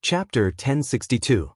Chapter 1062.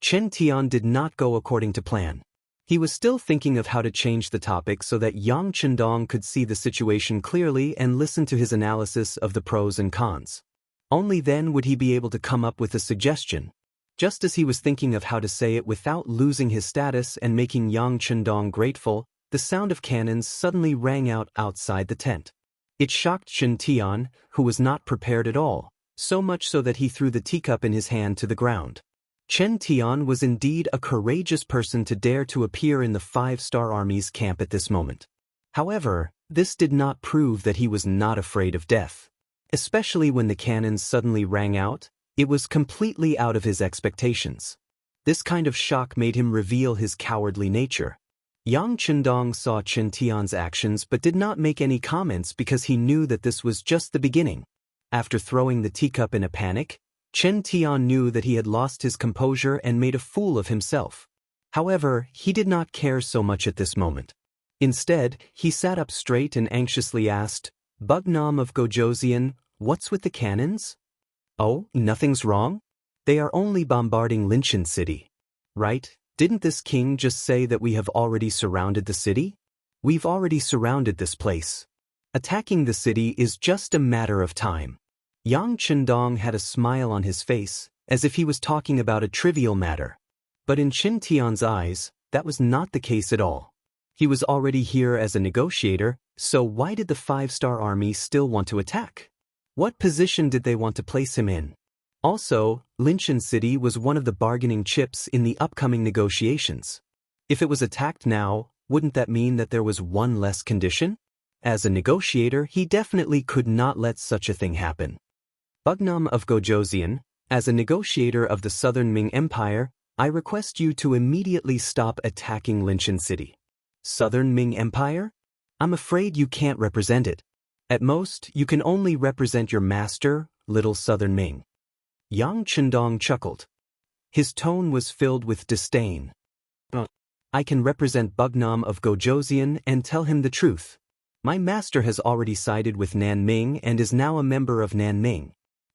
Chen Tian did not go according to plan. He was still thinking of how to change the topic so that Yang Chendong could see the situation clearly and listen to his analysis of the pros and cons. Only then would he be able to come up with a suggestion. Just as he was thinking of how to say it without losing his status and making Yang Chendong grateful, the sound of cannons suddenly rang out outside the tent. It shocked Chen Tian, who was not prepared at all, so much so that he threw the teacup in his hand to the ground. Chen Tian was indeed a courageous person to dare to appear in the 5-star Army's camp at this moment. However, this did not prove that he was not afraid of death. Especially when the cannons suddenly rang out, it was completely out of his expectations. This kind of shock made him reveal his cowardly nature. Yang Chendong saw Chen Tian's actions but did not make any comments because he knew that this was just the beginning. After throwing the teacup in a panic, Chen Tian knew that he had lost his composure and made a fool of himself. However, he did not care so much at this moment. Instead, he sat up straight and anxiously asked, "Bugnam of Gojoseon, what's with the cannons?" "Oh, nothing's wrong? They are only bombarding Linshan City. Right? Didn't this king just say that we have already surrounded the city? We've already surrounded this place. Attacking the city is just a matter of time." Yang Chendong had a smile on his face, as if he was talking about a trivial matter. But in Chen Tian's eyes, that was not the case at all. He was already here as a negotiator, so why did the 5-star Army still want to attack? What position did they want to place him in? Also, Linshan City was one of the bargaining chips in the upcoming negotiations. If it was attacked now, wouldn't that mean that there was one less condition? As a negotiator, he definitely could not let such a thing happen. "Bugnam of Gojoseon, as a negotiator of the Southern Ming Empire, I request you to immediately stop attacking Linshan City." Southern Ming Empire? I'm afraid you can't represent it. At most, you can only represent your master, Little Southern Ming. Yang Chendong chuckled. His tone was filled with disdain. "I can represent Bugnam of Gojoseon and tell him the truth. My master has already sided with Nanming and is now a member of Nanming.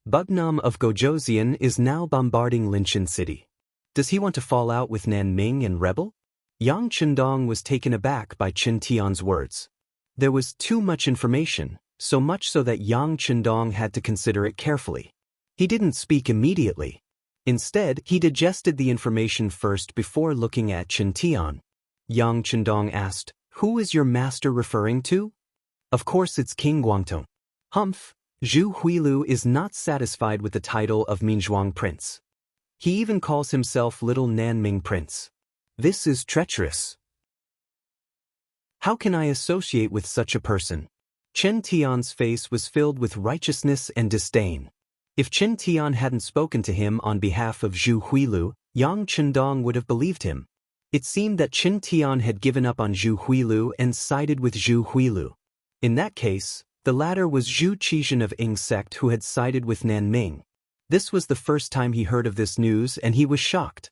Bugnam of Gojoseon is now bombarding Linshan City. Does he want to fall out with Nanming and rebel?" Yang Chendong was taken aback by Chen Tian's words. There was too much information, so much so that Yang Chendong had to consider it carefully. He didn't speak immediately. Instead, he digested the information first before looking at Chen Tian. Yang Chendong asked, "Who is your master referring to?" "Of course it's King Guangtong." "Humph. Zhu Huilu is not satisfied with the title of Minzhuang Prince. He even calls himself Little Nanming Prince. This is treacherous. How can I associate with such a person?" Chen Tian's face was filled with righteousness and disdain. If Chen Tian hadn't spoken to him on behalf of Zhu Huilu, Yang Chendong would have believed him. It seemed that Chen Tian had given up on Zhu Huilu and sided with Zhu Huilu. In that case, the latter was Zhu Qizhen of Ying sect who had sided with Nanming. This was the first time he heard of this news and he was shocked.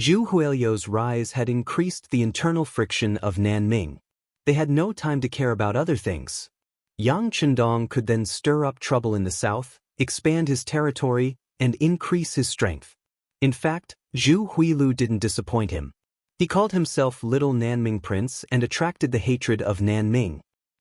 Zhu Huilio's rise had increased the internal friction of Nanming. They had no time to care about other things. Yang Chendong could then stir up trouble in the south, expand his territory, and increase his strength. In fact, Zhu Huilu didn't disappoint him. He called himself Little Nanming Prince and attracted the hatred of Nanming.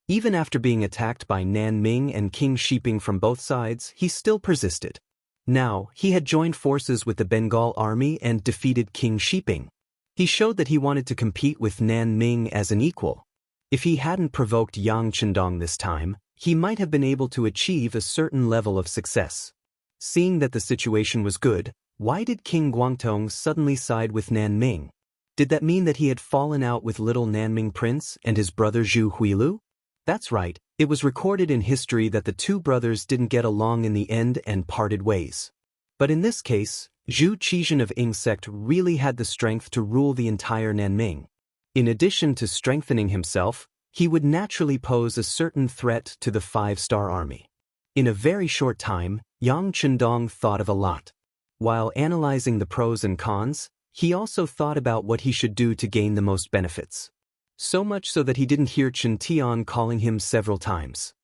Even after being attacked by Nanming and King Shiping from both sides, he still persisted. Now, he had joined forces with the Bengal army and defeated King Shiping. He showed that he wanted to compete with Nanming as an equal. If he hadn't provoked Yang Chendong this time, he might have been able to achieve a certain level of success. Seeing that the situation was good, why did King Guangtong suddenly side with Nanming? Did that mean that he had fallen out with Little Nanming Prince and his brother Zhu Huilu? That's right, it was recorded in history that the two brothers didn't get along in the end and parted ways. But in this case, Zhu Qizhen of Ying sect really had the strength to rule the entire Nanming. In addition to strengthening himself, he would naturally pose a certain threat to the 5-star Army. In a very short time, Yang Chendong thought of a lot. While analyzing the pros and cons, he also thought about what he should do to gain the most benefits. So much so that he didn't hear Chen Tian calling him several times.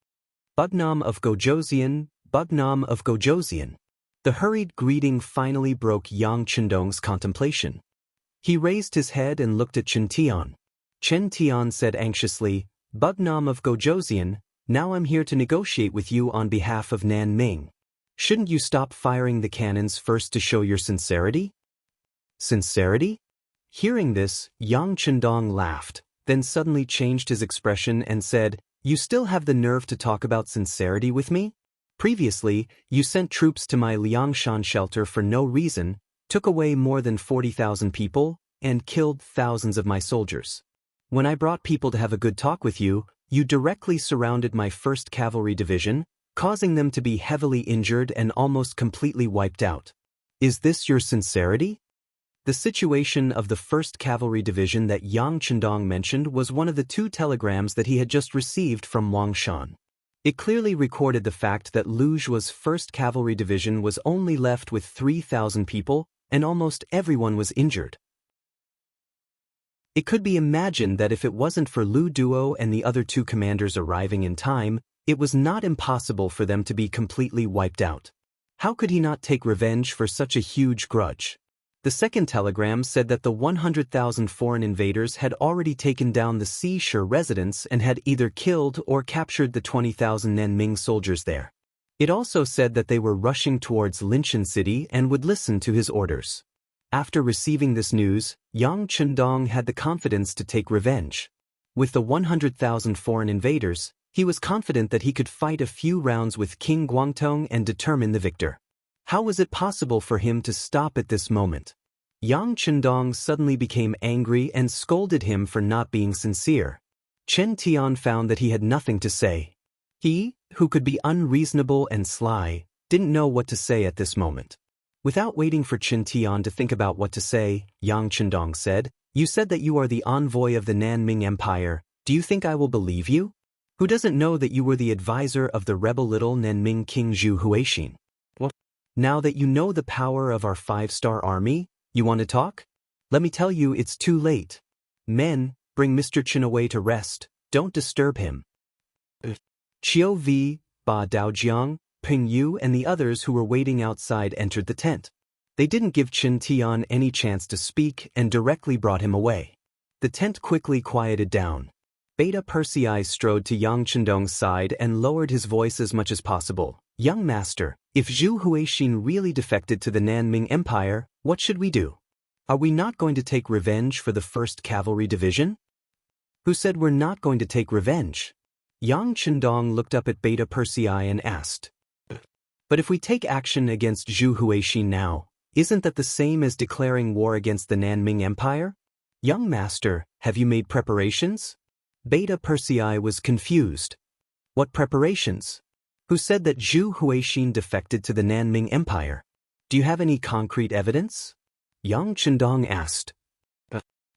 "Bugnam of Gojoseon, Bugnam of Gojoseon." The hurried greeting finally broke Yang Chendong's contemplation. He raised his head and looked at Chen Tian. Chen Tian said anxiously, "Bugnam of Gojoseon, now I'm here to negotiate with you on behalf of Nanming. Shouldn't you stop firing the cannons first to show your sincerity?" Sincerity? Hearing this, Yang Chendong laughed, then suddenly changed his expression and said, "You still have the nerve to talk about sincerity with me? Previously, you sent troops to my Liangshan shelter for no reason, took away more than 40,000 people, and killed thousands of my soldiers. When I brought people to have a good talk with you, you directly surrounded my 1st Cavalry Division, causing them to be heavily injured and almost completely wiped out. Is this your sincerity?" The situation of the 1st Cavalry Division that Yang Chendong mentioned was one of the 2 telegrams that he had just received from Wang Shan. It clearly recorded the fact that Lu Zhuo's 1st Cavalry Division was only left with 3,000 people, and almost everyone was injured. It could be imagined that if it wasn't for Lu Duo and the other 2 commanders arriving in time, it was not impossible for them to be completely wiped out. How could he not take revenge for such a huge grudge? The 2nd telegram said that the 100,000 foreign invaders had already taken down the Shi residence and had either killed or captured the 20,000 Nanming soldiers there. It also said that they were rushing towards Linshan City and would listen to his orders. After receiving this news, Yang Chendong had the confidence to take revenge. With the 100,000 foreign invaders, he was confident that he could fight a few rounds with King Guangtong and determine the victor. How was it possible for him to stop at this moment? Yang Chendong suddenly became angry and scolded him for not being sincere. Chen Tian found that he had nothing to say. He, who could be unreasonable and sly, didn't know what to say at this moment. Without waiting for Chen Tian to think about what to say, Yang Chendong said, "You said that you are the envoy of the Nanming Empire. Do you think I will believe you? Who doesn't know that you were the advisor of the rebel little Nanming King Zhu Huixin? Now that you know the power of our 5-star army, you want to talk? Let me tell you, it's too late. Men, bring Mr. Chen away to rest, don't disturb him." Qiu Vi, Ba Daojiang, Ping Yu and the others who were waiting outside entered the tent. They didn't give Chen Tian any chance to speak and directly brought him away. The tent quickly quieted down. Beta Persei strode to Yang Chendong's side and lowered his voice as much as possible. "Young master, if Zhu Huixin really defected to the Nanming Empire, what should we do? Are we not going to take revenge for the 1st Cavalry Division?" "Who said we're not going to take revenge?" Yang Chendong looked up at Beta Persei and asked. "But if we take action against Zhu Huixin now, isn't that the same as declaring war against the Nanming Empire? Young master, have you made preparations?" Beta Persei was confused. "What preparations? Who said that Zhu Huixin defected to the Nanming Empire? Do you have any concrete evidence?" Yang Chendong asked.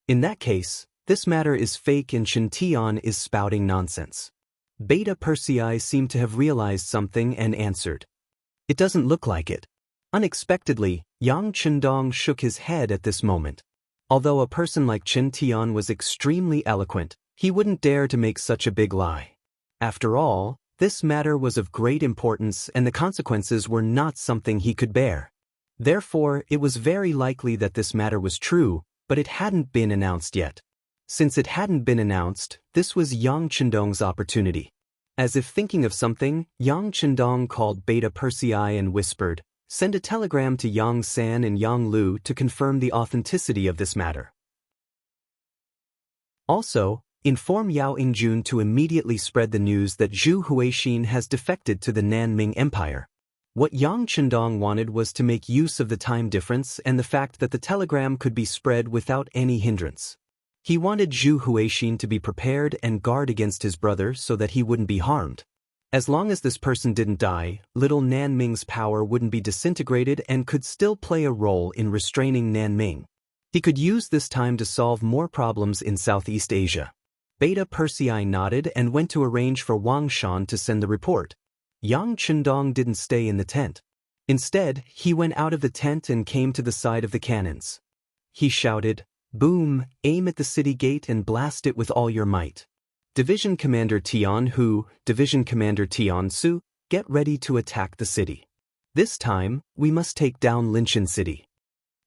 "In that case, this matter is fake and Chen Tian is spouting nonsense." Beta Persei seemed to have realized something and answered. "It doesn't look like it." Unexpectedly, Yang Chendong shook his head at this moment. Although a person like Chen Tian was extremely eloquent, he wouldn't dare to make such a big lie. After all, this matter was of great importance and the consequences were not something he could bear. Therefore, it was very likely that this matter was true, but it hadn't been announced yet. Since it hadn't been announced, this was Yang Chendong's opportunity. As if thinking of something, Yang Chendong called Beta Persei and whispered, "Send a telegram to Yang San and Yang Lu to confirm the authenticity of this matter. Also, inform Yao Yingjun to immediately spread the news that Zhu Huixin has defected to the Nanming Empire." What Yang Chendong wanted was to make use of the time difference and the fact that the telegram could be spread without any hindrance. He wanted Zhu Huixin to be prepared and guard against his brother so that he wouldn't be harmed. As long as this person didn't die, little Nanming's power wouldn't be disintegrated and could still play a role in restraining Nanming. He could use this time to solve more problems in Southeast Asia. Beta Persei nodded and went to arrange for Wang Shan to send the report. Yang Chendong didn't stay in the tent. Instead, he went out of the tent and came to the side of the cannons. He shouted, "Boom, aim at the city gate and blast it with all your might. Division Commander Tian Hu, Division Commander Tian Su, get ready to attack the city." This time, we must take down Linshan City.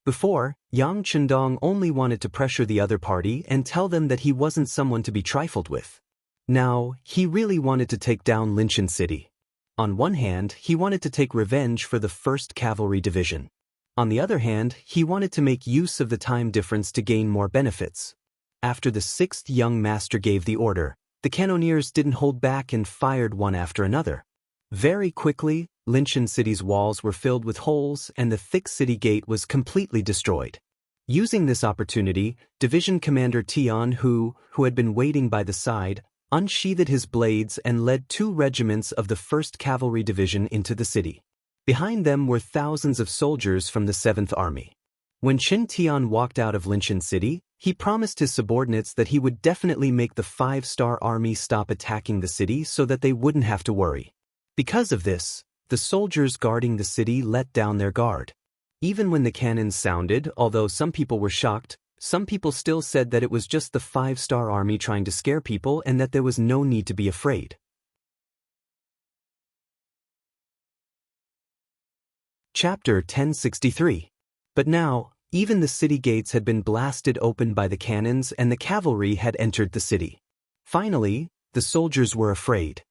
Before, Yang Chendong only wanted to pressure the other party and tell them that he wasn't someone to be trifled with. Now, he really wanted to take down Linshan City. On one hand, he wanted to take revenge for the 1st Cavalry Division. On the other hand, he wanted to make use of the time difference to gain more benefits. After the 6th young master gave the order, the cannoneers didn't hold back and fired one after another. Very quickly, Linshan City's walls were filled with holes and the thick city gate was completely destroyed. Using this opportunity, Division Commander Tian Hu had been waiting by the side, unsheathed his blades and led 2 regiments of the 1st Cavalry Division into the city. Behind them were thousands of soldiers from the 7th Army. When Qin Tian walked out of Linshan City, he promised his subordinates that he would definitely make the 5-star army stop attacking the city so that they wouldn't have to worry. Because of this, the soldiers guarding the city let down their guard. Even when the cannons sounded, although some people were shocked, some people still said that it was just the 5-star army trying to scare people and that there was no need to be afraid. Chapter 1063. But now, even the city gates had been blasted open by the cannons and the cavalry had entered the city. Finally, the soldiers were afraid.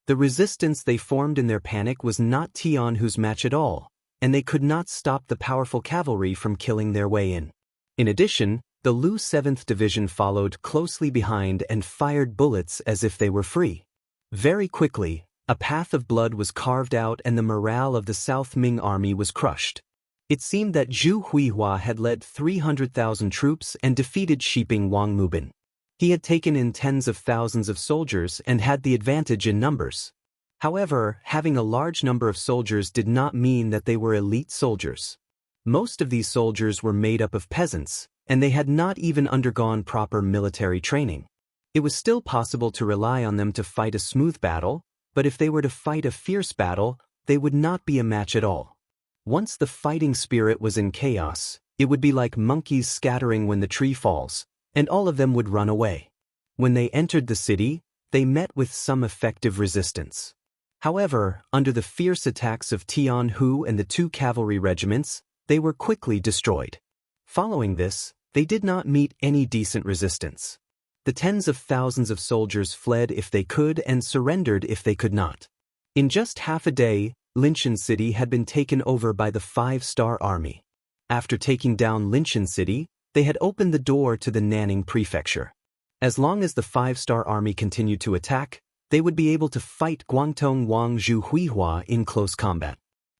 The resistance they formed in their panic was not Tian Hu's match at all, and they could not stop the powerful cavalry from killing their way in. In addition, the Lu 7th Division followed closely behind and fired bullets as if they were free. Very quickly, a path of blood was carved out and the morale of the South Ming army was crushed. It seemed that Zhu Huihua had led 300,000 troops and defeated Shiping Wang Mubin. He had taken in tens of thousands of soldiers and had the advantage in numbers. However, having a large number of soldiers did not mean that they were elite soldiers. Most of these soldiers were made up of peasants, and they had not even undergone proper military training. It was still possible to rely on them to fight a smooth battle, but if they were to fight a fierce battle, they would not be a match at all. Once the fighting spirit was in chaos, it would be like monkeys scattering when the tree falls, and all of them would run away. When they entered the city, they met with some effective resistance. However, under the fierce attacks of Tian Hu and the 2 cavalry regiments, they were quickly destroyed. Following this, they did not meet any decent resistance. The tens of thousands of soldiers fled if they could and surrendered if they could not. In just half a day, Linshan City had been taken over by the 5-star army. After taking down Linshan City, they had opened the door to the Nanning Prefecture. As long as the 5-star army continued to attack, they would be able to fight Guangdong Wang Zhu Huihua in close combat.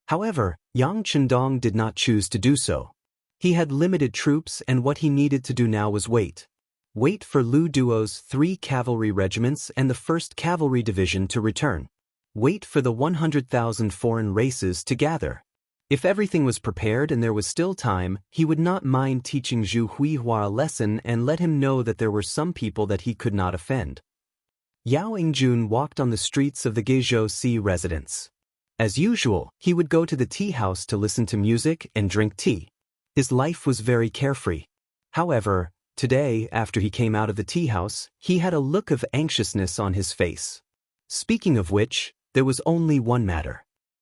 However, Yang Chendong did not choose to do so. He had limited troops and what he needed to do now was wait. Wait for Lu Duo's 3 cavalry regiments and the 1st Cavalry Division to return. Wait for the 100,000 foreign races to gather. If everything was prepared and there was still time, he would not mind teaching Zhu Huihua a lesson and let him know that there were some people that he could not offend. Yao Yingjun walked on the streets of the Guizhou Sea residence. As usual, he would go to the tea house to listen to music and drink tea. His life was very carefree. However, today, after he came out of the tea house, he had a look of anxiousness on his face. Speaking of which, there was only one matter.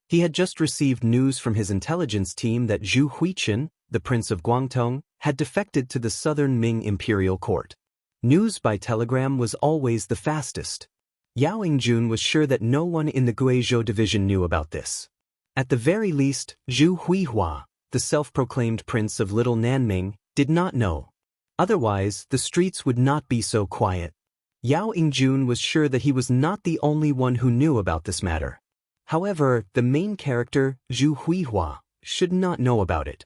He had just received news from his intelligence team that Zhu Huichen, the Prince of Guangdong, had defected to the Southern Ming Imperial Court. News by telegram was always the fastest. Yao Yingjun was sure that no one in the Guizhou division knew about this. At the very least, Zhu Huihua, the self-proclaimed Prince of Little Nanming, did not know. Otherwise, the streets would not be so quiet. Yao Yingjun was sure that he was not the only one who knew about this matter. However, the main character, Zhu Huihua, should not know about it.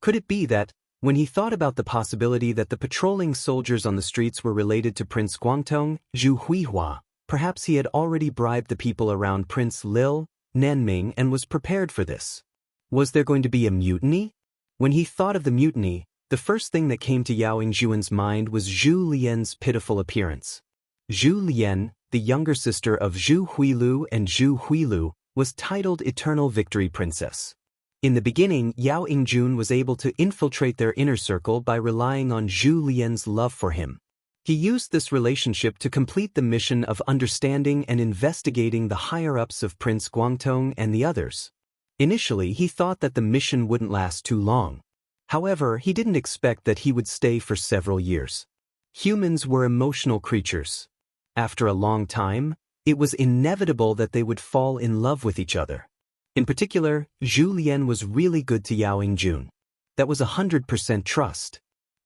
Could it be that, when he thought about the possibility that the patrolling soldiers on the streets were related to Prince Guangdong, Zhu Huihua, perhaps he had already bribed the people around Prince Lil, Nanming and was prepared for this? Was there going to be a mutiny? When he thought of the mutiny, the first thing that came to Yao Yingjun's mind was Zhu Lian's pitiful appearance. Zhu Lian, the younger sister of Zhu Huilu and Zhu Huilu, was titled Eternal Victory Princess. In the beginning, Yao Yingjun was able to infiltrate their inner circle by relying on Zhu Lian's love for him. He used this relationship to complete the mission of understanding and investigating the higher-ups of Prince Guangtong and the others. Initially, he thought that the mission wouldn't last too long. However, he didn't expect that he would stay for several years. Humans were emotional creatures. After a long time, it was inevitable that they would fall in love with each other. In particular, Zhu Lian was really good to Yao Yingjun. That was 100% trust.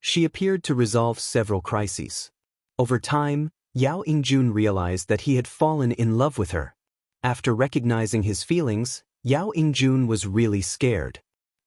She appeared to resolve several crises. Over time, Yao Yingjun realized that he had fallen in love with her. After recognizing his feelings, Yao Yingjun was really scared.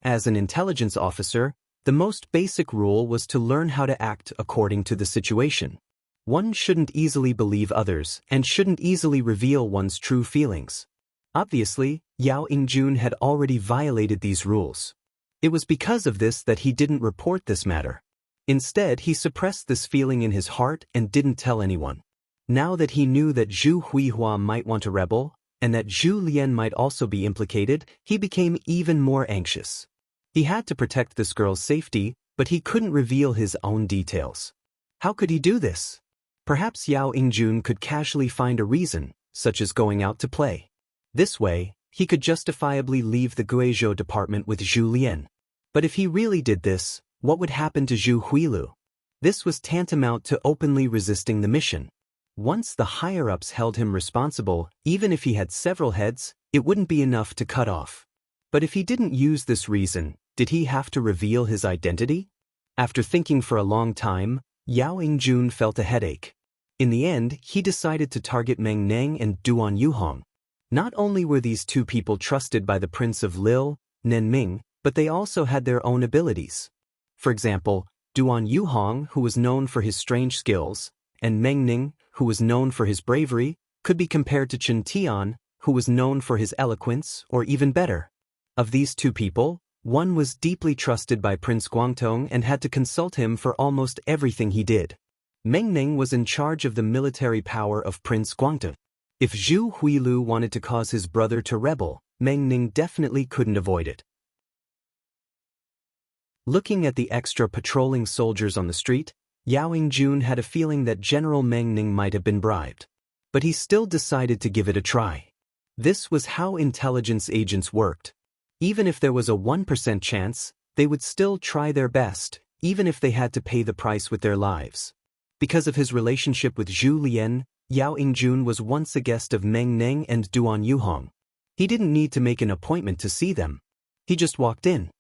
As an intelligence officer, the most basic rule was to learn how to act according to the situation. One shouldn't easily believe others and shouldn't easily reveal one's true feelings. Obviously, Yao Yingjun had already violated these rules. It was because of this that he didn't report this matter. Instead, he suppressed this feeling in his heart and didn't tell anyone. Now that he knew that Zhu Huihua might want to rebel, and that Zhu Lian might also be implicated, he became even more anxious. He had to protect this girl's safety, but he couldn't reveal his own details. How could he do this? Perhaps Yao Yingjun could casually find a reason, such as going out to play. This way, he could justifiably leave the Guizhou department with Zhu Lian. But if he really did this, what would happen to Zhu Huilu? This was tantamount to openly resisting the mission. Once the higher-ups held him responsible, even if he had several heads, it wouldn't be enough to cut off. But if he didn't use this reason, did he have to reveal his identity? After thinking for a long time, Yao Yingjun felt a headache. In the end, he decided to target Meng Neng and Duan Yuhong. Not only were these two people trusted by the Prince of Lil, Nenming, but they also had their own abilities. For example, Duan Yuhong, who was known for his strange skills, and Meng Ning, who was known for his bravery, could be compared to Chen Tian, who was known for his eloquence, or even better. Of these two people, one was deeply trusted by Prince Guangtong and had to consult him for almost everything he did. Meng Ning was in charge of the military power of Prince Guangtong. If Zhu Huilu wanted to cause his brother to rebel, Meng Ning definitely couldn't avoid it. Looking at the extra patrolling soldiers on the street, Yao Yingjun had a feeling that General Meng Ning might have been bribed. But he still decided to give it a try. This was how intelligence agents worked. Even if there was a 1% chance, they would still try their best, even if they had to pay the price with their lives. Because of his relationship with Zhu Lian, Yao Yingjun was once a guest of Meng Ning and Duan Yuhong. He didn't need to make an appointment to see them. He just walked in.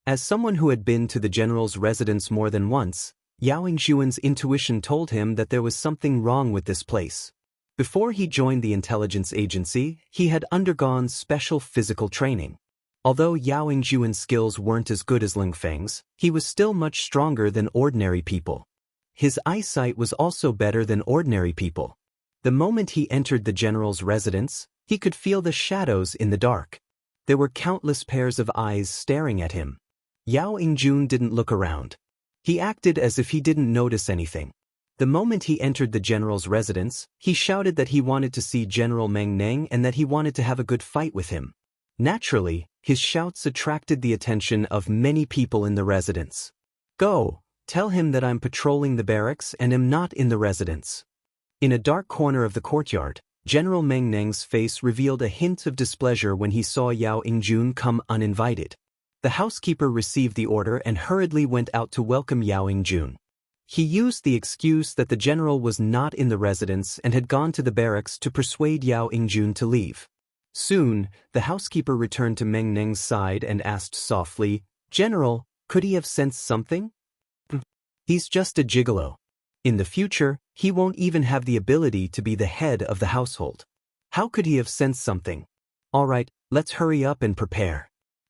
As someone who had been to the general's residence more than once, Yao Yingjun's intuition told him that there was something wrong with this place. Before he joined the intelligence agency, he had undergone special physical training. Although Yao Yingjun's skills weren't as good as Ling Feng's, he was still much stronger than ordinary people. His eyesight was also better than ordinary people. The moment he entered the general's residence, he could feel the shadows in the dark. There were countless pairs of eyes staring at him. Yao Yingjun didn't look around. He acted as if he didn't notice anything. The moment he entered the general's residence, he shouted that he wanted to see General Meng Neng and that he wanted to have a good fight with him. Naturally, his shouts attracted the attention of many people in the residence. "Go, tell him that I'm patrolling the barracks and am not in the residence." In a dark corner of the courtyard, General Meng Neng's face revealed a hint of displeasure when he saw Yao Yingjun come uninvited. The housekeeper received the order and hurriedly went out to welcome Yao Yingjun. He used the excuse that the general was not in the residence and had gone to the barracks to persuade Yao Yingjun to leave. Soon, the housekeeper returned to Meng Neng's side and asked softly, "General, could he have sensed something?" "He's just a gigolo. In the future, he won't even have the ability to be the head of the household. How could he have sensed something? All right, let's hurry up and prepare.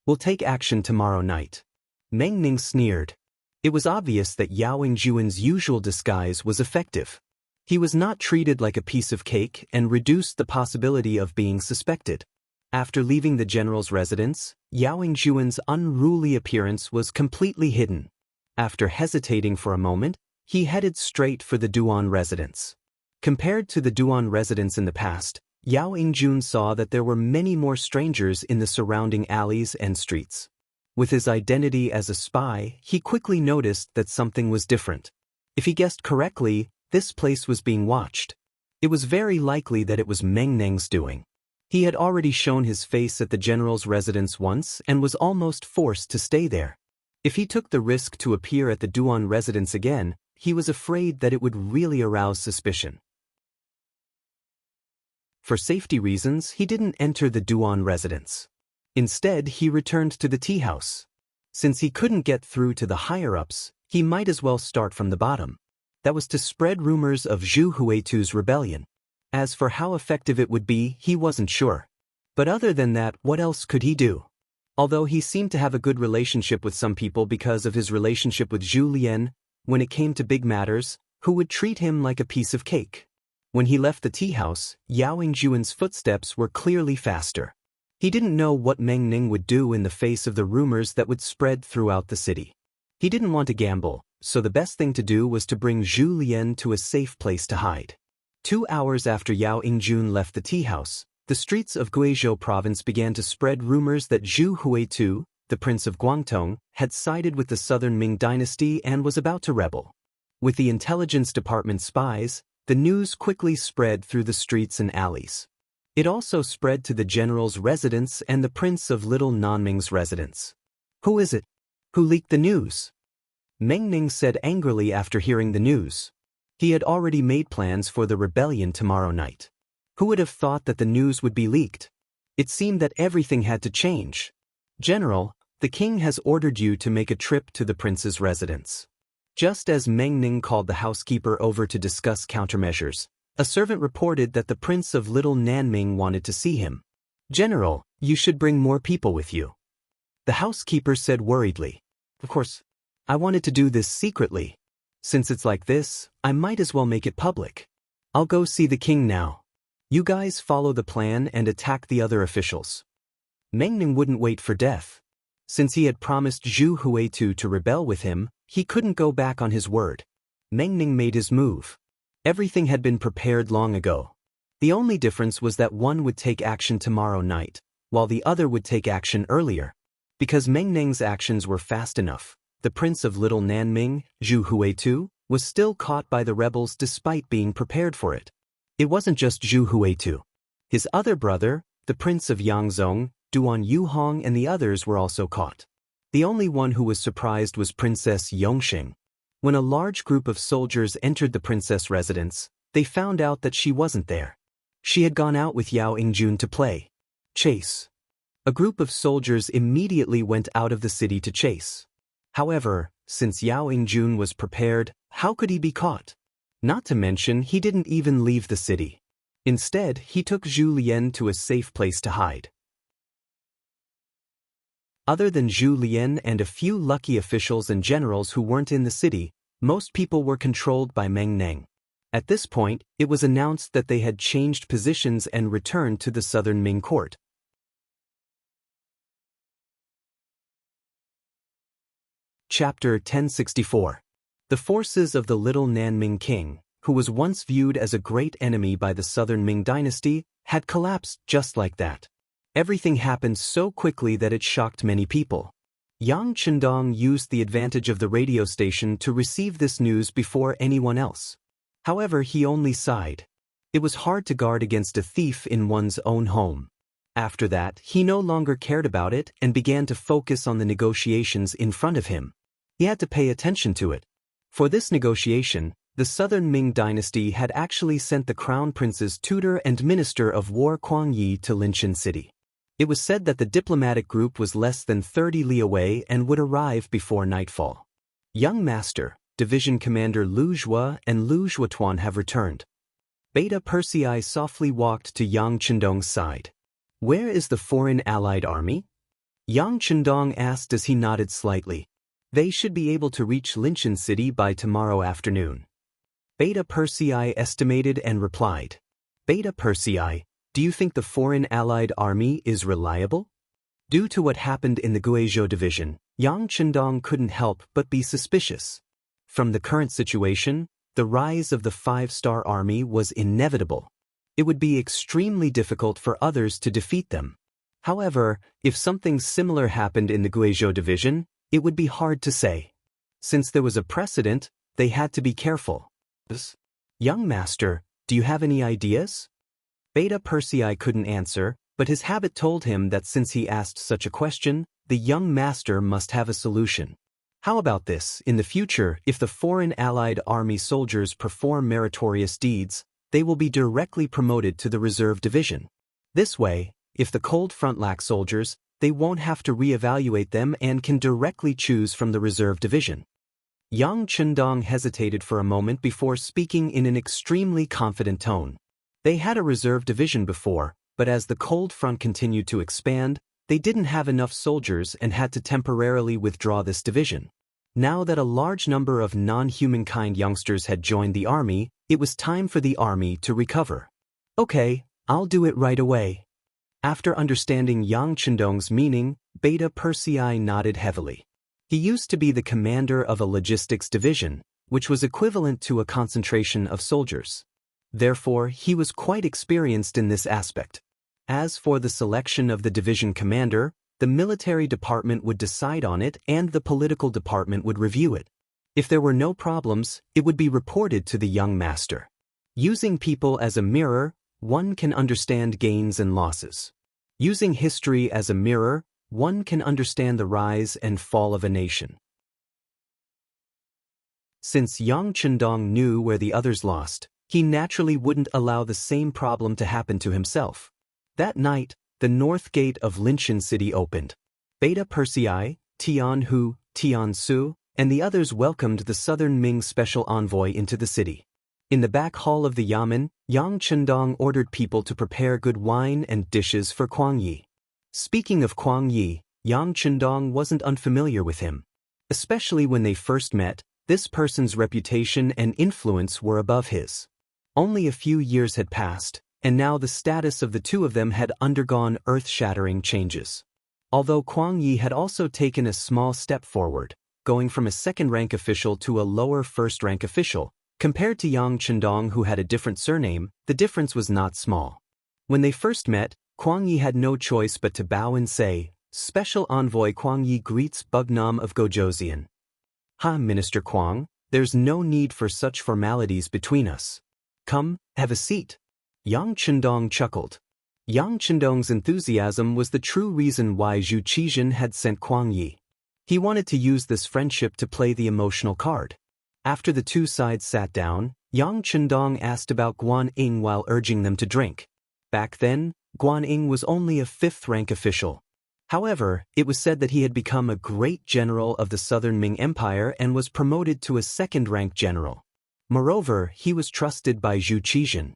We'll take action tomorrow night." Meng Ning sneered. It was obvious that Yao Yingjun's usual disguise was effective. He was not treated like a piece of cake and reduced the possibility of being suspected. After leaving the general's residence, Yao Yingjun's unruly appearance was completely hidden. After hesitating for a moment, he headed straight for the Duan residence. Compared to the Duan residence in the past, Yao Yingjun saw that there were many more strangers in the surrounding alleys and streets. With his identity as a spy, he quickly noticed that something was different. If he guessed correctly, This place was being watched. It was very likely that it was Meng Neng's doing. He had already shown his face at the general's residence once and was almost forced to stay there. If he took the risk to appear at the Duan residence again, he was afraid that it would really arouse suspicion. For safety reasons, he didn't enter the Duan residence. Instead, he returned to the tea house. Since he couldn't get through to the higher-ups, he might as well start from the bottom. That was to spread rumors of Zhu Huitu's rebellion. As for how effective it would be, he wasn't sure. But other than that, what else could he do? Although he seemed to have a good relationship with some people because of his relationship with Zhu Lian, when it came to big matters, who would treat him like a piece of cake. When he left the tea house, Yao Yingjuan's footsteps were clearly faster. He didn't know what Meng Ning would do in the face of the rumors that would spread throughout the city. He didn't want to gamble, so the best thing to do was to bring Zhu Lian to a safe place to hide. 2 hours after Yao Yingjun left the tea house, the streets of Guizhou province began to spread rumors that Zhu Huitu, the prince of Guangdong, had sided with the southern Ming dynasty and was about to rebel. With the intelligence department spies, the news quickly spread through the streets and alleys. It also spread to the general's residence and the prince of Little Nanming's residence. Who is it? Who leaked the news? Meng Ning said angrily after hearing the news. He had already made plans for the rebellion tomorrow night. Who would have thought that the news would be leaked? It seemed that everything had to change. General, the king has ordered you to make a trip to the prince's residence. Just as Meng Ning called the housekeeper over to discuss countermeasures, a servant reported that the prince of Little Nanming wanted to see him. General, you should bring more people with you. The housekeeper said worriedly. Of course, I wanted to do this secretly. Since it's like this, I might as well make it public. I'll go see the king now. You guys follow the plan and attack the other officials. Meng Ning wouldn't wait for death. Since he had promised Zhu Huitu to rebel with him, he couldn't go back on his word. Meng Ning made his move. Everything had been prepared long ago. The only difference was that one would take action tomorrow night, while the other would take action earlier. Because Meng Ning's actions were fast enough, the prince of Little Nanming, Zhu Huitu, was still caught by the rebels despite being prepared for it. It wasn't just Zhu Huitu. His other brother, the prince of Yangzong, Duan Yuhong and the others were also caught. The only one who was surprised was Princess Yongxing. When a large group of soldiers entered the princess' residence, they found out that she wasn't there. She had gone out with Yao Yingjun to play chase. A group of soldiers immediately went out of the city to chase. However, since Yao Yingjun was prepared, how could he be caught? Not to mention, he didn't even leave the city. Instead, he took Zhu Lian to a safe place to hide. Other than Zhu Lian and a few lucky officials and generals who weren't in the city, most people were controlled by Meng Ning. At this point, it was announced that they had changed positions and returned to the southern Ming court. Chapter 1064. The forces of the Little Nanming king, who was once viewed as a great enemy by the southern Ming dynasty, had collapsed just like that. Everything happened so quickly that it shocked many people. Yang Chendong used the advantage of the radio station to receive this news before anyone else. However, he only sighed. It was hard to guard against a thief in one's own home. After that, he no longer cared about it and began to focus on the negotiations in front of him. He had to pay attention to it. For this negotiation, the southern Ming dynasty had actually sent the crown prince's tutor and minister of war Kuang Yi to Linchin City. It was said that the diplomatic group was less than 30 li away and would arrive before nightfall. Young Master, Division Commander Lu Zhua and Lu Zhuatuan have returned. Beta Persei softly walked to Yang Chendong's side. Where is the foreign allied army? Yang Chendong asked as he nodded slightly. They should be able to reach Linchin City by tomorrow afternoon. Beta Persei estimated and replied. Beta Persei, do you think the foreign allied army is reliable? Due to what happened in the Guizhou division, Yang Chendong couldn't help but be suspicious. From the current situation, the rise of the five-star army was inevitable. It would be extremely difficult for others to defeat them. However, if something similar happened in the Guizhou division, it would be hard to say. Since there was a precedent, they had to be careful. "Young master, do you have any ideas?" Beta Persei couldn't answer, but his habit told him that since he asked such a question, the young master must have a solution. "How about this? In the future, if the foreign allied army soldiers perform meritorious deeds, they will be directly promoted to the reserve division. This way, if the cold front lacks soldiers, they won't have to re-evaluate them and can directly choose from the reserve division." Yang Chundong hesitated for a moment before speaking in an extremely confident tone. They had a reserve division before, but as the cold front continued to expand, they didn't have enough soldiers and had to temporarily withdraw this division. Now that a large number of non-humankind youngsters had joined the army, it was time for the army to recover. "Okay, I'll do it right away." After understanding Yang Chundong's meaning, Beta Persei nodded heavily. He used to be the commander of a logistics division, which was equivalent to a concentration of soldiers. Therefore, he was quite experienced in this aspect. As for the selection of the division commander, the military department would decide on it and the political department would review it. If there were no problems, it would be reported to the young master. Using people as a mirror, one can understand gains and losses. Using history as a mirror, one can understand the rise and fall of a nation. Since Yang Chundong knew where the others lost, he naturally wouldn't allow the same problem to happen to himself. That night, the north gate of Linshan City opened. Beta Persei, Tian Hu, Tian Su, and the others welcomed the Southern Ming special envoy into the city. In the back hall of the Yamen, Yang Chundong ordered people to prepare good wine and dishes for Kuang Yi. Speaking of Kuang Yi, Yang Chundong wasn't unfamiliar with him. Especially when they first met, this person's reputation and influence were above his. Only a few years had passed, and now the status of the two of them had undergone earth-shattering changes. Although Kuang Yi had also taken a small step forward, going from a second-rank official to a lower first-rank official, compared to Yang Chundong who had a different surname, the difference was not small. When they first met, Kuang Yi had no choice but to bow and say, "Special Envoy Kuang Yi greets Bugnam of Gojoseon." "Ha, Minister Kuang, there's no need for such formalities between us. Come, have a seat." Yang Chundong chuckled. Yang Chundong's enthusiasm was the true reason why Zhu Qizhen had sent Kuang Yi. He wanted to use this friendship to play the emotional card. After the two sides sat down, Yang Chundong asked about Guan Ying while urging them to drink. Back then, Guan Ying was only a fifth-rank official. However, it was said that he had become a great general of the Southern Ming Empire and was promoted to a second-rank general. Moreover, he was trusted by Zhu Qizhen.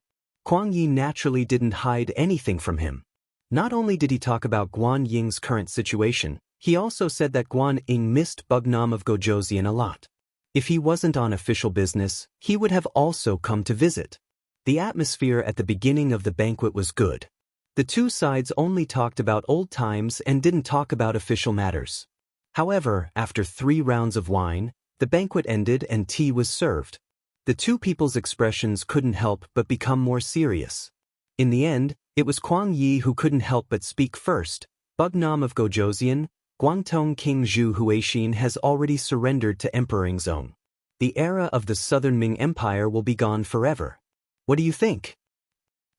Kuang Yi naturally didn't hide anything from him. Not only did he talk about Guan Ying's current situation, he also said that Guan Ying missed Bugnam of Gojoseon a lot. If he wasn't on official business, he would have also come to visit. The atmosphere at the beginning of the banquet was good. The two sides only talked about old times and didn't talk about official matters. However, after 3 rounds of wine, the banquet ended and tea was served. The two people's expressions couldn't help but become more serious. In the end, it was Kuang Yi who couldn't help but speak first. "Bugnam of Gojoseon, Guangtong King Zhu Huixin has already surrendered to Emperor Yingzong. The era of the Southern Ming Empire will be gone forever. What do you think?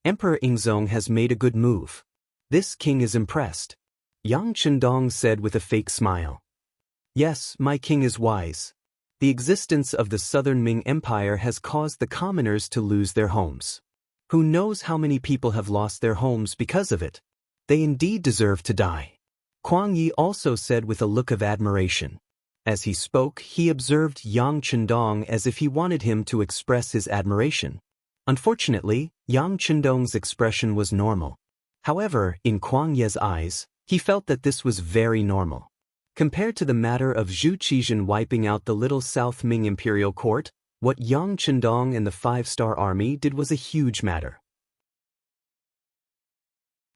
Emperor Yingzong has made a good move. This king is impressed." Yang Chundong said with a fake smile. "Yes, my king is wise. The existence of the Southern Ming Empire has caused the commoners to lose their homes. Who knows how many people have lost their homes because of it? They indeed deserve to die." Kuang Yi also said with a look of admiration. As he spoke, he observed Yang Chundong as if he wanted him to express his admiration. Unfortunately, Yang Chundong's expression was normal. However, in Kuang Yi's eyes, he felt that this was very normal. Compared to the matter of Zhu Qizhen wiping out the little South Ming imperial court, what Yang Chundong and the 5-star army did was a huge matter.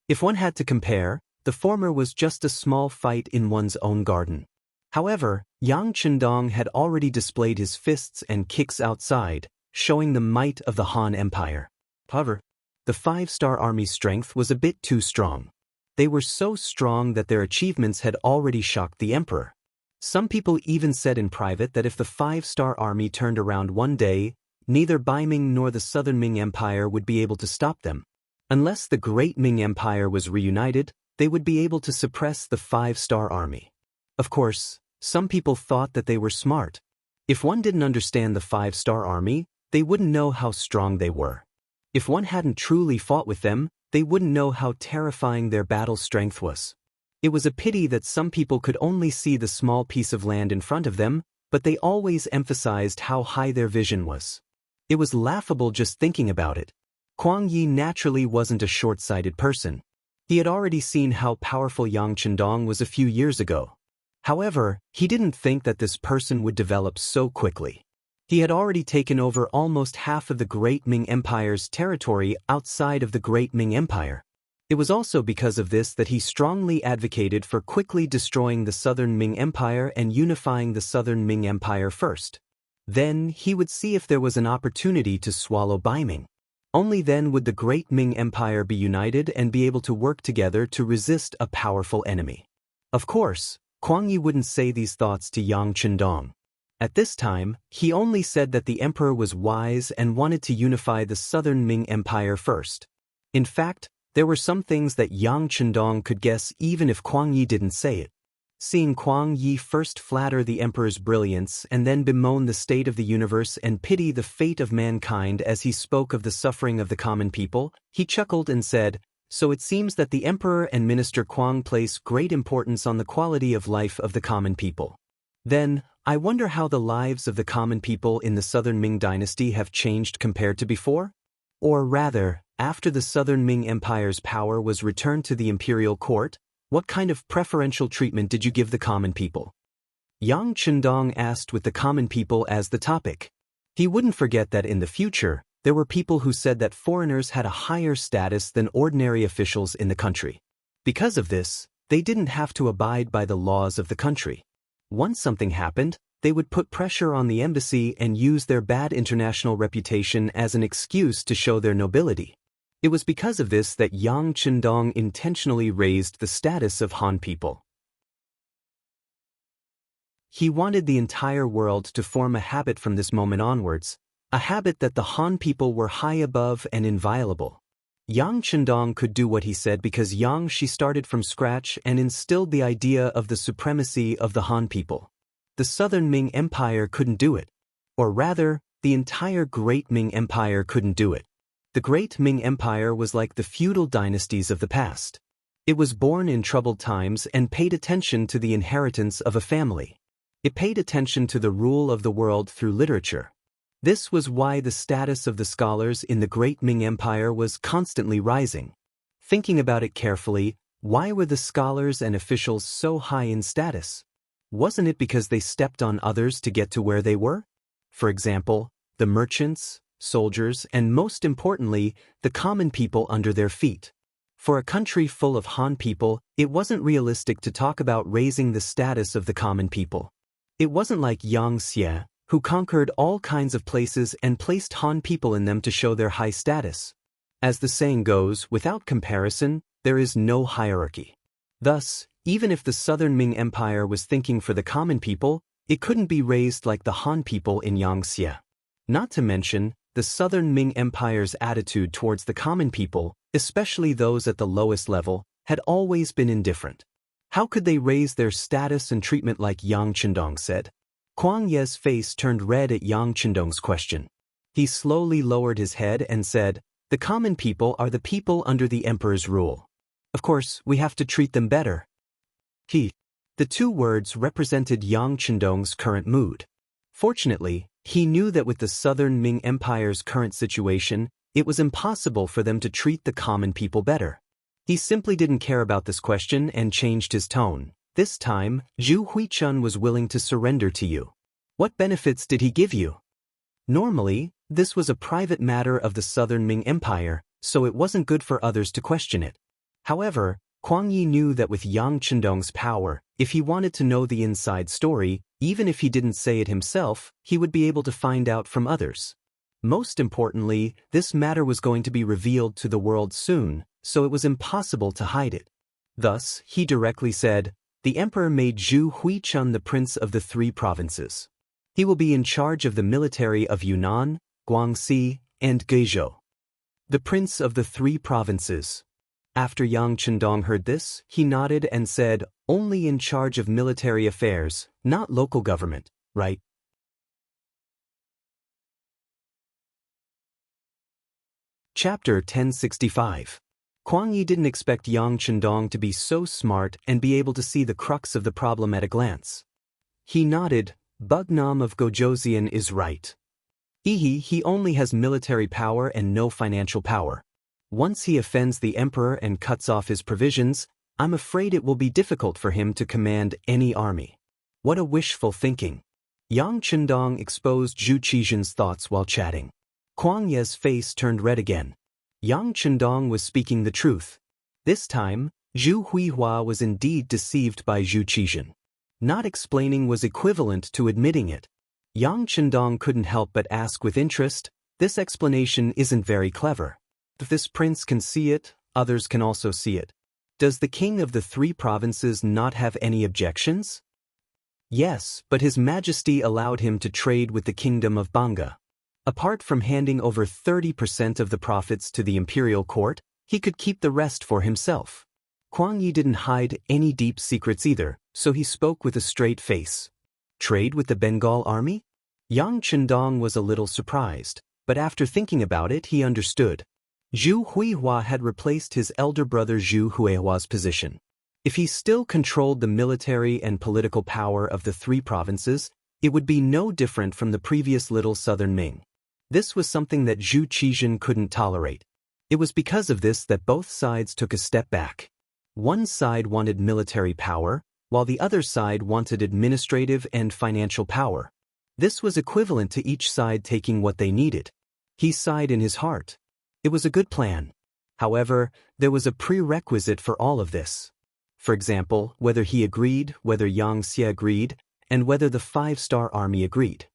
If one had to compare, the former was just a small fight in one's own garden. However, Yang Chundong had already displayed his fists and kicks outside, showing the might of the Han Empire. However, the 5-star army's strength was a bit too strong. They were so strong that their achievements had already shocked the emperor. Some people even said in private that if the 5-star army turned around one day, neither Beiming nor the Southern Ming Empire would be able to stop them. Unless the Great Ming Empire was reunited, they would be able to suppress the Five-Star Army. Of course, some people thought that they were smart. If one didn't understand the Five-Star Army, they wouldn't know how strong they were. If one hadn't truly fought with them, they wouldn't know how terrifying their battle strength was. It was a pity that some people could only see the small piece of land in front of them, but they always emphasized how high their vision was. It was laughable just thinking about it. Kuang Yi naturally wasn't a short-sighted person. He had already seen how powerful Yang Chendong was a few years ago. However, he didn't think that this person would develop so quickly. He had already taken over almost half of the Great Ming Empire's territory outside of the Great Ming Empire. It was also because of this that he strongly advocated for quickly destroying the Southern Ming Empire and unifying the Southern Ming Empire first. Then he would see if there was an opportunity to swallow Beiming. Only then would the Great Ming Empire be united and be able to work together to resist a powerful enemy. Of course, Kuang Yi wouldn't say these thoughts to Yang Chendong. At this time, he only said that the emperor was wise and wanted to unify the Southern Ming Empire first. In fact, there were some things that Yang Chendong could guess even if Kuang Yi didn't say it. Seeing Kuang Yi first flatter the emperor's brilliance and then bemoan the state of the universe and pity the fate of mankind as he spoke of the suffering of the common people, he chuckled and said, "So it seems that the emperor and Minister Kuang place great importance on the quality of life of the common people. Then, I wonder how the lives of the common people in the Southern Ming dynasty have changed compared to before? Or rather, after the Southern Ming Empire's power was returned to the imperial court, what kind of preferential treatment did you give the common people?" Yang Chendong asked with the common people as the topic. He wouldn't forget that in the future, there were people who said that foreigners had a higher status than ordinary officials in the country. Because of this, they didn't have to abide by the laws of the country. Once something happened, they would put pressure on the embassy and use their bad international reputation as an excuse to show their nobility. It was because of this that Yang Chendong intentionally raised the status of Han people. He wanted the entire world to form a habit from this moment onwards, a habit that the Han people were high above and inviolable. Yang Chendong could do what he said because she started from scratch and instilled the idea of the supremacy of the Han people. The Southern Ming Empire couldn't do it. Or rather, the entire Great Ming Empire couldn't do it. The Great Ming Empire was like the feudal dynasties of the past. It was born in troubled times and paid attention to the inheritance of a family. It paid attention to the rule of the world through literature. This was why the status of the scholars in the Great Ming Empire was constantly rising. Thinking about it carefully, why were the scholars and officials so high in status? Wasn't it because they stepped on others to get to where they were? For example, the merchants, soldiers, and most importantly, the common people under their feet. For a country full of Han people, it wasn't realistic to talk about raising the status of the common people. It wasn't like Xianxia, who conquered all kinds of places and placed Han people in them to show their high status. As the saying goes, without comparison, there is no hierarchy. Thus, even if the Southern Ming Empire was thinking for the common people, it couldn't be raised like the Han people in Xianxia. Not to mention, the Southern Ming Empire's attitude towards the common people, especially those at the lowest level, had always been indifferent. How could they raise their status and treatment like Yang Chendong said? Kuang Ye's face turned red at Yang Chendong's question. He slowly lowered his head and said, "The common people are the people under the emperor's rule. Of course, we have to treat them better." The two words represented Yang Chendong's current mood. Fortunately, he knew that with the Southern Ming Empire's current situation, it was impossible for them to treat the common people better. He simply didn't care about this question and changed his tone. This time, Zhu Huichun was willing to surrender to you. What benefits did he give you? Normally, this was a private matter of the Southern Ming Empire, so it wasn't good for others to question it. However, Kuang Yi knew that with Yang Chendong's power, if he wanted to know the inside story, even if he didn't say it himself, he would be able to find out from others. Most importantly, this matter was going to be revealed to the world soon, so it was impossible to hide it. Thus, he directly said, "The emperor made Zhu Huichun the prince of the 3 provinces. He will be in charge of the military of Yunnan, Guangxi, and Guizhou, the prince of the 3 provinces. After Yang Chendong heard this, he nodded and said, only in charge of military affairs, not local government, right? Chapter 1065. Kuang Yi didn't expect Yang Chendong to be so smart and be able to see the crux of the problem at a glance. He nodded, Bugnam of Gojosian is right. He only has military power and no financial power. Once he offends the emperor and cuts off his provisions, I'm afraid it will be difficult for him to command any army. What a wishful thinking. Yang Chendong exposed Zhu Qizhen's thoughts while chatting. Kuang Ye's face turned red again. Yang Chendong was speaking the truth. This time, Zhu Huihua was indeed deceived by Zhu Qizhen. Not explaining was equivalent to admitting it. Yang Chendong couldn't help but ask with interest, this explanation isn't very clever. If this prince can see it, others can also see it. Does the king of the 3 provinces not have any objections? Yes, but His Majesty allowed him to trade with the kingdom of Banga. Apart from handing over 30% of the profits to the imperial court, he could keep the rest for himself. Kuang Yi didn't hide any deep secrets either, so he spoke with a straight face. Trade with the Bengal army? Yang Chendong was a little surprised, but after thinking about it he understood. Zhu Huihua had replaced his elder brother Zhu Huihua's position. If he still controlled the military and political power of the 3 provinces, it would be no different from the previous Little Southern Ming. This was something that Zhu Qizhen couldn't tolerate. It was because of this that both sides took a step back. One side wanted military power, while the other side wanted administrative and financial power. This was equivalent to each side taking what they needed. He sighed in his heart. It was a good plan. However, there was a prerequisite for all of this. For example, whether he agreed, whether Yang Xie agreed, and whether the 5-star army agreed.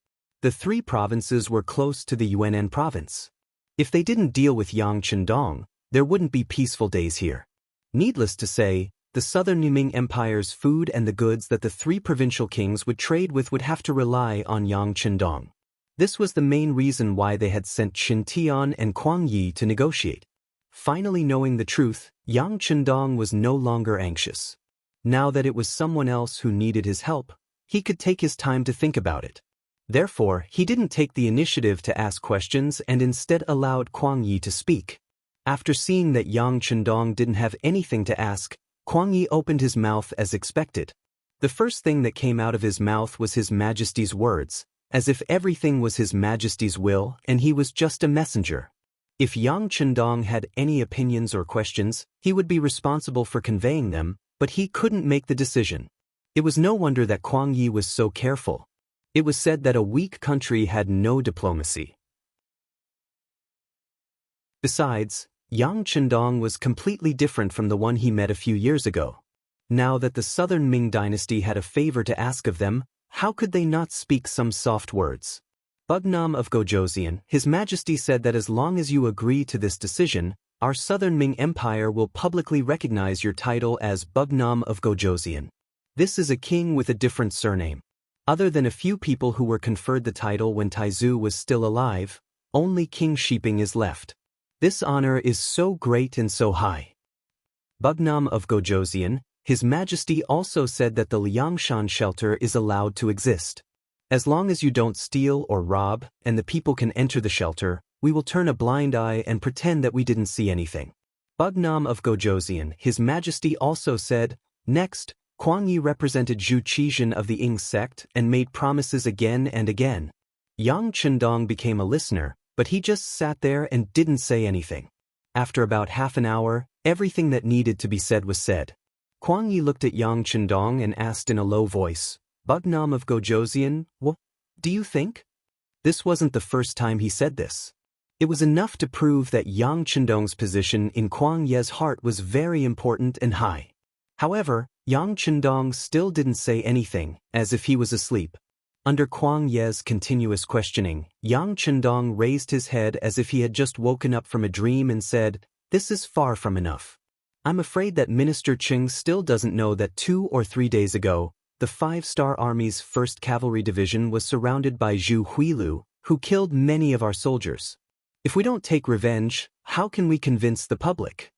The 3 provinces were close to the Yunnan province. If they didn't deal with Yang Chendong, there wouldn't be peaceful days here. Needless to say, the southern Ming Empire's food and the goods that the 3 provincial kings would trade with would have to rely on Yang Chendong. This was the main reason why they had sent Qin Tian and Kuang Yi to negotiate. Finally knowing the truth, Yang Chendong was no longer anxious. Now that it was someone else who needed his help, he could take his time to think about it. Therefore, he didn't take the initiative to ask questions and instead allowed Kuang Yi to speak. After seeing that Yang Chendong didn't have anything to ask, Kuang Yi opened his mouth as expected. The first thing that came out of his mouth was His Majesty's words, as if everything was His Majesty's will and he was just a messenger. If Yang Chendong had any opinions or questions, he would be responsible for conveying them, but he couldn't make the decision. It was no wonder that Kuang Yi was so careful. It was said that a weak country had no diplomacy. Besides, Yang Chendong was completely different from the one he met a few years ago. Now that the southern Ming dynasty had a favor to ask of them, how could they not speak some soft words? Bugnam of Gojosian, His Majesty said that as long as you agree to this decision, our southern Ming Empire will publicly recognize your title as Bugnam of Gojosian. This is a king with a different surname. Other than a few people who were conferred the title when Taizu was still alive, only King Shiping is left. This honor is so great and so high. Bugnam of Gojosian, His Majesty also said that the Liangshan shelter is allowed to exist. As long as you don't steal or rob, and the people can enter the shelter, we will turn a blind eye and pretend that we didn't see anything. Bugnam of Gojosian, His Majesty also said, next, Kuang Yi represented Zhu Qizhen of the Ying sect and made promises again and again. Yang Chendong became a listener, but he just sat there and didn't say anything. After about half an hour, everything that needed to be said was said. Kuang Yi looked at Yang Chendong and asked in a low voice, Bugnam of Gojosian, what do you think? This wasn't the first time he said this. It was enough to prove that Yang Chendong's position in Kuang Ye's heart was very important and high. However, Yang Chendong still didn't say anything, as if he was asleep. Under Kuang Ye's continuous questioning, Yang Chendong raised his head as if he had just woken up from a dream and said, this is far from enough. I'm afraid that Minister Cheng still doesn't know that 2 or 3 days ago, the 5-star Army's 1st Cavalry Division was surrounded by Zhu Huilu, who killed many of our soldiers. If we don't take revenge, how can we convince the public?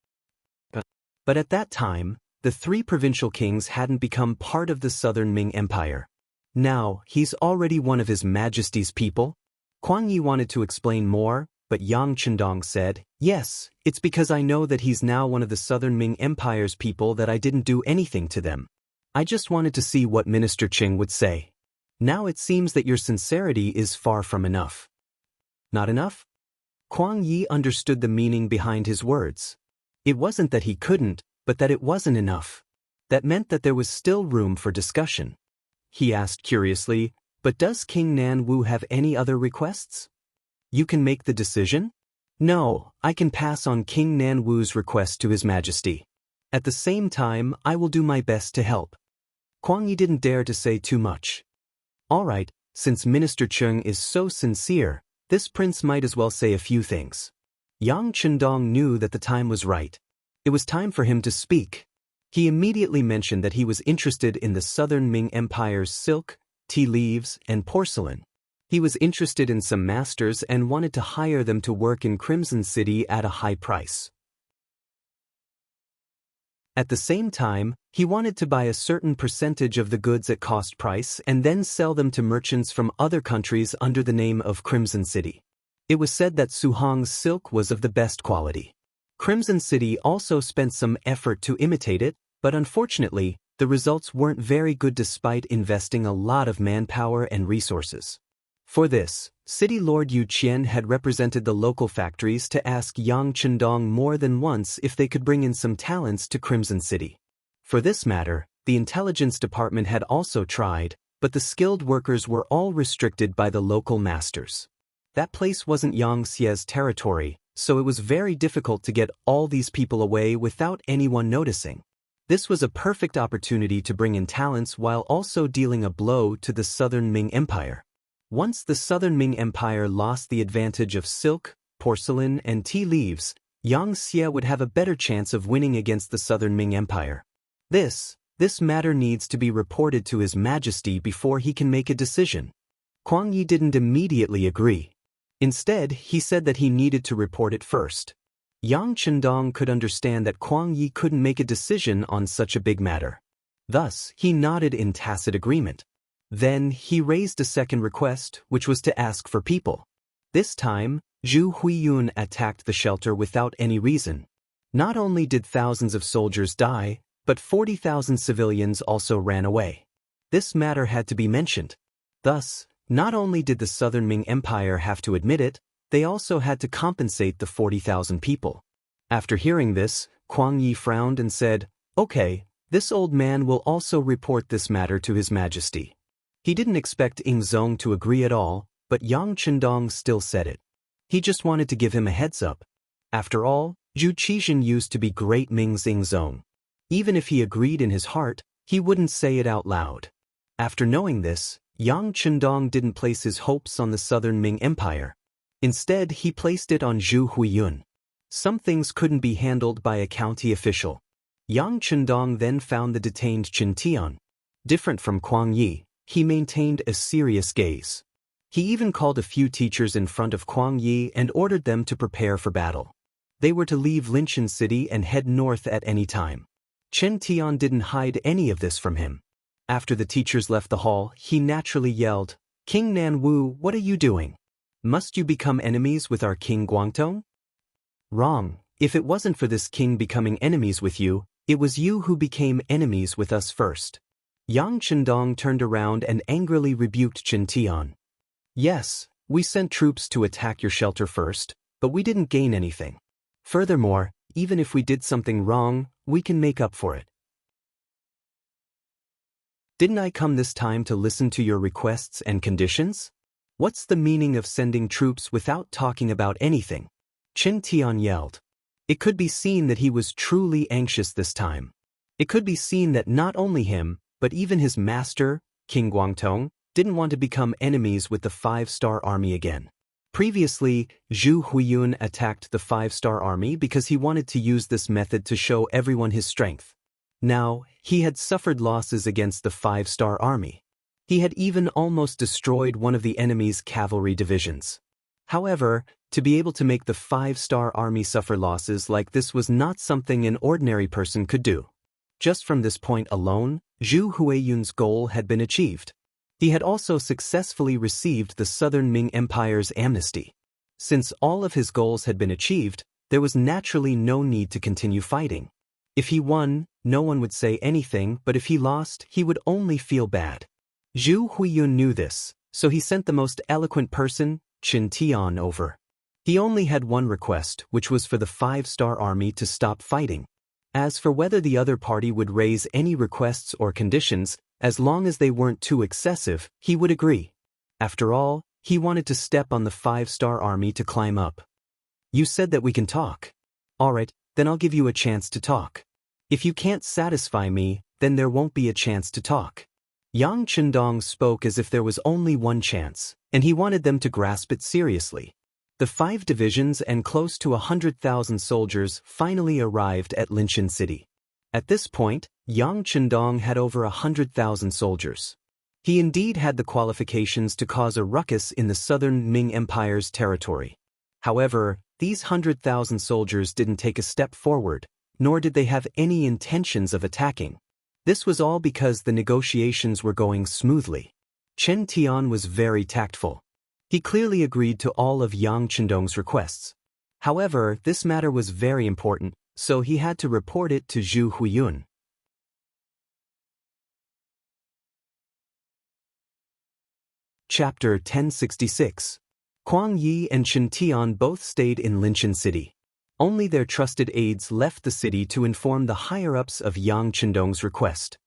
But at that time, the three provincial kings hadn't become part of the southern Ming Empire. Now, he's already one of His Majesty's people? Kuang Yi wanted to explain more, but Yang Chendong said, yes, it's because I know that he's now one of the southern Ming Empire's people that I didn't do anything to them. I just wanted to see what Minister Qing would say. Now it seems that your sincerity is far from enough. Not enough? Kuang Yi understood the meaning behind his words. It wasn't that he couldn't, but that it wasn't enough. That meant that there was still room for discussion. He asked curiously, but does King Nan Wu have any other requests? You can make the decision? No, I can pass on King Nan Wu's request to His Majesty. At the same time, I will do my best to help. Kuang Yi didn't dare to say too much. All right, since Minister Qing is so sincere, this prince might as well say a few things. Yang Chendong knew that the time was right. It was time for him to speak. He immediately mentioned that he was interested in the southern Ming Empire's silk, tea leaves, and porcelain. He was interested in some masters and wanted to hire them to work in Crimson City at a high price. At the same time, he wanted to buy a certain percentage of the goods at cost price and then sell them to merchants from other countries under the name of Crimson City. It was said that Suhong's silk was of the best quality. Crimson City also spent some effort to imitate it, but unfortunately, the results weren't very good despite investing a lot of manpower and resources. For this, City Lord Yu Qian had represented the local factories to ask Yang Chendong more than once if they could bring in some talents to Crimson City. For this matter, the intelligence department had also tried, but the skilled workers were all restricted by the local masters. That place wasn't Yang Xie's territory, so it was very difficult to get all these people away without anyone noticing. This was a perfect opportunity to bring in talents while also dealing a blow to the southern Ming Empire. Once the southern Ming Empire lost the advantage of silk, porcelain, and tea leaves, Yang Xie would have a better chance of winning against the southern Ming Empire. This matter needs to be reported to His Majesty before he can make a decision. Kuang Yi didn't immediately agree. Instead, he said that he needed to report it first. Yang Chendong could understand that Kuang Yi couldn't make a decision on such a big matter. Thus, he nodded in tacit agreement. Then, he raised a second request, which was to ask for people. This time, Zhu Huiyun attacked the shelter without any reason. Not only did thousands of soldiers die, but 40,000 civilians also ran away. This matter had to be mentioned. Thus, not only did the southern Ming Empire have to admit it, they also had to compensate the 40,000 people. After hearing this, Kuang Yi frowned and said, okay, this old man will also report this matter to His Majesty. He didn't expect Ing Zong to agree at all, but Yang Chendong still said it. He just wanted to give him a heads up. After all, Zhu Qixin used to be Great Ming's Ing Zong. Even if he agreed in his heart, he wouldn't say it out loud. After knowing this, Yang Chendong didn't place his hopes on the southern Ming Empire. Instead, he placed it on Zhu Huiyun. Some things couldn't be handled by a county official. Yang Chendong then found the detained Qin Tian. Different from Kuang Yi, he maintained a serious gaze. He even called a few teachers in front of Kuang Yi and ordered them to prepare for battle. They were to leave Linchin City and head north at any time. Qin Tian didn't hide any of this from him. After the teachers left the hall, he naturally yelled, King Nan Wu, what are you doing? Must you become enemies with our King Guangtong? Wrong. If it wasn't for this king becoming enemies with you, it was you who became enemies with us first. Yang Chendong turned around and angrily rebuked Qin Tian. Yes, we sent troops to attack your shelter first, but we didn't gain anything. Furthermore, even if we did something wrong, we can make up for it. Didn't I come this time to listen to your requests and conditions? What's the meaning of sending troops without talking about anything? Qin Tian yelled. It could be seen that he was truly anxious this time. It could be seen that not only him, but even his master, King Guangtong, didn't want to become enemies with the Five-Star Army again. Previously, Zhu Huiyun attacked the Five-Star Army because he wanted to use this method to show everyone his strength. Now, he had suffered losses against the Five-Star Army. He had even almost destroyed one of the enemy's cavalry divisions. However, to be able to make the 5-star army suffer losses like this was not something an ordinary person could do. Just from this point alone, Zhu Huiyun's goal had been achieved. He had also successfully received the Southern Ming Empire's amnesty. Since all of his goals had been achieved, there was naturally no need to continue fighting. If he won, no one would say anything, but if he lost, he would only feel bad. Zhu Huiyun knew this, so he sent the most eloquent person, Qin Tian, over. He only had one request, which was for the 5-star army to stop fighting. As for whether the other party would raise any requests or conditions, as long as they weren't too excessive, he would agree. After all, he wanted to step on the 5-star army to climb up. You said that we can talk. Alright, then I'll give you a chance to talk. If you can't satisfy me, then there won't be a chance to talk. Yang Chendong spoke as if there was only one chance, and he wanted them to grasp it seriously. The 5 divisions and close to 100,000 soldiers finally arrived at Linshan City. At this point, Yang Chendong had over 100,000 soldiers. He indeed had the qualifications to cause a ruckus in the Southern Ming Empire's territory. However, these 100,000 soldiers didn't take a step forward, nor did they have any intentions of attacking. This was all because the negotiations were going smoothly. Chen Tian was very tactful. He clearly agreed to all of Yang Chendong's requests. However, this matter was very important, so he had to report it to Zhu Huiyun. Chapter 1066. Huang Yi and Chen Tian both stayed in Linshan City. Only their trusted aides left the city to inform the higher-ups of Yang Chendong's request.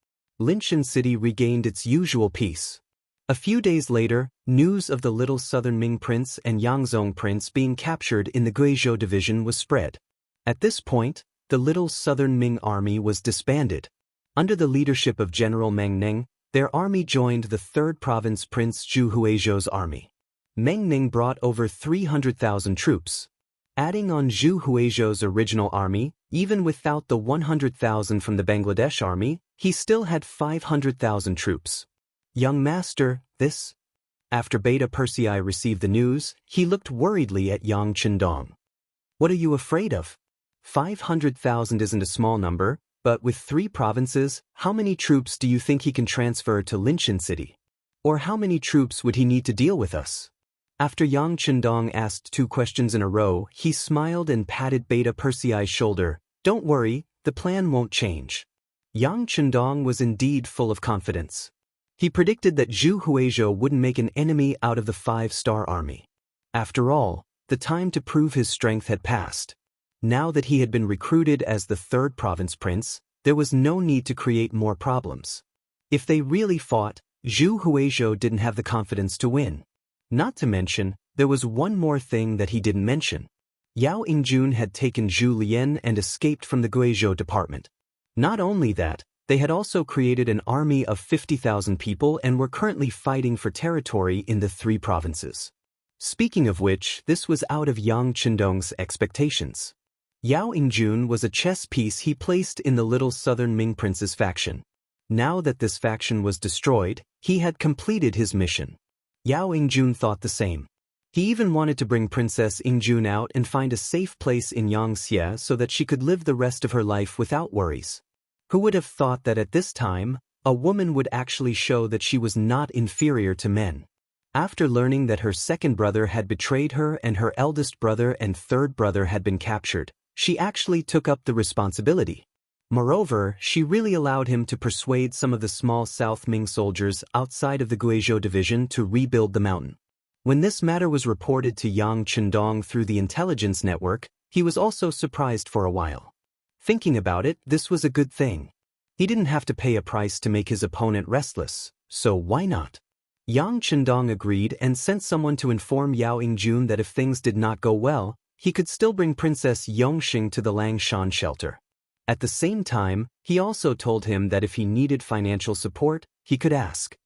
Linshan City regained its usual peace. A few days later, news of the little Southern Ming Prince and Yangzhong Prince being captured in the Guizhou division was spread. At this point, the little Southern Ming army was disbanded. Under the leadership of General Meng Ning, their army joined the 3rd Province Prince Zhu Huizhou's army. Meng Ning brought over 300,000 troops. Adding on Zhu Huizhou's original army, even without the 100,000 from the Bangladesh army, he still had 500,000 troops. Young master, this? After Beta Persei received the news, he looked worriedly at Yang Chendong. What are you afraid of? 500,000 isn't a small number, but with 3 provinces, how many troops do you think he can transfer to Linshan City? Or how many troops would he need to deal with us? After Yang Chendong asked 2 questions in a row, he smiled and patted Beta Persei's shoulder. Don't worry, the plan won't change. Yang Chendong was indeed full of confidence. He predicted that Zhu Huizhou wouldn't make an enemy out of the 5-star army. After all, the time to prove his strength had passed. Now that he had been recruited as the 3rd province prince, there was no need to create more problems. If they really fought, Zhu Huizhou didn't have the confidence to win. Not to mention, there was one more thing that he didn't mention. Yao Yingjun had taken Zhu Lian and escaped from the Guizhou department. Not only that, they had also created an army of 50,000 people and were currently fighting for territory in the 3 provinces. Speaking of which, this was out of Yang Chendong's expectations. Yao Yingjun was a chess piece he placed in the little Southern Ming Prince's faction. Now that this faction was destroyed, he had completed his mission. Yao Yingjun thought the same. He even wanted to bring Princess Yingjun out and find a safe place in Yangxia so that she could live the rest of her life without worries. Who would have thought that at this time, a woman would actually show that she was not inferior to men? After learning that her 2nd brother had betrayed her and her eldest brother and 3rd brother had been captured, she actually took up the responsibility. Moreover, she really allowed him to persuade some of the small South Ming soldiers outside of the Guizhou division to rebuild the mountain. When this matter was reported to Yang Chendong through the intelligence network, he was also surprised for a while. Thinking about it, this was a good thing. He didn't have to pay a price to make his opponent restless, so why not? Yang Chendong agreed and sent someone to inform Yao Yingjun that if things did not go well, he could still bring Princess Yongxing to the Langshan shelter. At the same time, he also told him that if he needed financial support, he could ask.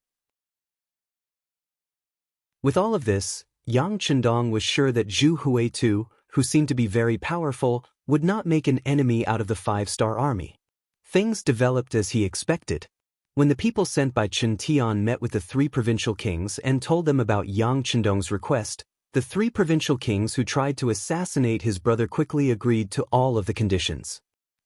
With all of this, Yang Chendong was sure that Zhu Huizhou, who seemed to be very powerful, would not make an enemy out of the 5-star army. Things developed as he expected. When the people sent by Chen Tian met with the three provincial kings and told them about Yang Chendong's request, the three provincial kings who tried to assassinate his brother quickly agreed to all of the conditions.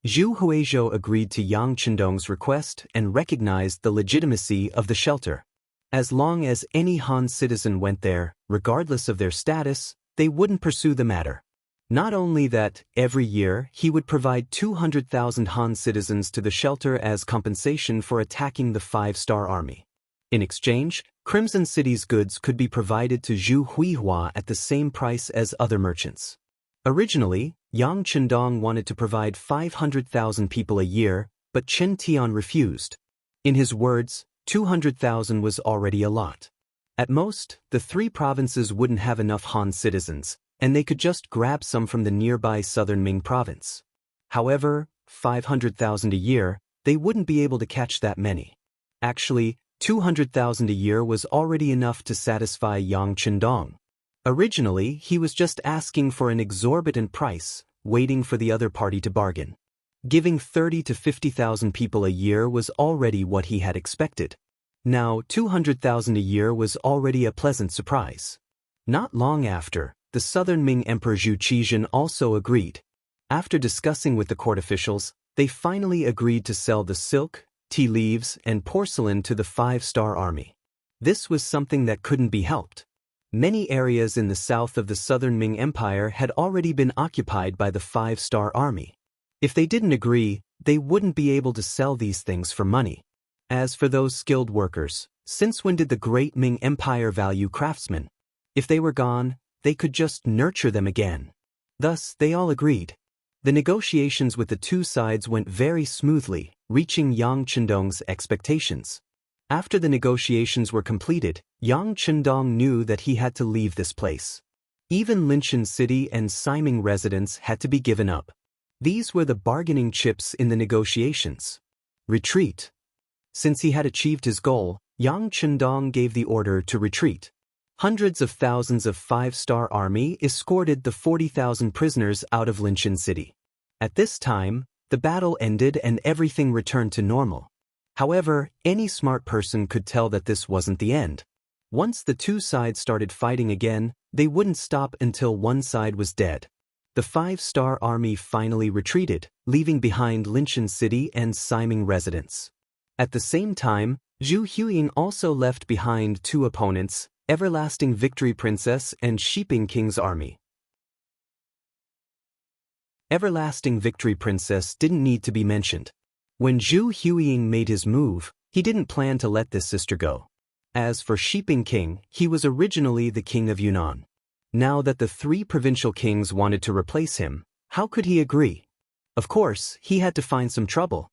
Zhu Huizhou agreed to Yang Chendong's request and recognized the legitimacy of the shelter. As long as any Han citizen went there, regardless of their status, they wouldn't pursue the matter. Not only that, every year he would provide 200,000 Han citizens to the shelter as compensation for attacking the five-star army. In exchange, Crimson City's goods could be provided to Zhu Huihua at the same price as other merchants. Originally, Yang Chendong wanted to provide 500,000 people a year, but Chen Tian refused. In his words, 200,000 was already a lot. At most, the three provinces wouldn't have enough Han citizens, and they could just grab some from the nearby southern Ming province. However, 500,000 a year, they wouldn't be able to catch that many. Actually, 200,000 a year was already enough to satisfy Yang Chendong. Originally, he was just asking for an exorbitant price, waiting for the other party to bargain. Giving 30 to 50,000 people a year was already what he had expected. Now, 200,000 a year was already a pleasant surprise. Not long after, the southern Ming Emperor Zhu Qizhen also agreed. After discussing with the court officials, they finally agreed to sell the silk, tea leaves, and porcelain to the five-star army. This was something that couldn't be helped. Many areas in the south of the southern Ming Empire had already been occupied by the five-star army. If they didn't agree, they wouldn't be able to sell these things for money. As for those skilled workers, since when did the great Ming Empire value craftsmen? If they were gone, they could just nurture them again. Thus, they all agreed. The negotiations with the two sides went very smoothly, reaching Yang Chendong's expectations. After the negotiations were completed, Yang Chendong knew that he had to leave this place. Even Linshan City and Siming residence had to be given up. These were the bargaining chips in the negotiations. Retreat. Since he had achieved his goal, Yang Chendong gave the order to retreat. Hundreds of thousands of five-star army escorted the 40,000 prisoners out of Linshan City. At this time, the battle ended and everything returned to normal. However, any smart person could tell that this wasn't the end. Once the two sides started fighting again, they wouldn't stop until one side was dead. The five-star army finally retreated, leaving behind Linshan City and Siming residence. At the same time, Zhu Huiying also left behind two opponents, Everlasting Victory Princess and Shiping King's army. Everlasting Victory Princess didn't need to be mentioned. When Zhu Huiying made his move, he didn't plan to let this sister go. As for Shiping King, he was originally the king of Yunnan. Now that the three provincial kings wanted to replace him, how could he agree? Of course, he had to find some trouble.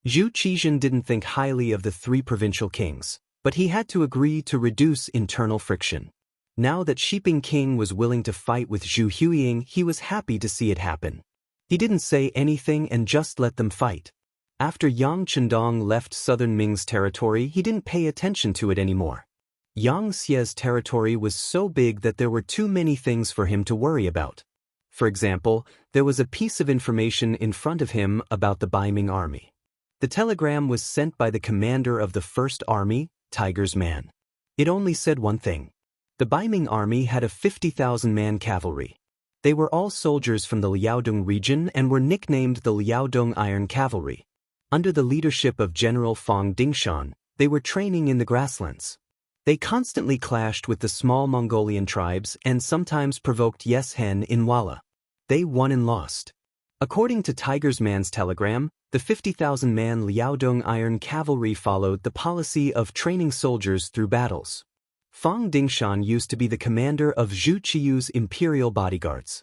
Zhu Qizhen didn't think highly of the three provincial kings, but he had to agree to reduce internal friction. Now that Shiping King was willing to fight with Zhu Huiying, he was happy to see it happen. He didn't say anything and just let them fight. After Yang Chendong left southern Ming's territory, he didn't pay attention to it anymore. Yang Xie's territory was so big that there were too many things for him to worry about. For example, there was a piece of information in front of him about the Baiming army. The telegram was sent by the commander of the First Army, Tiger's Man. It only said one thing. The Baiming army had a 50,000-man cavalry. They were all soldiers from the Liaodong region and were nicknamed the Liaodong Iron Cavalry. Under the leadership of General Fang Dingshan, they were training in the grasslands. They constantly clashed with the small Mongolian tribes and sometimes provoked Yes Hen in Walla. They won and lost. According to Tiger's Man's telegram, the 50,000-man Liaodong Iron Cavalry followed the policy of training soldiers through battles. Fang Dingshan used to be the commander of Zhu Qiyu's imperial bodyguards.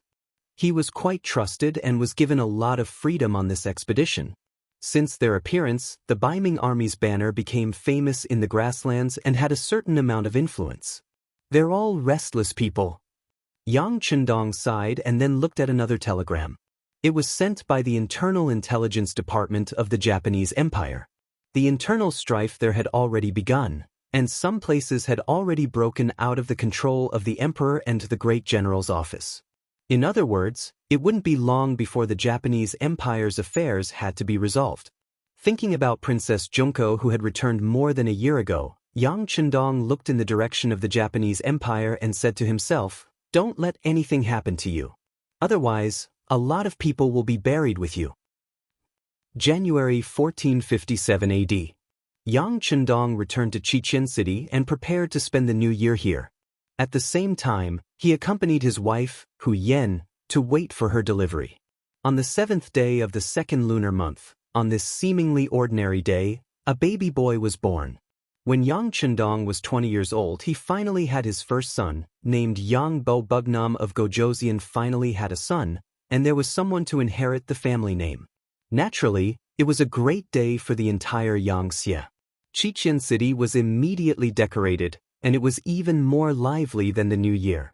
He was quite trusted and was given a lot of freedom on this expedition. Since their appearance, the Baiming army's banner became famous in the grasslands and had a certain amount of influence. They're all restless people. Yang Chendong sighed and then looked at another telegram. It was sent by the Internal Intelligence Department of the Japanese Empire. The internal strife there had already begun, and some places had already broken out of the control of the emperor and the great general's office. In other words, it wouldn't be long before the Japanese Empire's affairs had to be resolved. Thinking about Princess Junko, who had returned more than a year ago, Yang Chendong looked in the direction of the Japanese Empire and said to himself, "Don't let anything happen to you. Otherwise, a lot of people will be buried with you." January 1457 AD. Yang Chendong returned to Chichen City and prepared to spend the new year here. At the same time, he accompanied his wife, Hu Yen, to wait for her delivery. On the 7th day of the second lunar month, on this seemingly ordinary day, a baby boy was born. When Yang Chendong was 20 years old, he finally had his first son, named Yang Bo Bugnam of Gojoseon finally had a son, and there was someone to inherit the family name. Naturally, it was a great day for the entire Yangxia. Chichen City was immediately decorated, and it was even more lively than the new year.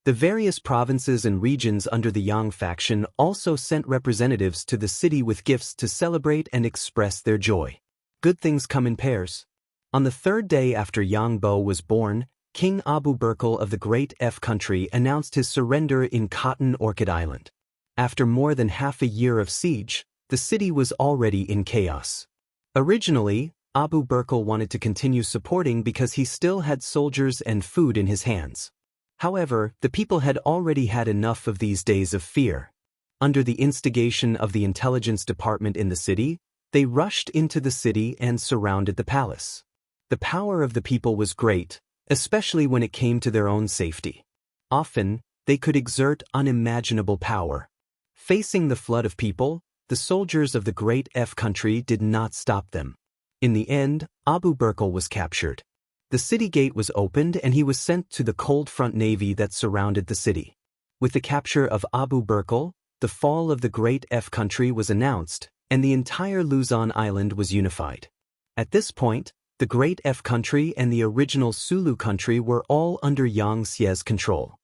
The various provinces and regions under the Yang faction also sent representatives to the city with gifts to celebrate and express their joy. Good things come in pairs. On the third day after Yang Bo was born, King Abu Burkle of the Great F country announced his surrender in Cotton Orchid Island. After more than half a year of siege, the city was already in chaos. Originally, Abu Burkle wanted to continue supporting because he still had soldiers and food in his hands. However, the people had already had enough of these days of fear. Under the instigation of the intelligence department in the city, they rushed into the city and surrounded the palace. The power of the people was great, especially when it came to their own safety. Often, they could exert unimaginable power. Facing the flood of people, the soldiers of the Great F country did not stop them. In the end, Abu Burkle was captured. The city gate was opened and he was sent to the cold front navy that surrounded the city. With the capture of Abu Burkle, the fall of the Great F country was announced, and the entire Luzon Island was unified. At this point, the Great F country and the original Sulu country were all under Yangxia's control.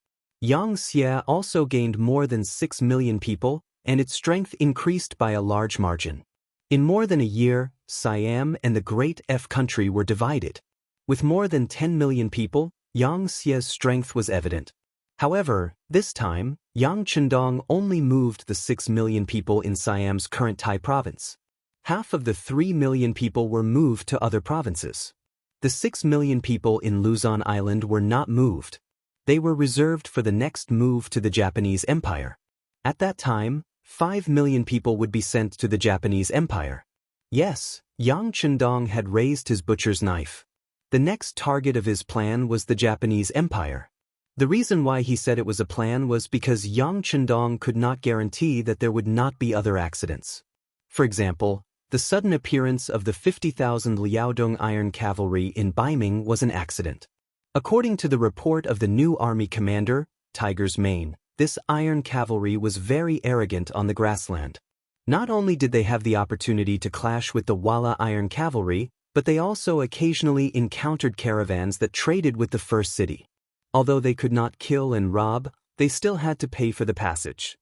Yangxia also gained more than 6 million people, and its strength increased by a large margin. In more than a year, Siam and the Great F country were divided. With more than 10 million people, Yangxia's strength was evident. However, this time, Yang Chendong only moved the 6 million people in Siam's current Thai province. Half of the 3 million people were moved to other provinces. The 6 million people in Luzon Island were not moved. They were reserved for the next move to the Japanese Empire. At that time, 5 million people would be sent to the Japanese Empire. Yes, Yang Chendong had raised his butcher's knife. The next target of his plan was the Japanese Empire. The reason why he said it was a plan was because Yang Chendong could not guarantee that there would not be other accidents. For example, the sudden appearance of the 50,000 Liaodong Iron Cavalry in Baiming was an accident. According to the report of the new army commander, Tiger's Mane, this Iron Cavalry was very arrogant on the grassland. Not only did they have the opportunity to clash with the Walla Iron Cavalry, but they also occasionally encountered caravans that traded with the first city. Although they could not kill and rob, they still had to pay for the passage.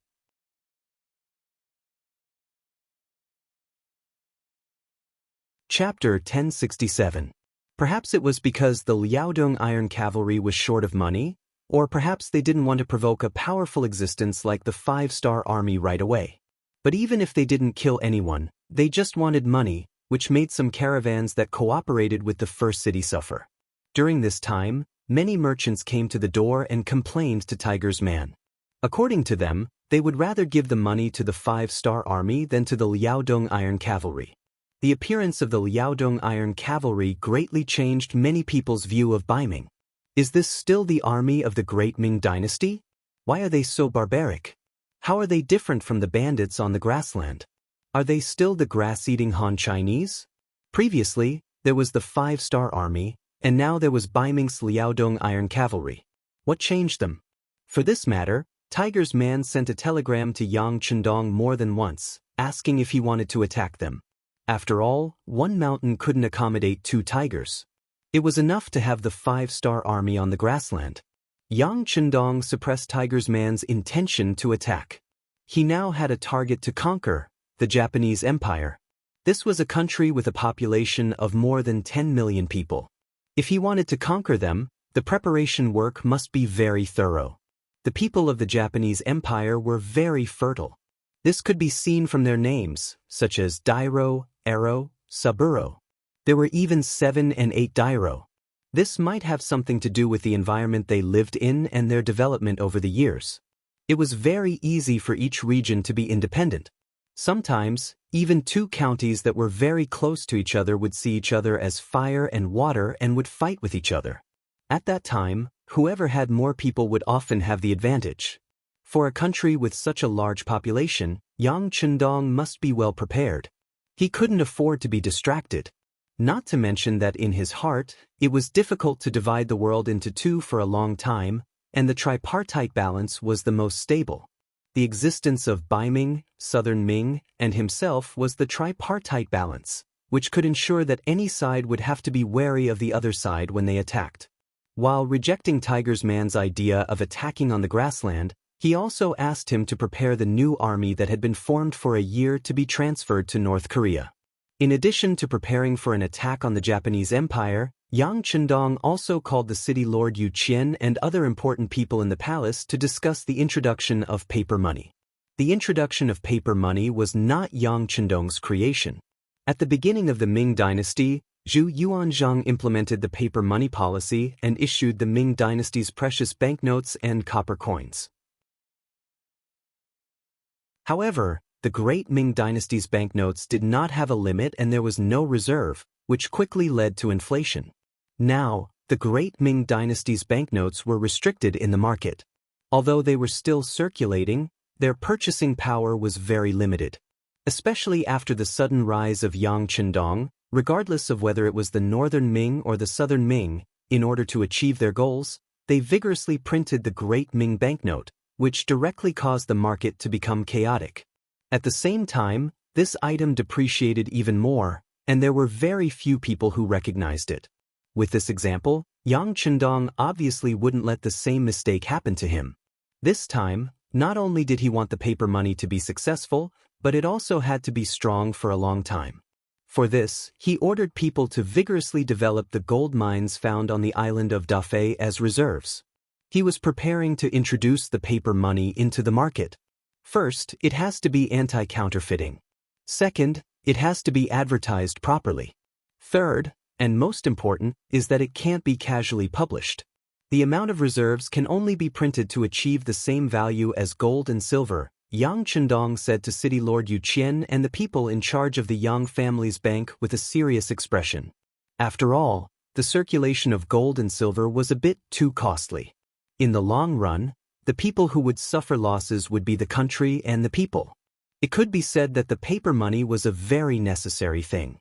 Chapter 1067. Perhaps it was because the Liaodong Iron Cavalry was short of money, or perhaps they didn't want to provoke a powerful existence like the 5-star army right away. But even if they didn't kill anyone, they just wanted money, which made some caravans that cooperated with the first city suffer. During this time, many merchants came to the door and complained to Tiger's Man. According to them, they would rather give the money to the 5-star army than to the Liaodong Iron Cavalry. The appearance of the Liaodong Iron Cavalry greatly changed many people's view of Baiming. Is this still the army of the Great Ming Dynasty? Why are they so barbaric? How are they different from the bandits on the grassland? Are they still the grass-eating Han Chinese? Previously, there was the 5-star army, and now there was Baiming's Liaodong Iron Cavalry. What changed them? For this matter, Tiger's Man sent a telegram to Yang Chendong more than once, asking if he wanted to attack them. After all, one mountain couldn't accommodate 2 tigers. It was enough to have the 5-star army on the grassland. Yang Chendong suppressed Tiger's Man's intention to attack. He now had a target to conquer, the Japanese Empire. This was a country with a population of more than 10 million people. If he wanted to conquer them, the preparation work must be very thorough. The people of the Japanese Empire were very fertile. This could be seen from their names, such as Dairo, Ero, Saburo. There were even 7 and 8 Dairo. This might have something to do with the environment they lived in and their development over the years. It was very easy for each region to be independent. Sometimes, even 2 counties that were very close to each other would see each other as fire and water and would fight with each other. At that time, whoever had more people would often have the advantage. For a country with such a large population, Yang Chendong must be well prepared. He couldn't afford to be distracted. Not to mention that in his heart, it was difficult to divide the world into 2 for a long time, and the tripartite balance was the most stable. The existence of Baiming, Southern Ming, and himself was the tripartite balance, which could ensure that any side would have to be wary of the other side when they attacked. While rejecting Tiger's Man's idea of attacking on the grassland, he also asked him to prepare the new army that had been formed for a year to be transferred to North Korea. In addition to preparing for an attack on the Japanese Empire, Yang Chendong also called the city lord Yu Qian and other important people in the palace to discuss the introduction of paper money. The introduction of paper money was not Yang Chendong's creation. At the beginning of the Ming dynasty, Zhu Yuanzhang implemented the paper money policy and issued the Ming dynasty's precious banknotes and copper coins. However, the Great Ming dynasty's banknotes did not have a limit and there was no reserve, which quickly led to inflation. Now, the Great Ming dynasty's banknotes were restricted in the market. Although they were still circulating, their purchasing power was very limited. Especially after the sudden rise of Yang Chendong, regardless of whether it was the Northern Ming or the Southern Ming, in order to achieve their goals, they vigorously printed the Great Ming banknote, which directly caused the market to become chaotic. At the same time, this item depreciated even more, and there were very few people who recognized it. With this example, Yang Chendong obviously wouldn't let the same mistake happen to him. This time, not only did he want the paper money to be successful, but it also had to be strong for a long time. For this, he ordered people to vigorously develop the gold mines found on the island of Dafei as reserves. He was preparing to introduce the paper money into the market. First, it has to be anti-counterfeiting. Second, it has to be advertised properly. Third, and most important, is that it can't be casually published. The amount of reserves can only be printed to achieve the same value as gold and silver, Yang Chendong said to City Lord Yu Qian and the people in charge of the Yang family's bank with a serious expression. After all, the circulation of gold and silver was a bit too costly. In the long run, the people who would suffer losses would be the country and the people. It could be said that the paper money was a very necessary thing.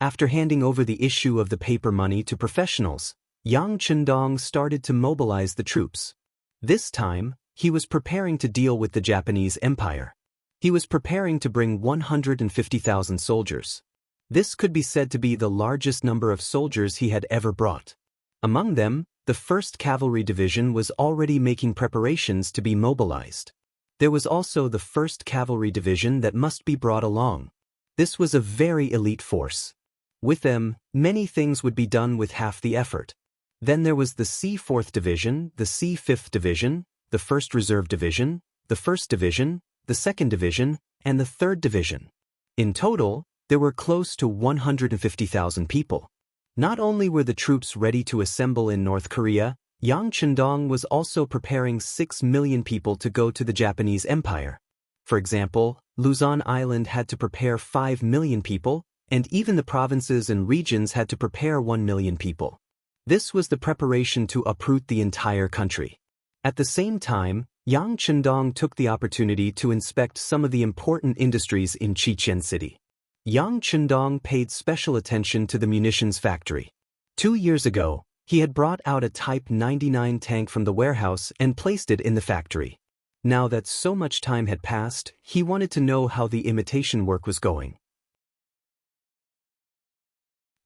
After handing over the issue of the paper money to professionals, Yang Chendong started to mobilize the troops. This time, he was preparing to deal with the Japanese Empire. He was preparing to bring 150,000 soldiers. This could be said to be the largest number of soldiers he had ever brought. Among them, the 1st Cavalry Division was already making preparations to be mobilized. There was also the 1st Cavalry Division that must be brought along. This was a very elite force. With them, many things would be done with half the effort. Then there was the C4th Division, the C5th Division, the 1st Reserve Division, the 1st Division, the 2nd Division, and the 3rd Division. In total, there were close to 150,000 people. Not only were the troops ready to assemble in North Korea, Yang Chendong was also preparing 6 million people to go to the Japanese Empire. For example, Luzon Island had to prepare 5 million people, and even the provinces and regions had to prepare 1 million people. This was the preparation to uproot the entire country. At the same time, Yang Chendong took the opportunity to inspect some of the important industries in Chichen City. Yang Chendong paid special attention to the munitions factory. 2 years ago, he had brought out a Type 99 tank from the warehouse and placed it in the factory. Now that so much time had passed, he wanted to know how the imitation work was going.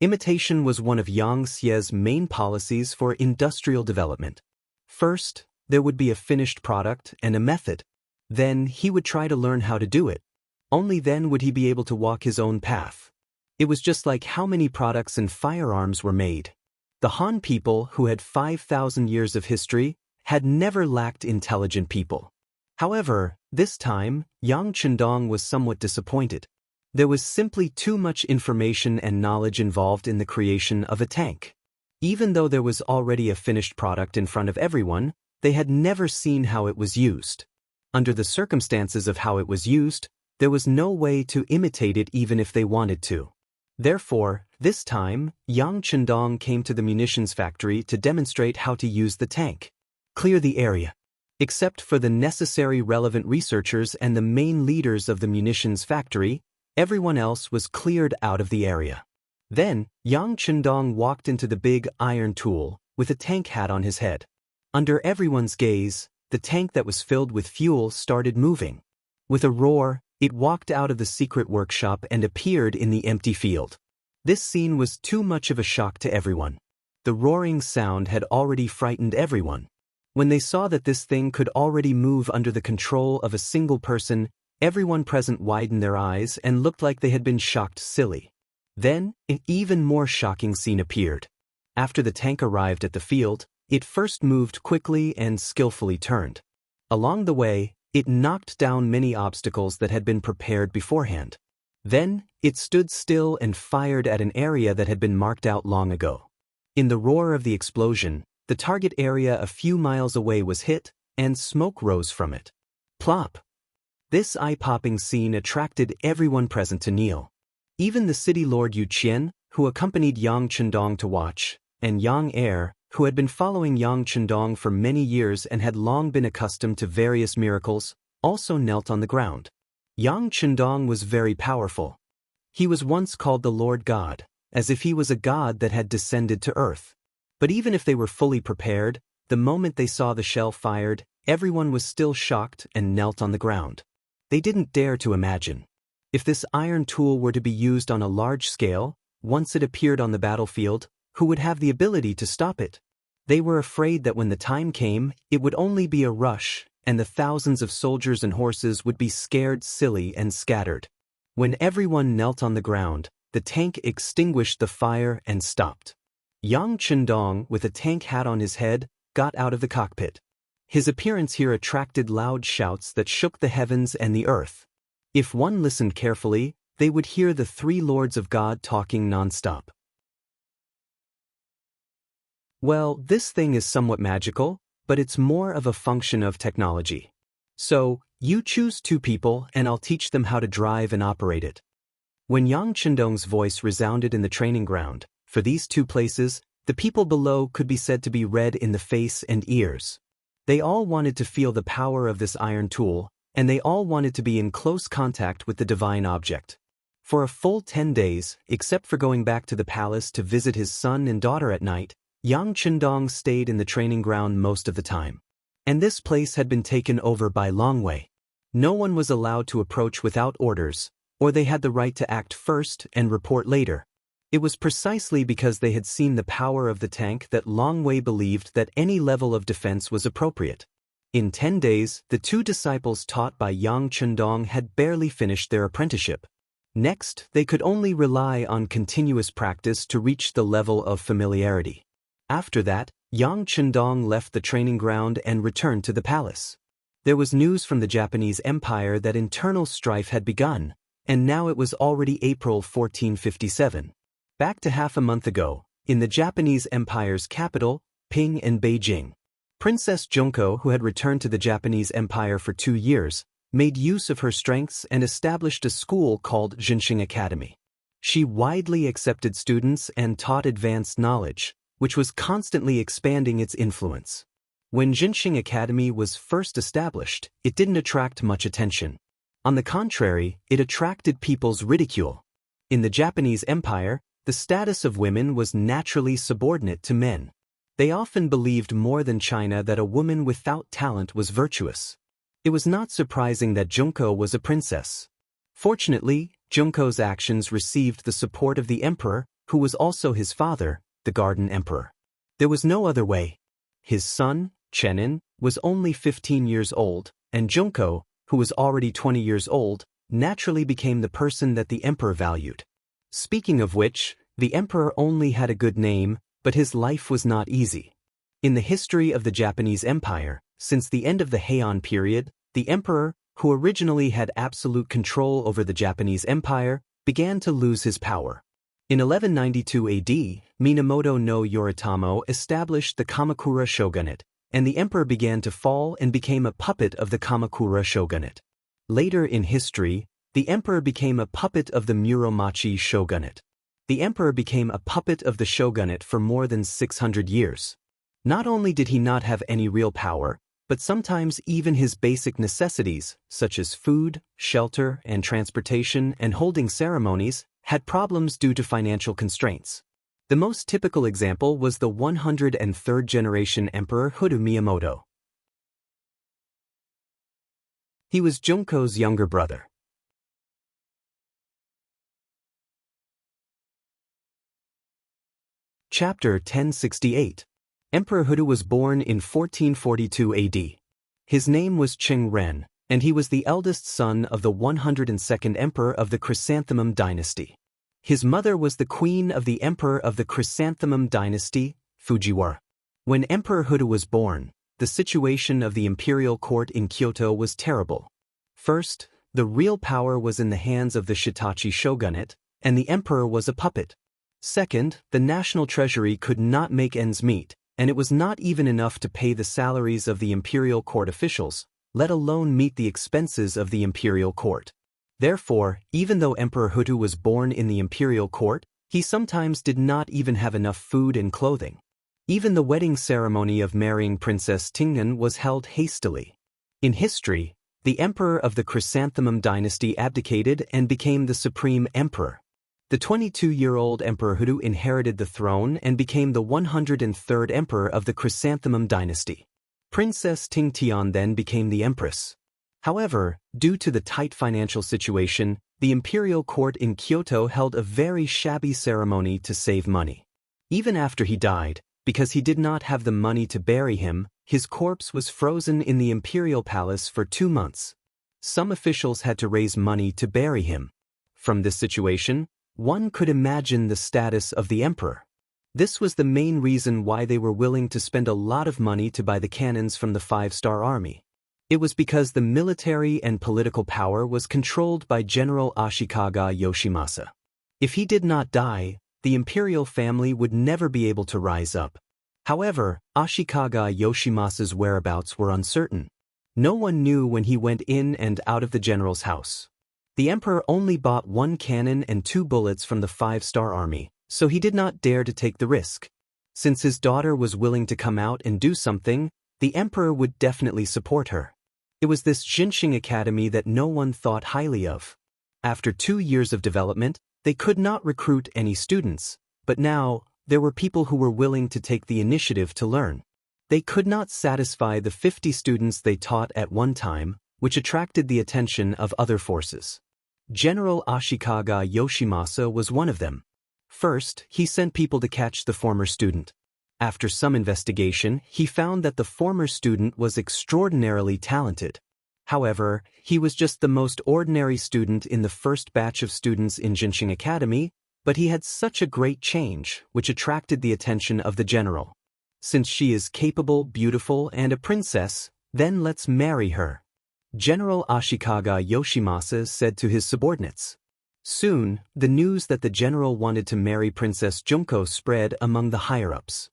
Imitation was one of Yang Xie's main policies for industrial development. First, there would be a finished product and a method. Then he would try to learn how to do it. Only then would he be able to walk his own path. It was just like how many products and firearms were made. The Han people, who had 5,000 years of history, had never lacked intelligent people. However, this time, Yang Chendong was somewhat disappointed. There was simply too much information and knowledge involved in the creation of a tank. Even though there was already a finished product in front of everyone, they had never seen how it was used. Under the circumstances of how it was used, there was no way to imitate it even if they wanted to. Therefore, this time, Yang Chendong came to the munitions factory to demonstrate how to use the tank. Clear the area. Except for the necessary relevant researchers and the main leaders of the munitions factory, everyone else was cleared out of the area. Then, Yang Chendong walked into the big iron tool, with a tank hat on his head. Under everyone's gaze, the tank that was filled with fuel started moving. With a roar, it walked out of the secret workshop and appeared in the empty field. This scene was too much of a shock to everyone. The roaring sound had already frightened everyone. When they saw that this thing could already move under the control of a single person, everyone present widened their eyes and looked like they had been shocked silly. Then, an even more shocking scene appeared. After the tank arrived at the field, it first moved quickly and skillfully turned. Along the way, it knocked down many obstacles that had been prepared beforehand. Then, it stood still and fired at an area that had been marked out long ago. In the roar of the explosion, the target area a few miles away was hit, and smoke rose from it. Plop! This eye-popping scene attracted everyone present to kneel. Even the city lord Yu Qian, who accompanied Yang Chendong to watch, and Yang Er, who had been following Yang Chendong for many years and had long been accustomed to various miracles, also knelt on the ground. Yang Chendong was very powerful. He was once called the Lord God, as if he was a god that had descended to earth. But even if they were fully prepared, the moment they saw the shell fired, everyone was still shocked and knelt on the ground. They didn't dare to imagine. If this iron tool were to be used on a large scale, once it appeared on the battlefield, who would have the ability to stop it? They were afraid that when the time came, it would only be a rush, and the thousands of soldiers and horses would be scared silly and scattered. When everyone knelt on the ground, the tank extinguished the fire and stopped. Yang Chendong, with a tank hat on his head, got out of the cockpit. His appearance here attracted loud shouts that shook the heavens and the earth. If one listened carefully, they would hear the three lords of God talking non-stop. Well, this thing is somewhat magical, but it's more of a function of technology. So, you choose two people and I'll teach them how to drive and operate it. When Yang Chendong's voice resounded in the training ground, for these two places, the people below could be said to be red in the face and ears. They all wanted to feel the power of this iron tool, and they all wanted to be in close contact with the divine object. For a full 10 days, except for going back to the palace to visit his son and daughter at night, Yang Chendong stayed in the training ground most of the time. And this place had been taken over by Longwei. No one was allowed to approach without orders, or they had the right to act first and report later. It was precisely because they had seen the power of the tank that Longwei believed that any level of defense was appropriate. In 10 days, the two disciples taught by Yang Chendong had barely finished their apprenticeship. Next, they could only rely on continuous practice to reach the level of familiarity. After that, Yang Chendong left the training ground and returned to the palace. There was news from the Japanese Empire that internal strife had begun, and now it was already April 1457. Back to half a month ago, in the Japanese Empire's capital, Ping and Beijing, Princess Junko, who had returned to the Japanese Empire for 2 years, made use of her strengths and established a school called Jinxing Academy. She widely accepted students and taught advanced knowledge, which was constantly expanding its influence. When Jinxing Academy was first established, it didn't attract much attention. On the contrary, it attracted people's ridicule. In the Japanese Empire, the status of women was naturally subordinate to men. They often believed more than China that a woman without talent was virtuous. It was not surprising that Junko was a princess. Fortunately, Junko's actions received the support of the emperor, who was also his father, the Garden Emperor. There was no other way. His son, Chenin, was only 15 years old, and Junko, who was already 20 years old, naturally became the person that the emperor valued. Speaking of which, the emperor only had a good name, but his life was not easy. In the history of the Japanese Empire, since the end of the Heian period, the emperor, who originally had absolute control over the Japanese empire, began to lose his power. In 1192 AD, Minamoto no Yoritomo established the Kamakura shogunate, and the emperor began to fall and became a puppet of the Kamakura shogunate. Later in history, the emperor became a puppet of the Muromachi shogunate. The emperor became a puppet of the shogunate for more than 600 years. Not only did he not have any real power, but sometimes even his basic necessities, such as food, shelter, and transportation and holding ceremonies, had problems due to financial constraints. The most typical example was the 103rd generation Emperor Hodo Miyamoto. He was Junko's younger brother. Chapter 1068. Emperor Hodo was born in 1442 AD. His name was Qing Ren, and he was the eldest son of the 102nd emperor of the Chrysanthemum dynasty. His mother was the queen of the emperor of the Chrysanthemum dynasty, Fujiwara. When Emperor Hodo was born, the situation of the imperial court in Kyoto was terrible. First, the real power was in the hands of the Shitachi shogunate, and the emperor was a puppet. Second, the national treasury could not make ends meet, and it was not even enough to pay the salaries of the imperial court officials, let alone meet the expenses of the imperial court. Therefore, even though Emperor Hodo was born in the imperial court, he sometimes did not even have enough food and clothing. Even the wedding ceremony of marrying Princess Tingnan was held hastily. In history, the emperor of the Chrysanthemum dynasty abdicated and became the supreme emperor. The 22-year-old Emperor Hodo inherited the throne and became the 103rd emperor of the Chrysanthemum dynasty. Princess Tingtian then became the empress. However, due to the tight financial situation, the imperial court in Kyoto held a very shabby ceremony to save money. Even after he died, because he did not have the money to bury him, his corpse was frozen in the imperial palace for 2 months. Some officials had to raise money to bury him. From this situation, one could imagine the status of the emperor. This was the main reason why they were willing to spend a lot of money to buy the cannons from the 5-star army. It was because the military and political power was controlled by General Ashikaga Yoshimasa. If he did not die, the imperial family would never be able to rise up. However, Ashikaga Yoshimasa's whereabouts were uncertain. No one knew when he went in and out of the general's house. The emperor only bought 1 cannon and 2 bullets from the 5-star army, so he did not dare to take the risk. Since his daughter was willing to come out and do something, the emperor would definitely support her. It was this Jinxing Academy that no one thought highly of. After 2 years of development, they could not recruit any students, but now, there were people who were willing to take the initiative to learn. They could not satisfy the 50 students they taught at one time, which attracted the attention of other forces. General Ashikaga Yoshimasa was one of them. First, he sent people to catch the former student. After some investigation, he found that the former student was extraordinarily talented. However, he was just the most ordinary student in the first batch of students in Jinxing Academy, but he had such a great change, which attracted the attention of the general. Since she is capable, beautiful, and a princess, then let's marry her. General Ashikaga Yoshimasa said to his subordinates. Soon, the news that the general wanted to marry Princess Junko spread among the higher-ups.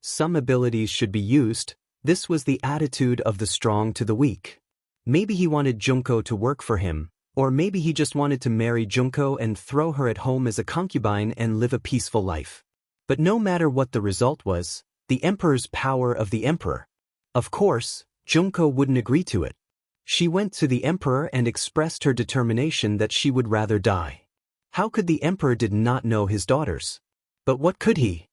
Some abilities should be used. This was the attitude of the strong to the weak. Maybe he wanted Junko to work for him, or maybe he just wanted to marry Junko and throw her at home as a concubine and live a peaceful life. But no matter what the result was, the emperor's power of the emperor. Of course, Junko wouldn't agree to it. She went to the emperor and expressed her determination that she would rather die. How could the emperor did not know his daughters? But what could he?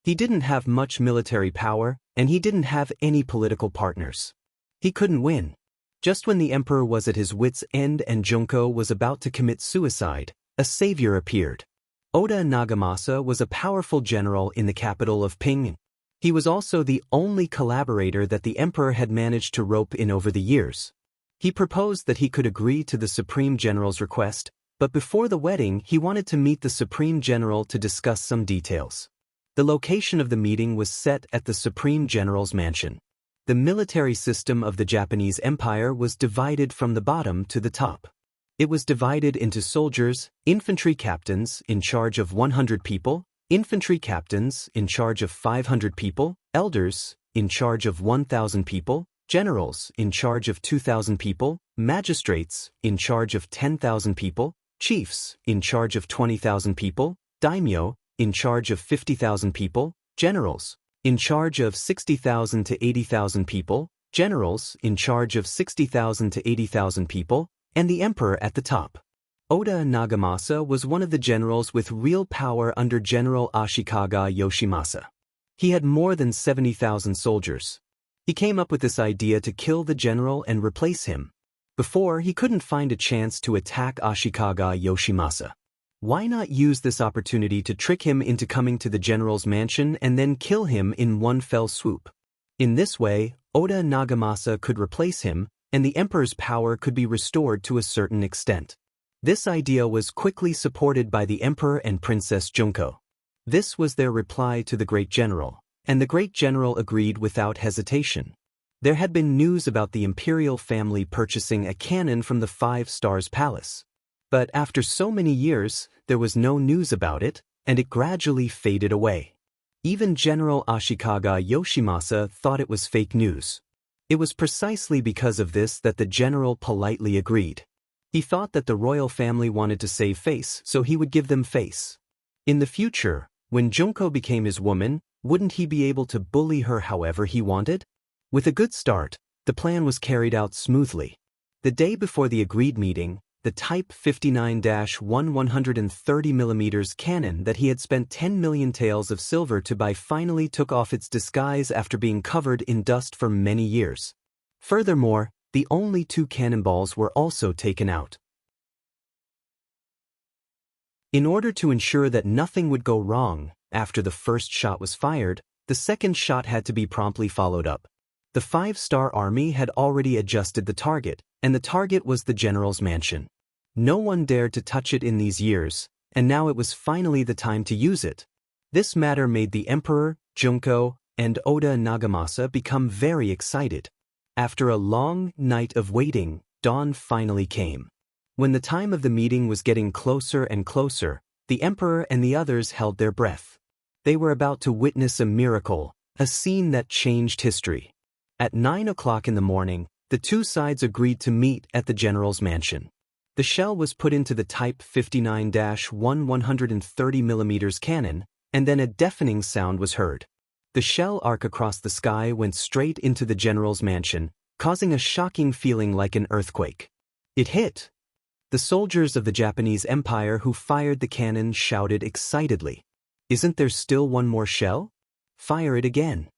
He didn't have much military power, and he didn't have any political partners. He couldn't win. Just when the emperor was at his wits' end and Junko was about to commit suicide, a savior appeared. Oda Nagamasa was a powerful general in the capital of Ping. He was also the only collaborator that the emperor had managed to rope in over the years. He proposed that he could agree to the Supreme General's request, but before the wedding he wanted to meet the Supreme General to discuss some details. The location of the meeting was set at the Supreme General's mansion. The military system of the Japanese Empire was divided from the bottom to the top. It was divided into soldiers, infantry captains in charge of 100 people, infantry captains in charge of 500 people, elders in charge of 1,000 people, generals in charge of 2,000 people, magistrates in charge of 10,000 people, chiefs in charge of 20,000 people, daimyo in charge of 50,000 people, generals in charge of 60,000 to 80,000 people, generals in charge of 60,000 to 80,000 people, and the emperor at the top. Oda Nagamasa was one of the generals with real power under General Ashikaga Yoshimasa. He had more than 70,000 soldiers. He came up with this idea to kill the general and replace him. Before, he couldn't find a chance to attack Ashikaga Yoshimasa. Why not use this opportunity to trick him into coming to the general's mansion and then kill him in one fell swoop? In this way, Oda Nagamasa could replace him, and the emperor's power could be restored to a certain extent. This idea was quickly supported by the emperor and Princess Junko. This was their reply to the great general, and the great general agreed without hesitation. There had been news about the imperial family purchasing a cannon from the 5 Stars Palace. But after so many years, there was no news about it, and it gradually faded away. Even General Ashikaga Yoshimasa thought it was fake news. It was precisely because of this that the general politely agreed. He thought that the royal family wanted to save face, so he would give them face. In the future, when Junko became his woman, wouldn't he be able to bully her however he wanted? With a good start, the plan was carried out smoothly. The day before the agreed meeting, the Type 59-1 130mm cannon that he had spent 10 million taels of silver to buy finally took off its disguise after being covered in dust for many years. Furthermore, the only 2 cannonballs were also taken out. In order to ensure that nothing would go wrong, after the first shot was fired, the second shot had to be promptly followed up. The 5-star army had already adjusted the target, and the target was the general's mansion. No one dared to touch it in these years, and now it was finally the time to use it. This matter made the emperor, Junko, and Oda Nagamasa become very excited. After a long night of waiting, dawn finally came. When the time of the meeting was getting closer and closer, the emperor and the others held their breath. They were about to witness a miracle, a scene that changed history. At 9 o'clock in the morning, the 2 sides agreed to meet at the general's mansion. The shell was put into the Type 59-1 130mm cannon, and then a deafening sound was heard. The shell arc across the sky went straight into the general's mansion, causing a shocking feeling like an earthquake. It hit. The soldiers of the Japanese Empire who fired the cannon shouted excitedly, "Isn't there still one more shell? Fire it again."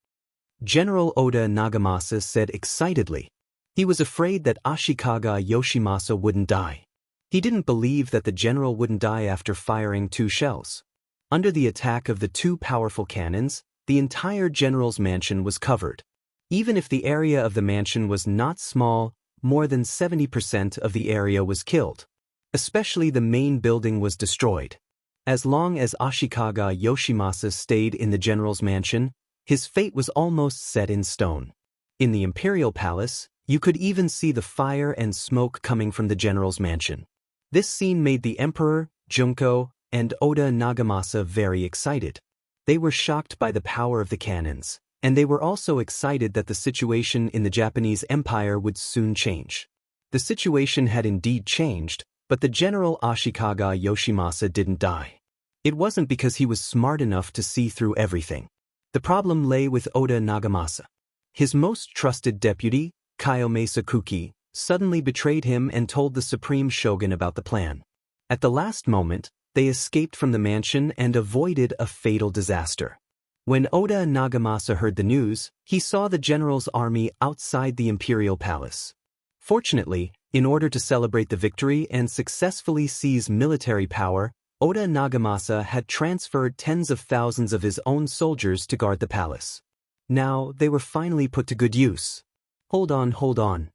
General Oda Nagamasa said excitedly. He was afraid that Ashikaga Yoshimasa wouldn't die. He didn't believe that the general wouldn't die after firing 2 shells. Under the attack of the 2 powerful cannons, the entire general's mansion was covered. Even if the area of the mansion was not small, more than 70% of the area was killed. Especially the main building was destroyed. As long as Ashikaga Yoshimasa stayed in the general's mansion, his fate was almost set in stone. In the imperial palace, you could even see the fire and smoke coming from the general's mansion. This scene made the emperor, Junko, and Oda Nagamasa very excited. They were shocked by the power of the cannons, and they were also excited that the situation in the Japanese Empire would soon change. The situation had indeed changed, but the general Ashikaga Yoshimasa didn't die. It wasn't because he was smart enough to see through everything. The problem lay with Oda Nagamasa. His most trusted deputy, Kayome Sakuki, suddenly betrayed him and told the supreme shogun about the plan. At the last moment, they escaped from the mansion and avoided a fatal disaster. When Oda Nagamasa heard the news, he saw the general's army outside the imperial palace. Fortunately, in order to celebrate the victory and successfully seize military power, Oda Nagamasa had transferred tens of thousands of his own soldiers to guard the palace. Now, they were finally put to good use. Hold on.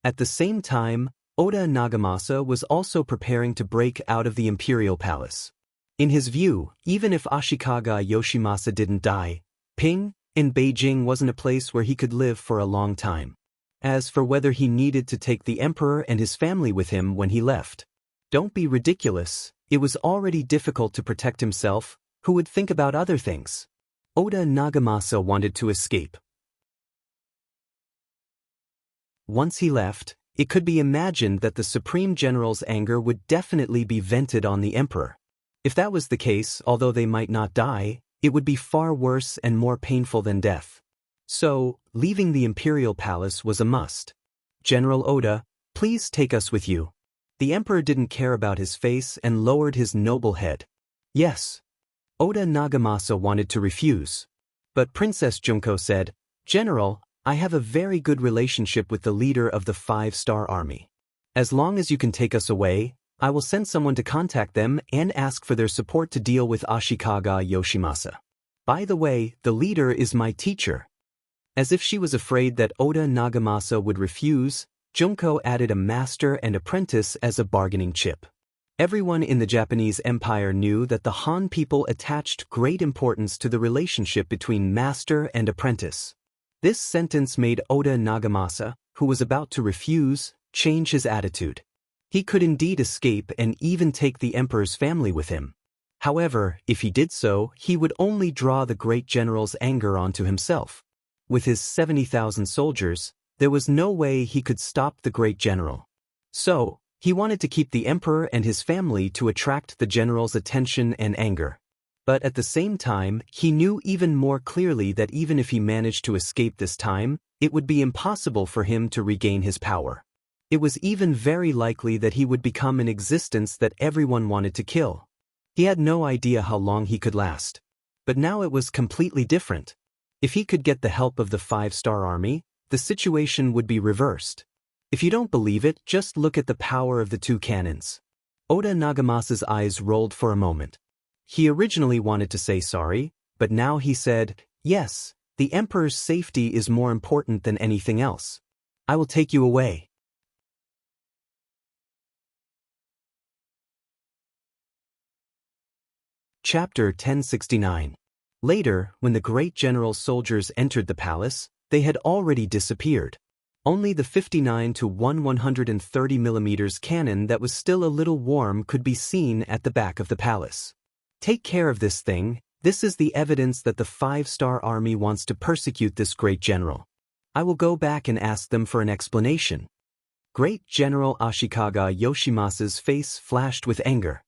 At the same time, Oda Nagamasa was also preparing to break out of the imperial palace. In his view, even if Ashikaga Yoshimasa didn't die, Ping, in Beijing wasn't a place where he could live for a long time. As for whether he needed to take the emperor and his family with him when he left, don't be ridiculous, it was already difficult to protect himself, who would think about other things? Oda Nagamasa wanted to escape. Once he left, it could be imagined that the Supreme General's anger would definitely be vented on the emperor. If that was the case, although they might not die, it would be far worse and more painful than death. So, leaving the imperial palace was a must. General Oda, please take us with you. The emperor didn't care about his face and lowered his noble head. Yes. Oda Nagamasa wanted to refuse. But Princess Junko said, General, I have a very good relationship with the leader of the 5-star army. As long as you can take us away, I will send someone to contact them and ask for their support to deal with Ashikaga Yoshimasa. By the way, the leader is my teacher. As if she was afraid that Oda Nagamasa would refuse, Junko added a master and apprentice as a bargaining chip. Everyone in the Japanese Empire knew that the Han people attached great importance to the relationship between master and apprentice. This sentence made Oda Nagamasa, who was about to refuse, change his attitude. He could indeed escape and even take the emperor's family with him. However, if he did so, he would only draw the great general's anger onto himself. With his 70,000 soldiers, there was no way he could stop the great general. So, he wanted to keep the emperor and his family to attract the general's attention and anger. But at the same time, he knew even more clearly that even if he managed to escape this time, it would be impossible for him to regain his power. It was even very likely that he would become an existence that everyone wanted to kill. He had no idea how long he could last. But now it was completely different. If he could get the help of the 5-star army, the situation would be reversed. If you don't believe it, just look at the power of the 2 cannons. Oda Nagamasa's eyes rolled for a moment. He originally wanted to say sorry, but now he said, yes, the emperor's safety is more important than anything else. I will take you away. Chapter 1069. Later, when the great general's soldiers entered the palace, they had already disappeared. Only the 59 to 130 mm cannon that was still a little warm could be seen at the back of the palace. Take care of this thing, this is the evidence that the 5-star army wants to persecute this great general. I will go back and ask them for an explanation. Great General Ashikaga Yoshimasa's face flashed with anger.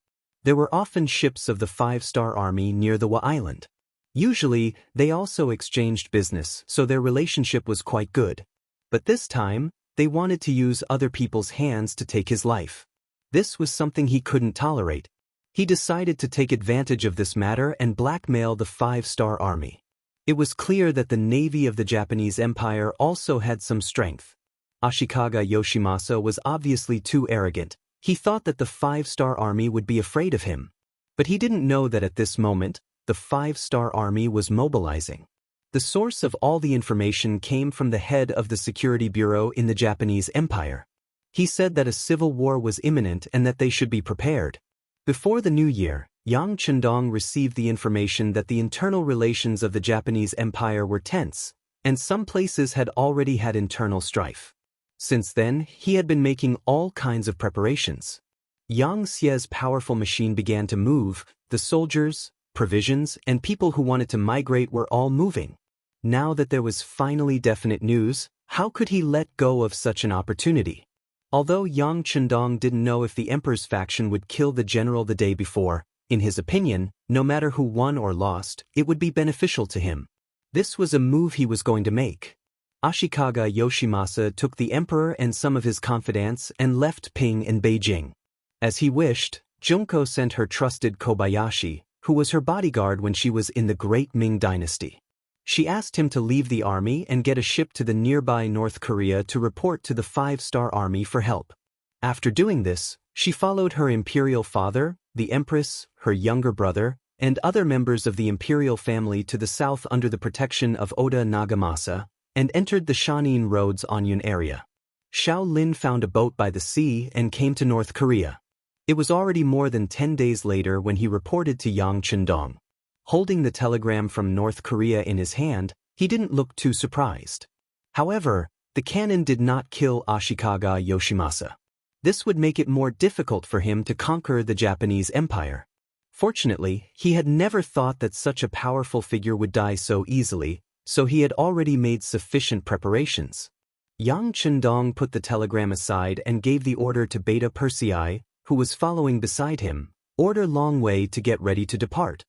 There were often ships of the 5-star army near the Wa Island. Usually, they also exchanged business, so their relationship was quite good. But this time, they wanted to use other people's hands to take his life. This was something he couldn't tolerate. He decided to take advantage of this matter and blackmail the 5-star army. It was clear that the navy of the Japanese Empire also had some strength. Ashikaga Yoshimasa was obviously too arrogant. He thought that the 5-star army would be afraid of him. But he didn't know that at this moment, the 5-star army was mobilizing. The source of all the information came from the head of the security bureau in the Japanese Empire. He said that a civil war was imminent and that they should be prepared. Before the new year, Yang Chendong received the information that the internal relations of the Japanese Empire were tense, and some places had already had internal strife. Since then, he had been making all kinds of preparations. Yang Xie's powerful machine began to move, the soldiers, provisions, and people who wanted to migrate were all moving. Now that there was finally definite news, how could he let go of such an opportunity? Although Yang Chendong didn't know if the emperor's faction would kill the general the day before, in his opinion, no matter who won or lost, it would be beneficial to him. This was a move he was going to make. Ashikaga Yoshimasa took the emperor and some of his confidants and left Ping in Beijing. As he wished, Junko sent her trusted Kobayashi, who was her bodyguard when she was in the Great Ming Dynasty. She asked him to leave the army and get a ship to the nearby North Korea to report to the 5-star army for help. After doing this, she followed her imperial father, the empress, her younger brother, and other members of the imperial family to the south under the protection of Oda Nagamasa, and entered the Shanin Road's Anyun area. Xiao Lin found a boat by the sea and came to North Korea. It was already more than 10 days later when he reported to Yang Chendong. Holding the telegram from North Korea in his hand, He didn't look too surprised. However, the cannon did not kill Ashikaga Yoshimasa. This would make it more difficult for him to conquer the Japanese Empire. Fortunately, he had never thought that such a powerful figure would die so easily, so he had already made sufficient preparations. Yang Chendong put the telegram aside and gave the order to Beta Persei, who was following beside him, "Order Long Wei to get ready to depart.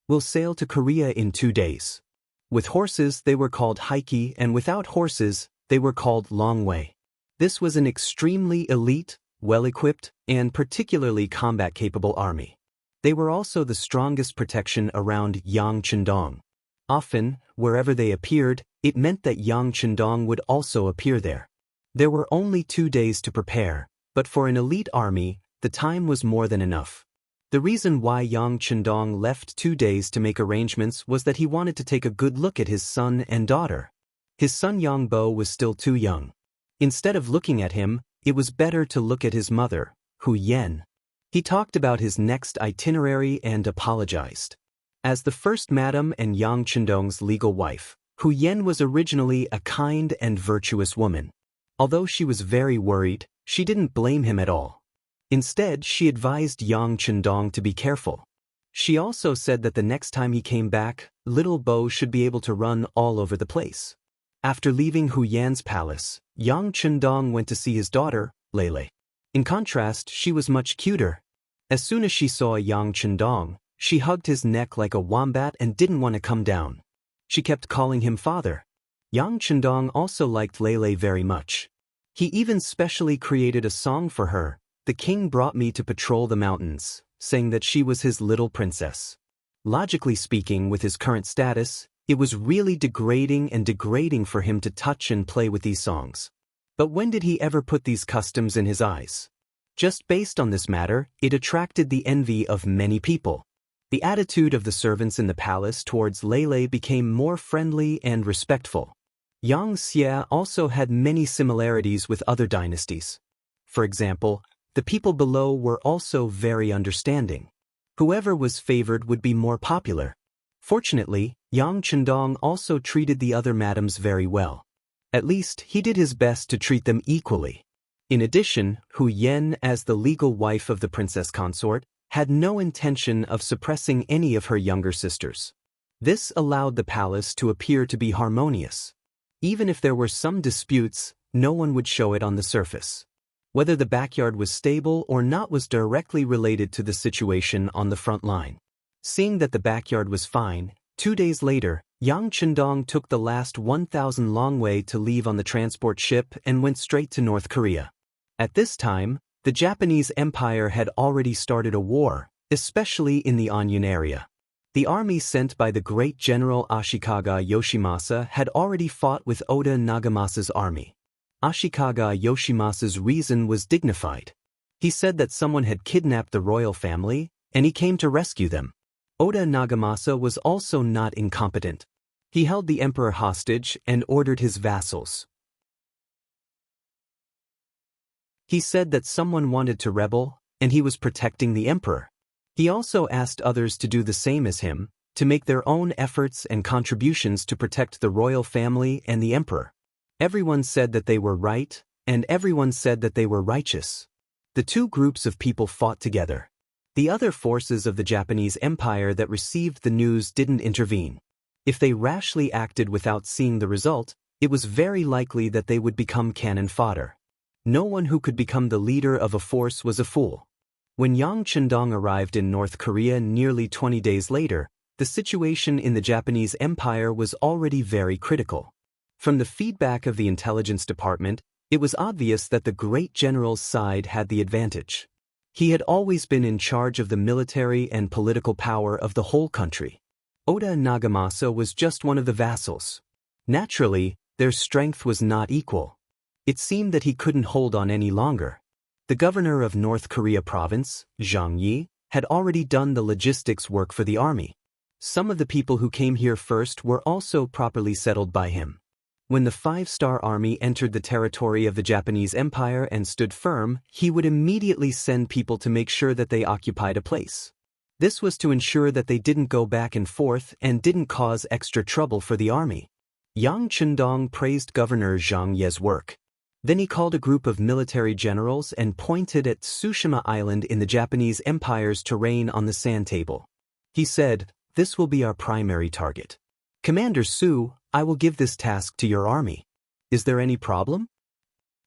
We'll sail to Korea in 2 days." With horses they were called Heike, and without horses they were called Long Wei. This was an extremely elite, well-equipped, and particularly combat-capable army. They were also the strongest protection around Yang Chendong. Often, wherever they appeared, it meant that Yang Chendong would also appear there. There were only 2 days to prepare, but for an elite army, the time was more than enough. The reason why Yang Chendong left 2 days to make arrangements was that he wanted to take a good look at his son and daughter. His son Yang Bo was still too young. Instead of looking at him, it was better to look at his mother, Hu Yen. He talked about his next itinerary and apologized. As the first madam and Yang Chendong's legal wife, Hu Yen was originally a kind and virtuous woman. Although she was very worried, she didn't blame him at all. Instead, she advised Yang Chendong to be careful. She also said that the next time he came back, little Bo should be able to run all over the place. After leaving Hu Yan's palace, Yang Chendong went to see his daughter, Lele. In contrast, she was much cuter. As soon as she saw Yang Chendong, she hugged his neck like a wombat and didn't want to come down. She kept calling him father. Yang Chendong also liked Lele very much. He even specially created a song for her, "The king brought me to patrol the mountains," saying that she was his little princess. Logically speaking, with his current status, it was really degrading for him to touch and play with these songs. But when did he ever put these customs in his eyes? Just based on this matter, it attracted the envy of many people. The attitude of the servants in the palace towards Lele became more friendly and respectful. Yang Xie also had many similarities with other dynasties. For example, the people below were also very understanding. Whoever was favored would be more popular. Fortunately, Yang Chendong also treated the other madams very well. At least, he did his best to treat them equally. In addition, Hu Yen, as the legal wife of the princess consort, had no intention of suppressing any of her younger sisters. This allowed the palace to appear to be harmonious. Even if there were some disputes, no one would show it on the surface. Whether the backyard was stable or not was directly related to the situation on the front line. Seeing that the backyard was fine, 2 days later, Yang Chendong took the last 1,000 long way to leave on the transport ship and went straight to North Korea. At this time, the Japanese Empire had already started a war, especially in the Anyun area. The army sent by the great general Ashikaga Yoshimasa had already fought with Oda Nagamasa's army. Ashikaga Yoshimasa's reason was dignified. He said that someone had kidnapped the royal family, and he came to rescue them. Oda Nagamasa was also not incompetent. He held the emperor hostage and ordered his vassals. He said that someone wanted to rebel, and he was protecting the emperor. He also asked others to do the same as him, to make their own efforts and contributions to protect the royal family and the emperor. Everyone said that they were right, and everyone said that they were righteous. The two groups of people fought together. The other forces of the Japanese Empire that received the news didn't intervene. If they rashly acted without seeing the result, it was very likely that they would become cannon fodder. No one who could become the leader of a force was a fool. When Yang Chendong arrived in North Korea nearly 20 days later, the situation in the Japanese Empire was already very critical. From the feedback of the intelligence department, it was obvious that the great general's side had the advantage. He had always been in charge of the military and political power of the whole country. Oda Nagamasa was just one of the vassals. Naturally, their strength was not equal. It seemed that he couldn't hold on any longer. The governor of North Korea province, Zhang Yi, had already done the logistics work for the army. Some of the people who came here first were also properly settled by him. When the five-star army entered the territory of the Japanese Empire and stood firm, he would immediately send people to make sure that they occupied a place. This was to ensure that they didn't go back and forth and didn't cause extra trouble for the army. Yang Chendong praised Governor Zhang Ye's work. Then he called a group of military generals and pointed at Tsushima Island in the Japanese Empire's terrain on the sand table. He said, "This will be our primary target. Commander Su, I will give this task to your army. Is there any problem?"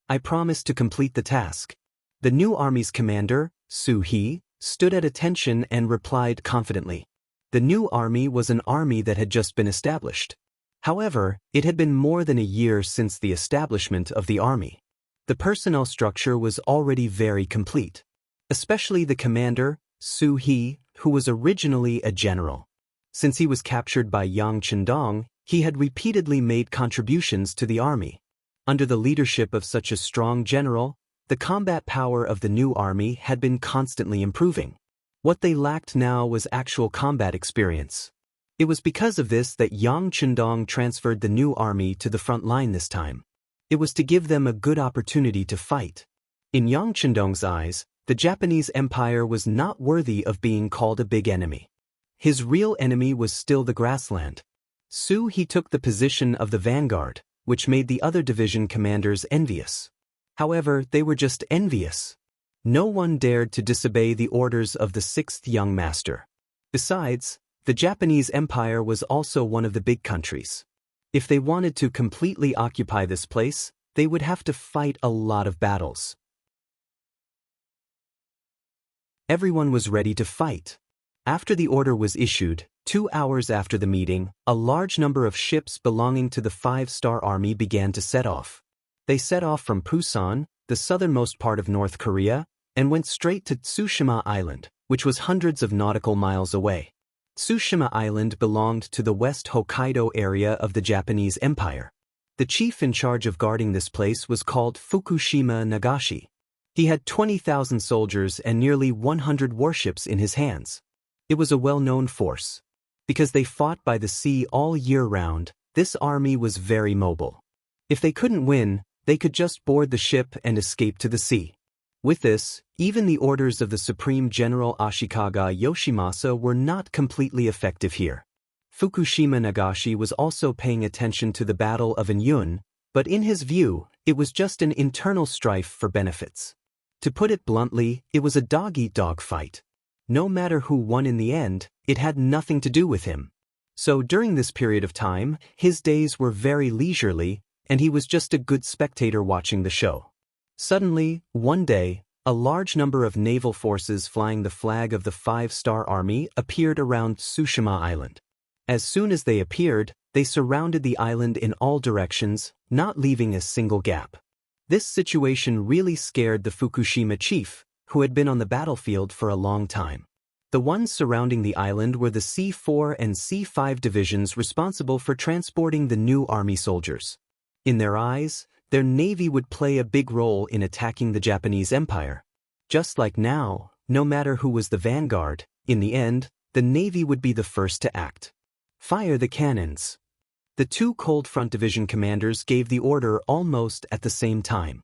"I promise to complete the task." The new army's commander, Su He, stood at attention and replied confidently. The new army was an army that had just been established. However, it had been more than a year since the establishment of the army. The personnel structure was already very complete, especially the commander, Su He, who was originally a general. Since he was captured by Yang Chendong, he had repeatedly made contributions to the army. Under the leadership of such a strong general, the combat power of the new army had been constantly improving. What they lacked now was actual combat experience. It was because of this that Yang Chendong transferred the new army to the front line this time. It was to give them a good opportunity to fight. In Yang Chendong's eyes, the Japanese Empire was not worthy of being called a big enemy. His real enemy was still the grassland. Su He took the position of the vanguard, which made the other division commanders envious. However, they were just envious. No one dared to disobey the orders of the sixth young master. Besides, the Japanese Empire was also one of the big countries. If they wanted to completely occupy this place, they would have to fight a lot of battles. Everyone was ready to fight. After the order was issued, 2 hours after the meeting, a large number of ships belonging to the 5-star army began to set off. They set off from Pusan, the southernmost part of North Korea, and went straight to Tsushima Island, which was hundreds of nautical miles away. Tsushima Island belonged to the West Hokkaido area of the Japanese Empire. The chief in charge of guarding this place was called Fukushima Nagashi. He had 20,000 soldiers and nearly 100 warships in his hands. It was a well-known force. Because they fought by the sea all year round, this army was very mobile. If they couldn't win, they could just board the ship and escape to the sea. With this, even the orders of the Supreme General Ashikaga Yoshimasa were not completely effective here. Fukushima Nagashi was also paying attention to the Battle of Anyun, but in his view, it was just an internal strife for benefits. To put it bluntly, it was a dog-eat-dog fight. No matter who won in the end, it had nothing to do with him. So during this period of time, his days were very leisurely, and he was just a good spectator watching the show. Suddenly, one day, a large number of naval forces flying the flag of the 5-star army appeared around Tsushima Island. As soon as they appeared, they surrounded the island in all directions, not leaving a single gap. This situation really scared the Fukushima chief, who had been on the battlefield for a long time. The ones surrounding the island were the C4 and C5 divisions responsible for transporting the new army soldiers. In their eyes, their navy would play a big role in attacking the Japanese Empire. Just like now, no matter who was the vanguard, in the end, the navy would be the first to act. Fire the cannons. The 2 Cold Front Division commanders gave the order almost at the same time.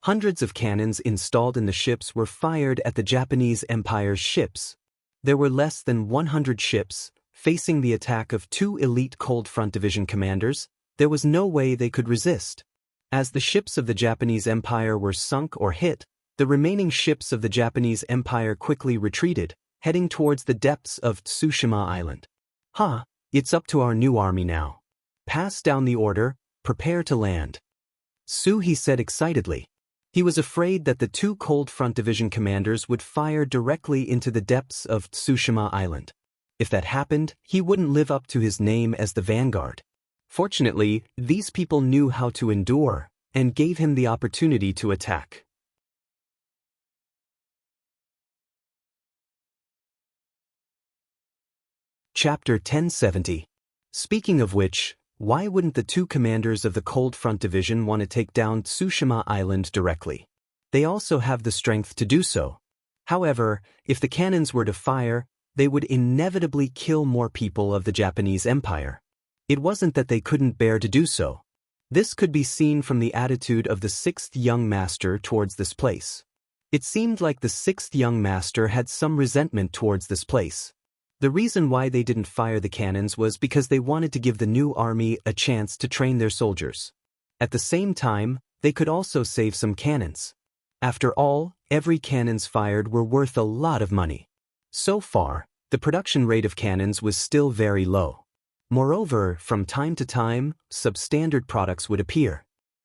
Hundreds of cannons installed in the ships were fired at the Japanese Empire's ships. There were less than 100 ships, facing the attack of 2 elite Cold Front Division commanders. There was no way they could resist. As the ships of the Japanese Empire were sunk or hit, the remaining ships of the Japanese Empire quickly retreated, heading towards the depths of Tsushima Island. It's up to our new army now. Pass down the order, prepare to land. Su He said excitedly. He was afraid that the 2 Cold Front Division commanders would fire directly into the depths of Tsushima Island. If that happened, he wouldn't live up to his name as the vanguard. Fortunately, these people knew how to endure, and gave him the opportunity to attack. Chapter 1070. Speaking of which, why wouldn't the 2 commanders of the Cold Front Division want to take down Tsushima Island directly? They also have the strength to do so. However, if the cannons were to fire, they would inevitably kill more people of the Japanese Empire. It wasn't that they couldn't bear to do so. This could be seen from the attitude of the 6th young master towards this place. It seemed like the 6th young master had some resentment towards this place. The reason why they didn't fire the cannons was because they wanted to give the new army a chance to train their soldiers. At the same time, they could also save some cannons. After all, every cannons fired were worth a lot of money. So far, the production rate of cannons was still very low. Moreover, from time to time, substandard products would appear.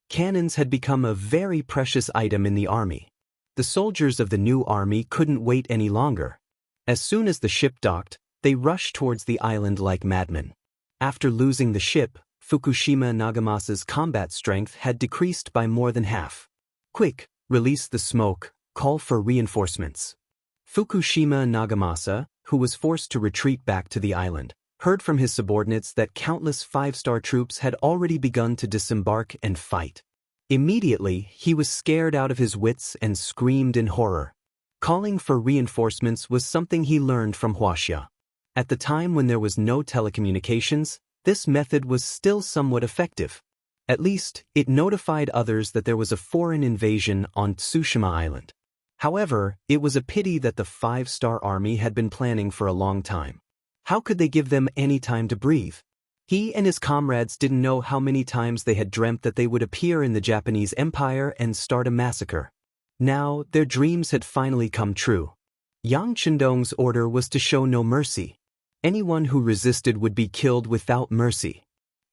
Cannons had become a very precious item in the army. The soldiers of the new army couldn't wait any longer. As soon as the ship docked, they rushed towards the island like madmen. After losing the ship, Fukushima Nagamasa's combat strength had decreased by more than half. Quick, release the smoke, call for reinforcements. Fukushima Nagamasa, who was forced to retreat back to the island, heard from his subordinates that countless five-star troops had already begun to disembark and fight. Immediately, he was scared out of his wits and screamed in horror. Calling for reinforcements was something he learned from Wuxia. At the time when there was no telecommunications, this method was still somewhat effective. At least, it notified others that there was a foreign invasion on Tsushima Island. However, it was a pity that the five-star army had been planning for a long time. How could they give them any time to breathe? He and his comrades didn't know how many times they had dreamt that they would appear in the Japanese Empire and start a massacre. Now, their dreams had finally come true. Yang Chendong's order was to show no mercy. Anyone who resisted would be killed without mercy.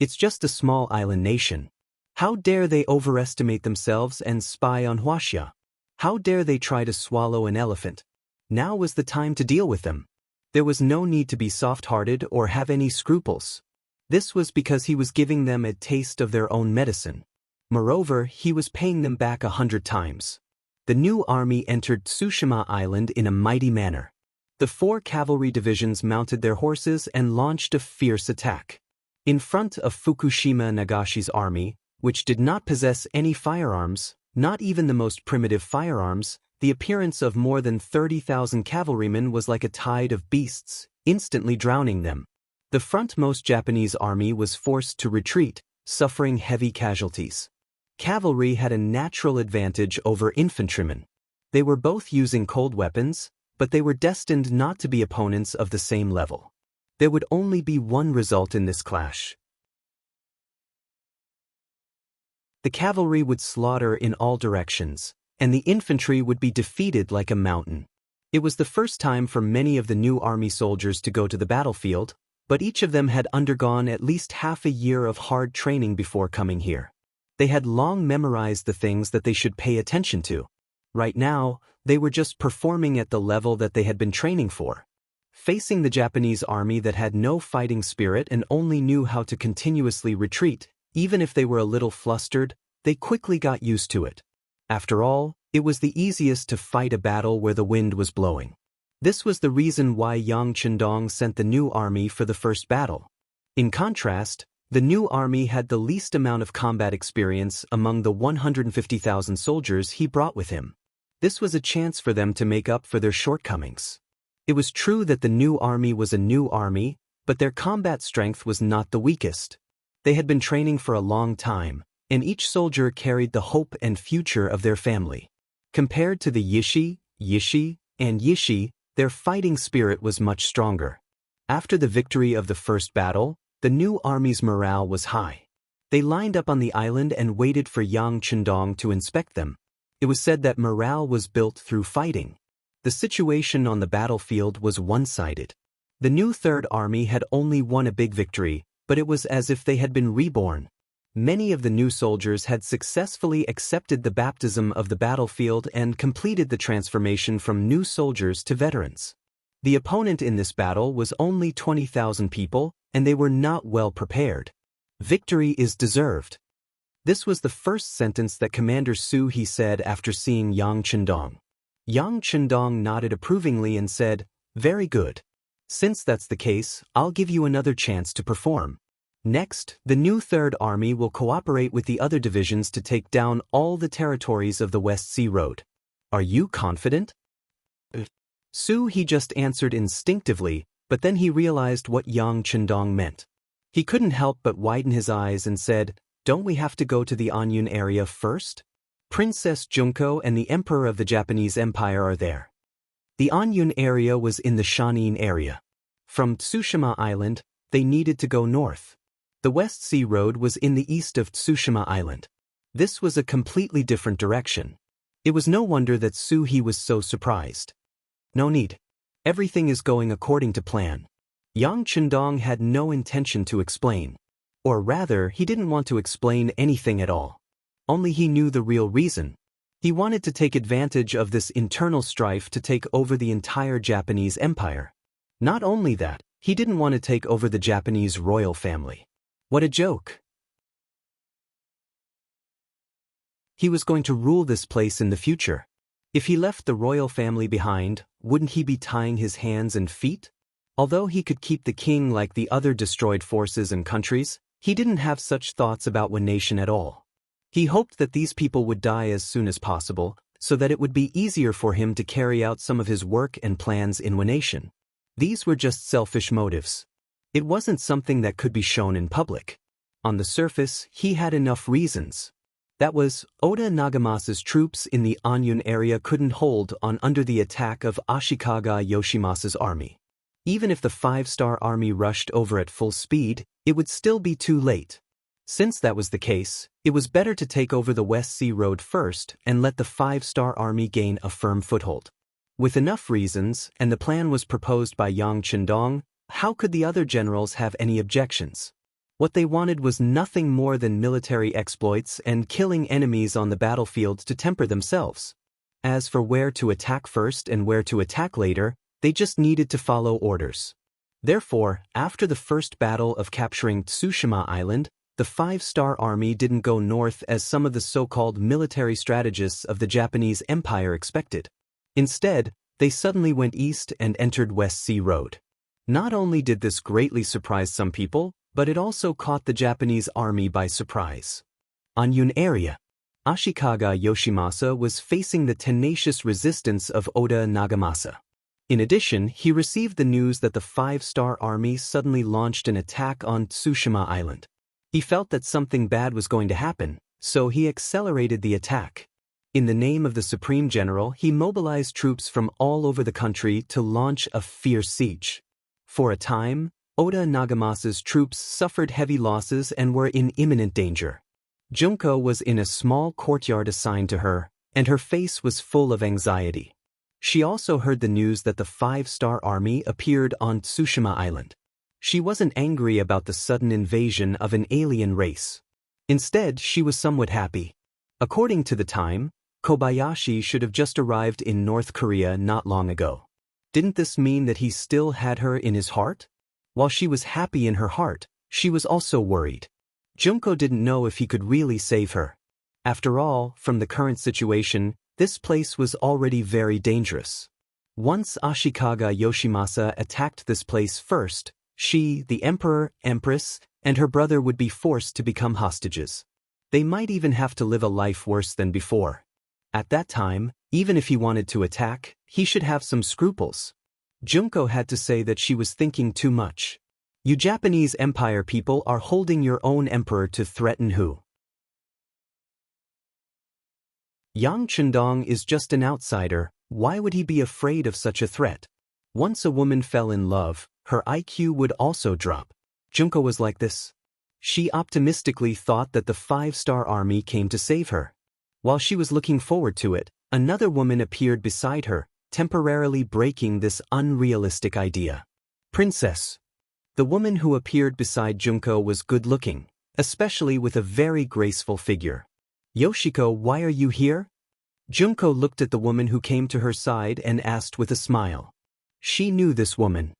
It's just a small island nation. How dare they overestimate themselves and spy on Wuxia? How dare they try to swallow an elephant? Now was the time to deal with them. There was no need to be soft-hearted or have any scruples. This was because he was giving them a taste of their own medicine. Moreover, he was paying them back 100 times. The new army entered Tsushima Island in a mighty manner. The 4 cavalry divisions mounted their horses and launched a fierce attack. In front of Fukushima Nagashi's army, which did not possess any firearms, not even the most primitive firearms, the appearance of more than 30,000 cavalrymen was like a tide of beasts, instantly drowning them. The frontmost Japanese army was forced to retreat, suffering heavy casualties. Cavalry had a natural advantage over infantrymen. They were both using cold weapons, but they were destined not to be opponents of the same level. There would only be one result in this clash. The cavalry would slaughter in all directions, and the infantry would be defeated like a mountain. It was the first time for many of the new army soldiers to go to the battlefield, but each of them had undergone at least half a year of hard training before coming here. They had long memorized the things that they should pay attention to. Right now, they were just performing at the level that they had been training for. Facing the Japanese army that had no fighting spirit and only knew how to continuously retreat, even if they were a little flustered, they quickly got used to it. After all, it was the easiest to fight a battle where the wind was blowing. This was the reason why Yang Chendong sent the new army for the first battle. In contrast, the new army had the least amount of combat experience among the 150,000 soldiers he brought with him. This was a chance for them to make up for their shortcomings. It was true that the new army was a new army, but their combat strength was not the weakest. They had been training for a long time, and each soldier carried the hope and future of their family. Compared to the Yishi, and Yishi, their fighting spirit was much stronger. After the victory of the first battle, the new army's morale was high. They lined up on the island and waited for Yang Chendong to inspect them. It was said that morale was built through fighting. The situation on the battlefield was one-sided. The new Third Army had only won a big victory, but it was as if they had been reborn. Many of the new soldiers had successfully accepted the baptism of the battlefield and completed the transformation from new soldiers to veterans. The opponent in this battle was only 20,000 people, and they were not well prepared. Victory is deserved. This was the first sentence that Commander Su He said after seeing Yang Chendong. Yang Chendong nodded approvingly and said, "Very good. Since that's the case, I'll give you another chance to perform. Next, the new Third Army will cooperate with the other divisions to take down all the territories of the West Sea Road. Are you confident?" Su He just answered instinctively, but then he realized what Yang Chendong meant. He couldn't help but widen his eyes and said, "Don't we have to go to the Anyun area first? Princess Junko and the Emperor of the Japanese Empire are there." The Anyun area was in the Shanin area. From Tsushima Island, they needed to go north. The West Sea Road was in the east of Tsushima Island. This was a completely different direction. It was no wonder that Suhi was so surprised. No need. Everything is going according to plan. Yang Chendong had no intention to explain. Or rather, he didn't want to explain anything at all. Only he knew the real reason. He wanted to take advantage of this internal strife to take over the entire Japanese empire. Not only that, he didn't want to take over the Japanese royal family. What a joke! He was going to rule this place in the future. If he left the royal family behind, wouldn't he be tying his hands and feet? Although he could keep the king like the other destroyed forces and countries, he didn't have such thoughts about one nation at all. He hoped that these people would die as soon as possible, so that it would be easier for him to carry out some of his work and plans in one nation. These were just selfish motives. It wasn't something that could be shown in public. On the surface, he had enough reasons. That was, Oda Nagamasa's troops in the Anyun area couldn't hold on under the attack of Ashikaga Yoshimasa's army. Even if the 5-star army rushed over at full speed, it would still be too late. Since that was the case, it was better to take over the West Sea Road first and let the 5-star army gain a firm foothold. With enough reasons, and the plan was proposed by Yang Chendong, how could the other generals have any objections? What they wanted was nothing more than military exploits and killing enemies on the battlefield to temper themselves. As for where to attack first and where to attack later, they just needed to follow orders. Therefore, after the first battle of capturing Tsushima Island, the 5-star army didn't go north as some of the so-called military strategists of the Japanese Empire expected. Instead, they suddenly went east and entered West Sea Road. Not only did this greatly surprise some people, but it also caught the Japanese army by surprise. Anyun area. Ashikaga Yoshimasa was facing the tenacious resistance of Oda Nagamasa. In addition, he received the news that the 5-star army suddenly launched an attack on Tsushima Island. He felt that something bad was going to happen, so he accelerated the attack. In the name of the Supreme General, he mobilized troops from all over the country to launch a fierce siege. For a time, Oda Nagamasa's troops suffered heavy losses and were in imminent danger. Junko was in a small courtyard assigned to her, and her face was full of anxiety. She also heard the news that the 5-star army appeared on Tsushima Island. She wasn't angry about the sudden invasion of an alien race. Instead, she was somewhat happy. According to the time, Kobayashi should have just arrived in North Korea not long ago. Didn't this mean that he still had her in his heart? While she was happy in her heart, she was also worried. Junko didn't know if he could really save her. After all, from the current situation, this place was already very dangerous. Once Ashikaga Yoshimasa attacked this place first, she, the emperor, empress, and her brother would be forced to become hostages. They might even have to live a life worse than before. At that time, even if he wanted to attack, he should have some scruples. Junko had to say that she was thinking too much. You Japanese Empire people are holding your own emperor to threaten who? Yang Chendong is just an outsider. Why would he be afraid of such a threat? Once a woman fell in love, her IQ would also drop. Junko was like this. She optimistically thought that the 5-star army came to save her. While she was looking forward to it, another woman appeared beside her, temporarily breaking this unrealistic idea. Princess. The woman who appeared beside Junko was good-looking, especially with a very graceful figure. Yoshiko, why are you here? Junko looked at the woman who came to her side and asked with a smile. She knew this woman.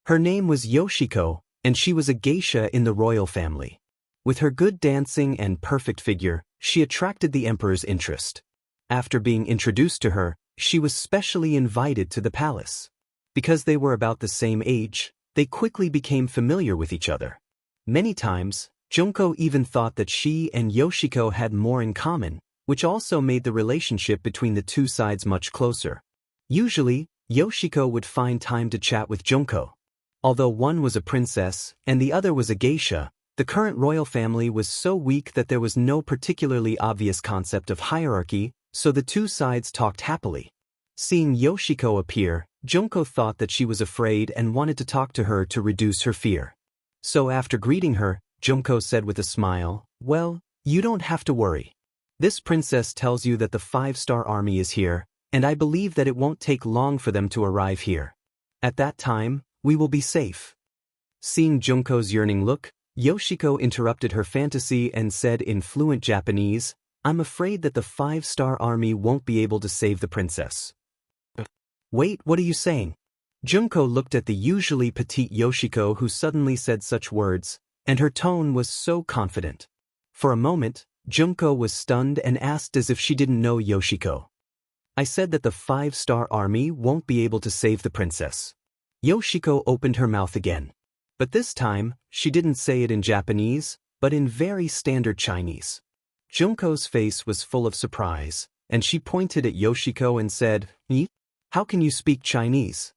Her name was Yoshiko, and she was a geisha in the royal family. With her good dancing and perfect figure, she attracted the emperor's interest. After being introduced to her, she was specially invited to the palace. Because they were about the same age, they quickly became familiar with each other. Many times, Junko even thought that she and Yoshiko had more in common, which also made the relationship between the two sides much closer. Usually, Yoshiko would find time to chat with Junko. Although one was a princess and the other was a geisha, the current royal family was so weak that there was no particularly obvious concept of hierarchy, so the two sides talked happily. Seeing Yoshiko appear, Junko thought that she was afraid and wanted to talk to her to reduce her fear. So after greeting her, Junko said with a smile, "Well, you don't have to worry. This princess tells you that the 5-star army is here, and I believe that it won't take long for them to arrive here. At that time, we will be safe." Seeing Junko's yearning look, Yoshiko interrupted her fantasy and said in fluent Japanese, "I'm afraid that the 5-star army won't be able to save the princess." "Wait, what are you saying?" Junko looked at the usually petite Yoshiko who suddenly said such words, and her tone was so confident. For a moment, Junko was stunned and asked as if she didn't know Yoshiko. "I said that the 5-star army won't be able to save the princess." Yoshiko opened her mouth again. But this time, she didn't say it in Japanese, but in very standard Chinese. Junko's face was full of surprise, and she pointed at Yoshiko and said, "How can you speak Chinese?"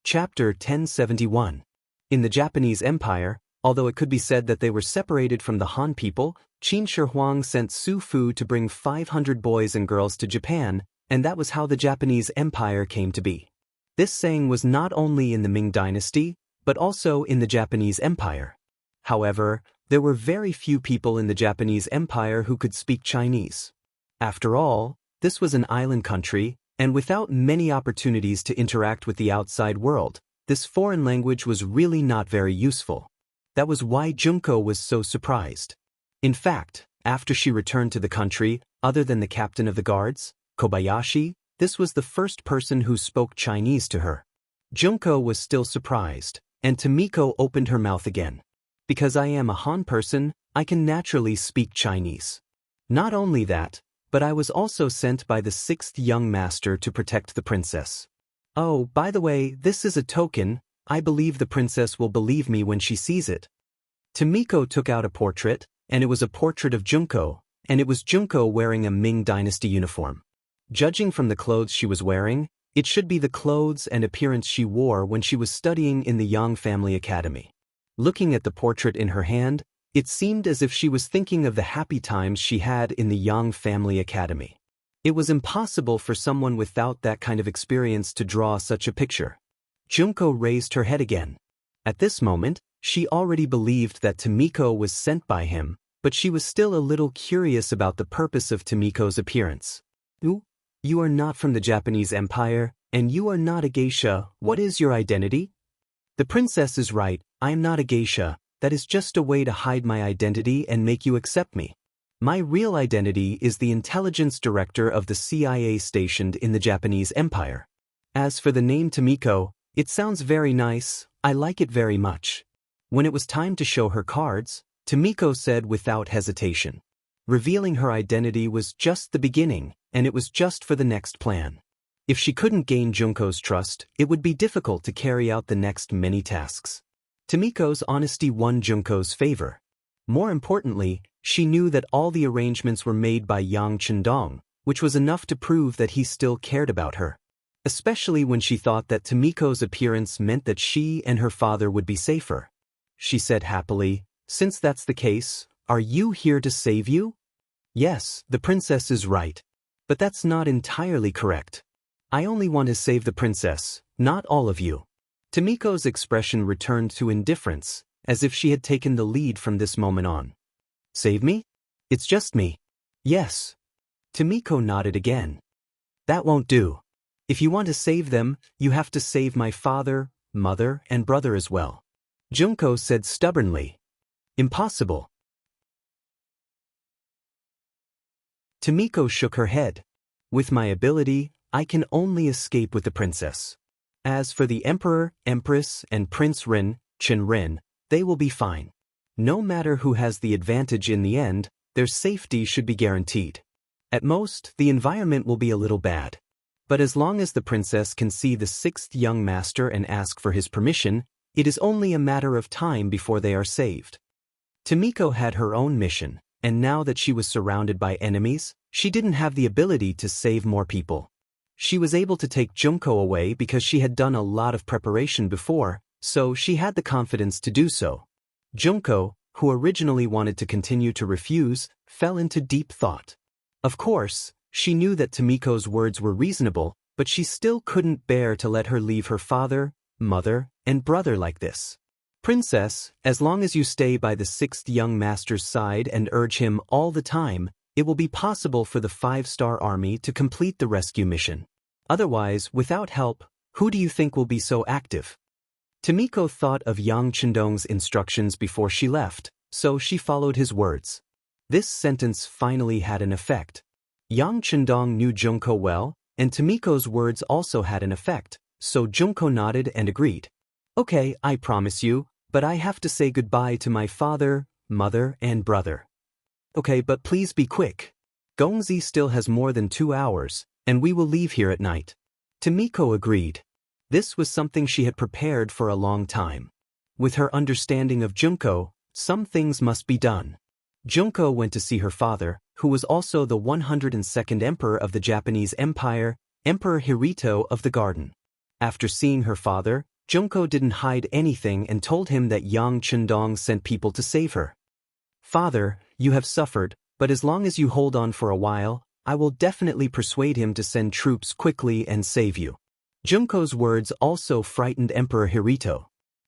Chapter 1071. In the Japanese Empire, although it could be said that they were separated from the Han people, Qin Shi Huang sent Su Fu to bring 500 boys and girls to Japan, and that was how the Japanese Empire came to be. This saying was not only in the Ming Dynasty, but also in the Japanese Empire. However, there were very few people in the Japanese Empire who could speak Chinese. After all, this was an island country, and without many opportunities to interact with the outside world, this foreign language was really not very useful. That was why Junko was so surprised. In fact, after she returned to the country, other than the captain of the guards, Kobayashi, this was the first person who spoke Chinese to her. Junko was still surprised, and Tomiko opened her mouth again. "Because I am a Han person, I can naturally speak Chinese. Not only that, but I was also sent by the 6th young master to protect the princess. Oh, by the way, this is a token. I believe the princess will believe me when she sees it." Tomiko took out a portrait, and it was a portrait of Junko, and it was Junko wearing a Ming Dynasty uniform. Judging from the clothes she was wearing, it should be the clothes and appearance she wore when she was studying in the Yang Family Academy. Looking at the portrait in her hand, it seemed as if she was thinking of the happy times she had in the Yang Family Academy. It was impossible for someone without that kind of experience to draw such a picture. Junko raised her head again. At this moment, she already believed that Tomiko was sent by him, but she was still a little curious about the purpose of Tomiko's appearance. You are not from the Japanese Empire, and you are not a geisha. What is your identity?" "The princess is right, I am not a geisha. That is just a way to hide my identity and make you accept me. My real identity is the intelligence director of the CIA stationed in the Japanese Empire. As for the name Tomiko, it sounds very nice, I like it very much." When it was time to show her cards, Tomiko said without hesitation. Revealing her identity was just the beginning, and it was just for the next plan. If she couldn't gain Junko's trust, it would be difficult to carry out the next many tasks. Tomiko's honesty won Junko's favor. More importantly, she knew that all the arrangements were made by Yang Chendong, which was enough to prove that he still cared about her. Especially when she thought that Tomiko's appearance meant that she and her father would be safer. She said happily, "Since that's the case, are you here to save you?" "Yes, the princess is right. But that's not entirely correct. I only want to save the princess, not all of you." Tomiko's expression returned to indifference, as if she had taken the lead from this moment on. "Save me? It's just me." "Yes." Tomiko nodded again. "That won't do. If you want to save them, you have to save my father, mother, and brother as well." Junko said stubbornly. "Impossible." Tomiko shook her head. "With my ability, I can only escape with the princess. As for the Emperor, Empress, and Prince Rin, Chen Rin, they will be fine. No matter who has the advantage in the end, their safety should be guaranteed. At most, the environment will be a little bad. But as long as the princess can see the 6th young master and ask for his permission, it is only a matter of time before they are saved." Tomiko had her own mission, and now that she was surrounded by enemies, she didn't have the ability to save more people. She was able to take Junko away because she had done a lot of preparation before, so she had the confidence to do so. Junko, who originally wanted to continue to refuse, fell into deep thought. Of course, she knew that Tomiko's words were reasonable, but she still couldn't bear to let her leave her father, mother, and brother like this. Princess, as long as you stay by the sixth young master's side and urge him all the time, it will be possible for the 5-star army to complete the rescue mission. Otherwise, without help, who do you think will be so active? Tomiko thought of Yang Chendong's instructions before she left, so she followed his words. This sentence finally had an effect. Yang Chendong knew Junko well, and Tomiko's words also had an effect, so Junko nodded and agreed. Okay, I promise you, but I have to say goodbye to my father, mother, and brother. Okay, but please be quick. Gongzi still has more than 2 hours, and we will leave here at night. Tomiko agreed. This was something she had prepared for a long time. With her understanding of Junko, some things must be done. Junko went to see her father, who was also the 102nd emperor of the Japanese Empire, Emperor Hirito of the Garden. After seeing her father, Junko didn't hide anything and told him that Yang Chendong sent people to save her. Father, you have suffered, but as long as you hold on for a while, I will definitely persuade him to send troops quickly and save you. Junko's words also frightened Emperor Hirito.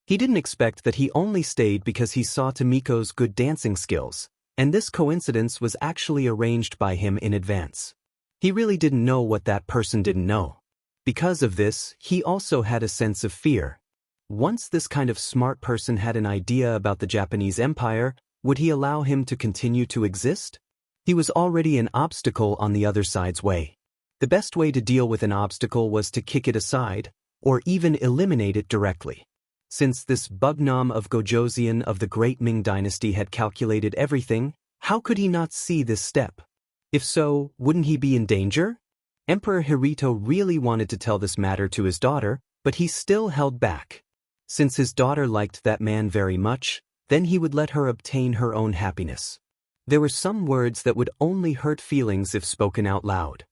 He didn't expect that he only stayed because he saw Tomiko's good dancing skills, and this coincidence was actually arranged by him in advance. He really didn't know what that person didn't know. Because of this, he also had a sense of fear. Once this kind of smart person had an idea about the Japanese Empire, would he allow him to continue to exist? He was already an obstacle on the other side's way. The best way to deal with an obstacle was to kick it aside, or even eliminate it directly. Since this Bugnom of Gojoseon of the Great Ming Dynasty had calculated everything, how could he not see this step? If so, wouldn't he be in danger? Emperor Hirito really wanted to tell this matter to his daughter, but he still held back. Since his daughter liked that man very much, then he would let her obtain her own happiness. There were some words that would only hurt feelings if spoken out loud.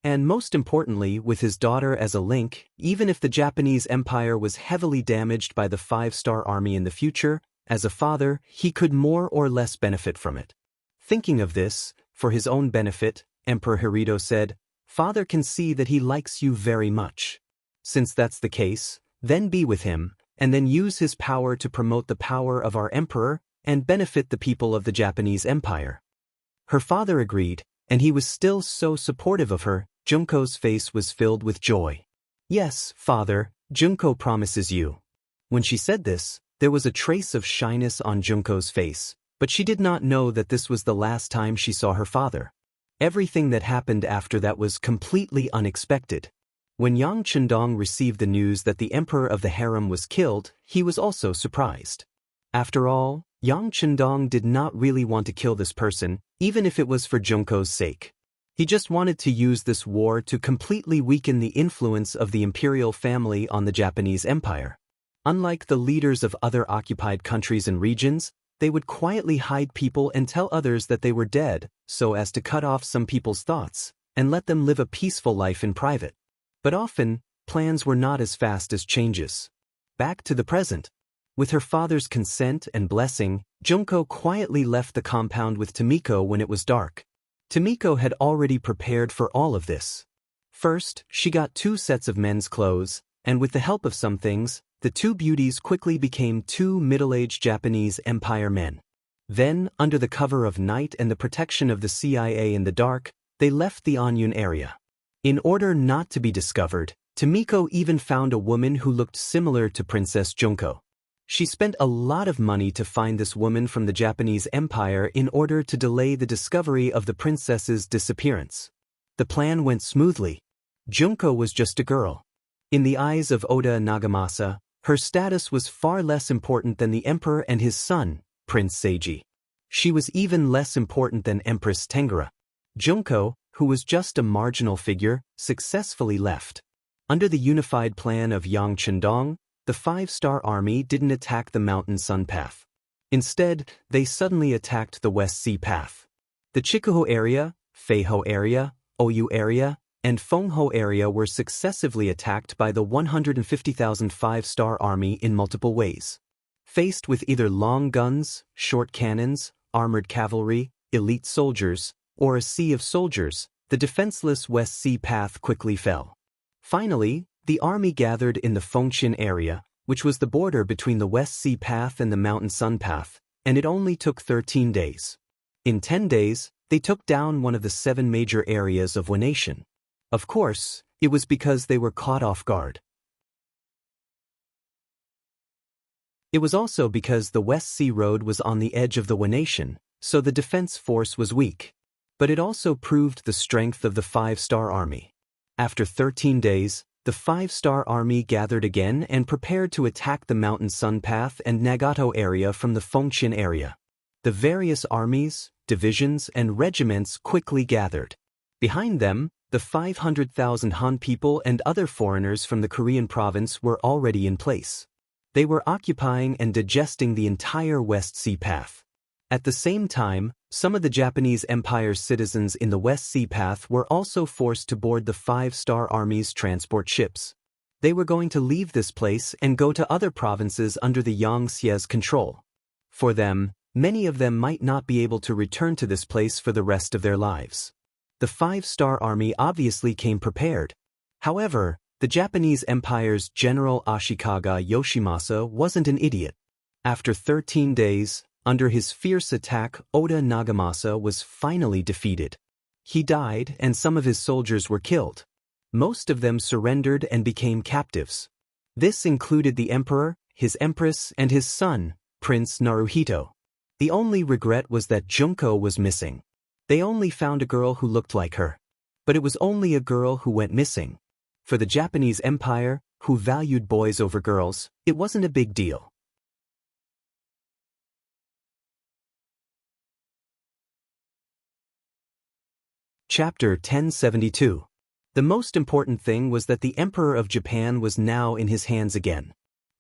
And most importantly, with his daughter as a link, even if the Japanese Empire was heavily damaged by the 5-star army in the future, as a father, he could more or less benefit from it. Thinking of this, for his own benefit, Emperor Hirito said, "Father can see that he likes you very much. Since that's the case, then be with him, and then use his power to promote the power of our emperor and benefit the people of the Japanese Empire." Her father agreed, and he was still so supportive of her. Junko's face was filled with joy. "Yes, father, Junko promises you." When she said this, there was a trace of shyness on Junko's face, but she did not know that this was the last time she saw her father. Everything that happened after that was completely unexpected. When Yang Chendong received the news that the emperor of the harem was killed, he was also surprised. After all, Yang Chendong did not really want to kill this person, even if it was for Junko's sake. He just wanted to use this war to completely weaken the influence of the imperial family on the Japanese Empire. Unlike the leaders of other occupied countries and regions, they would quietly hide people and tell others that they were dead, so as to cut off some people's thoughts, and let them live a peaceful life in private. But often, plans were not as fast as changes. Back to the present. With her father's consent and blessing, Junko quietly left the compound with Tomiko when it was dark. Tomiko had already prepared for all of this. First, she got 2 sets of men's clothes, and with the help of some things, the 2 beauties quickly became 2 middle-aged Japanese Empire men. Then, under the cover of night and the protection of the CIA in the dark, they left the Anyun area. In order not to be discovered, Tomiko even found a woman who looked similar to Princess Junko. She spent a lot of money to find this woman from the Japanese Empire in order to delay the discovery of the princess's disappearance. The plan went smoothly. Junko was just a girl. In the eyes of Oda Nagamasa, her status was far less important than the emperor and his son, Prince Seiji. She was even less important than Empress Tengara. Junko, who was just a marginal figure, successfully left. Under the unified plan of Yang Chendong, the 5-star army didn't attack the Mountain Sun Path. Instead, they suddenly attacked the West Sea Path. The Chikuho area, Feiho area, Oyu area, and Fengho area were successively attacked by the 150,000 5-star army in multiple ways. Faced with either long guns, short cannons, armored cavalry, elite soldiers, or a sea of soldiers, the defenseless West Sea path quickly fell. Finally, the army gathered in the Fengqian area, which was the border between the West Sea path and the Mountain Sun path, and it only took 13 days. In 10 days, they took down one of the 7 major areas of Wanation. Of course, it was because they were caught off guard. It was also because the West Sea Road was on the edge of the Wanation, so the defense force was weak. But it also proved the strength of the 5-star army. After 13 days, the 5-star army gathered again and prepared to attack the Mountain Sun Path and Nagato area from the Fengqian area. The various armies, divisions, and regiments quickly gathered. Behind them, the 500,000 Han people and other foreigners from the Korean province were already in place. They were occupying and digesting the entire West Sea Path. At the same time, some of the Japanese Empire's citizens in the West Sea Path were also forced to board the 5-star army's transport ships. They were going to leave this place and go to other provinces under the Yangtze's control. For them, many of them might not be able to return to this place for the rest of their lives. The 5-star army obviously came prepared. However, the Japanese Empire's General Ashikaga Yoshimasa wasn't an idiot. After 13 days, under his fierce attack, Oda Nagamasa was finally defeated. He died and some of his soldiers were killed. Most of them surrendered and became captives. This included the emperor, his empress, and his son, Prince Naruhito. The only regret was that Junko was missing. They only found a girl who looked like her. But it was only a girl who went missing. For the Japanese Empire, who valued boys over girls, it wasn't a big deal. Chapter 1072. The most important thing was that the Emperor of Japan was now in his hands again.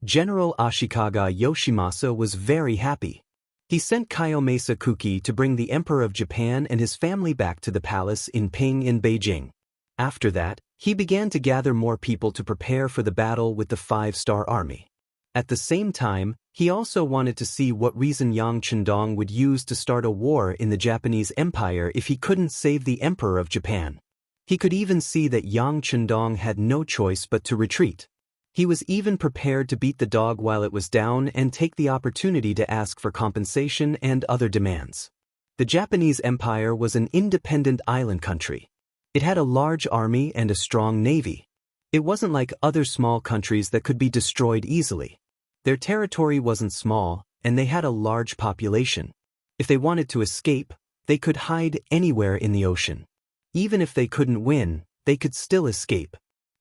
General Ashikaga Yoshimasa was very happy. He sent Kiyomasa Kuki to bring the Emperor of Japan and his family back to the palace in Ping in Beijing. After that, he began to gather more people to prepare for the battle with the 5-star army. At the same time, he also wanted to see what reason Yang Chendong would use to start a war in the Japanese Empire if he couldn't save the Emperor of Japan. He could even see that Yang Chendong had no choice but to retreat. He was even prepared to beat the dog while it was down and take the opportunity to ask for compensation and other demands. The Japanese Empire was an independent island country. It had a large army and a strong navy. It wasn't like other small countries that could be destroyed easily. Their territory wasn't small, and they had a large population. If they wanted to escape, they could hide anywhere in the ocean. Even if they couldn't win, they could still escape.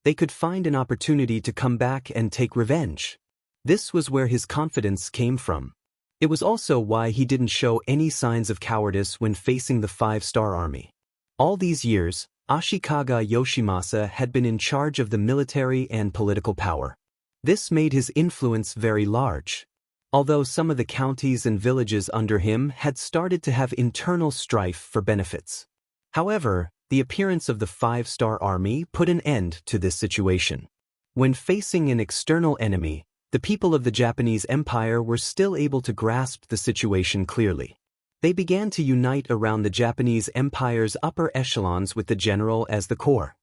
They could find an opportunity to come back and take revenge. This was where his confidence came from. It was also why he didn't show any signs of cowardice when facing the 5-star army. All these years, Ashikaga Yoshimasa had been in charge of the military and political power. This made his influence very large. Although some of the counties and villages under him had started to have internal strife for benefits. However, the appearance of the 5-star army put an end to this situation. When facing an external enemy, the people of the Japanese Empire were still able to grasp the situation clearly. They began to unite around the Japanese Empire's upper echelons with the general as the core.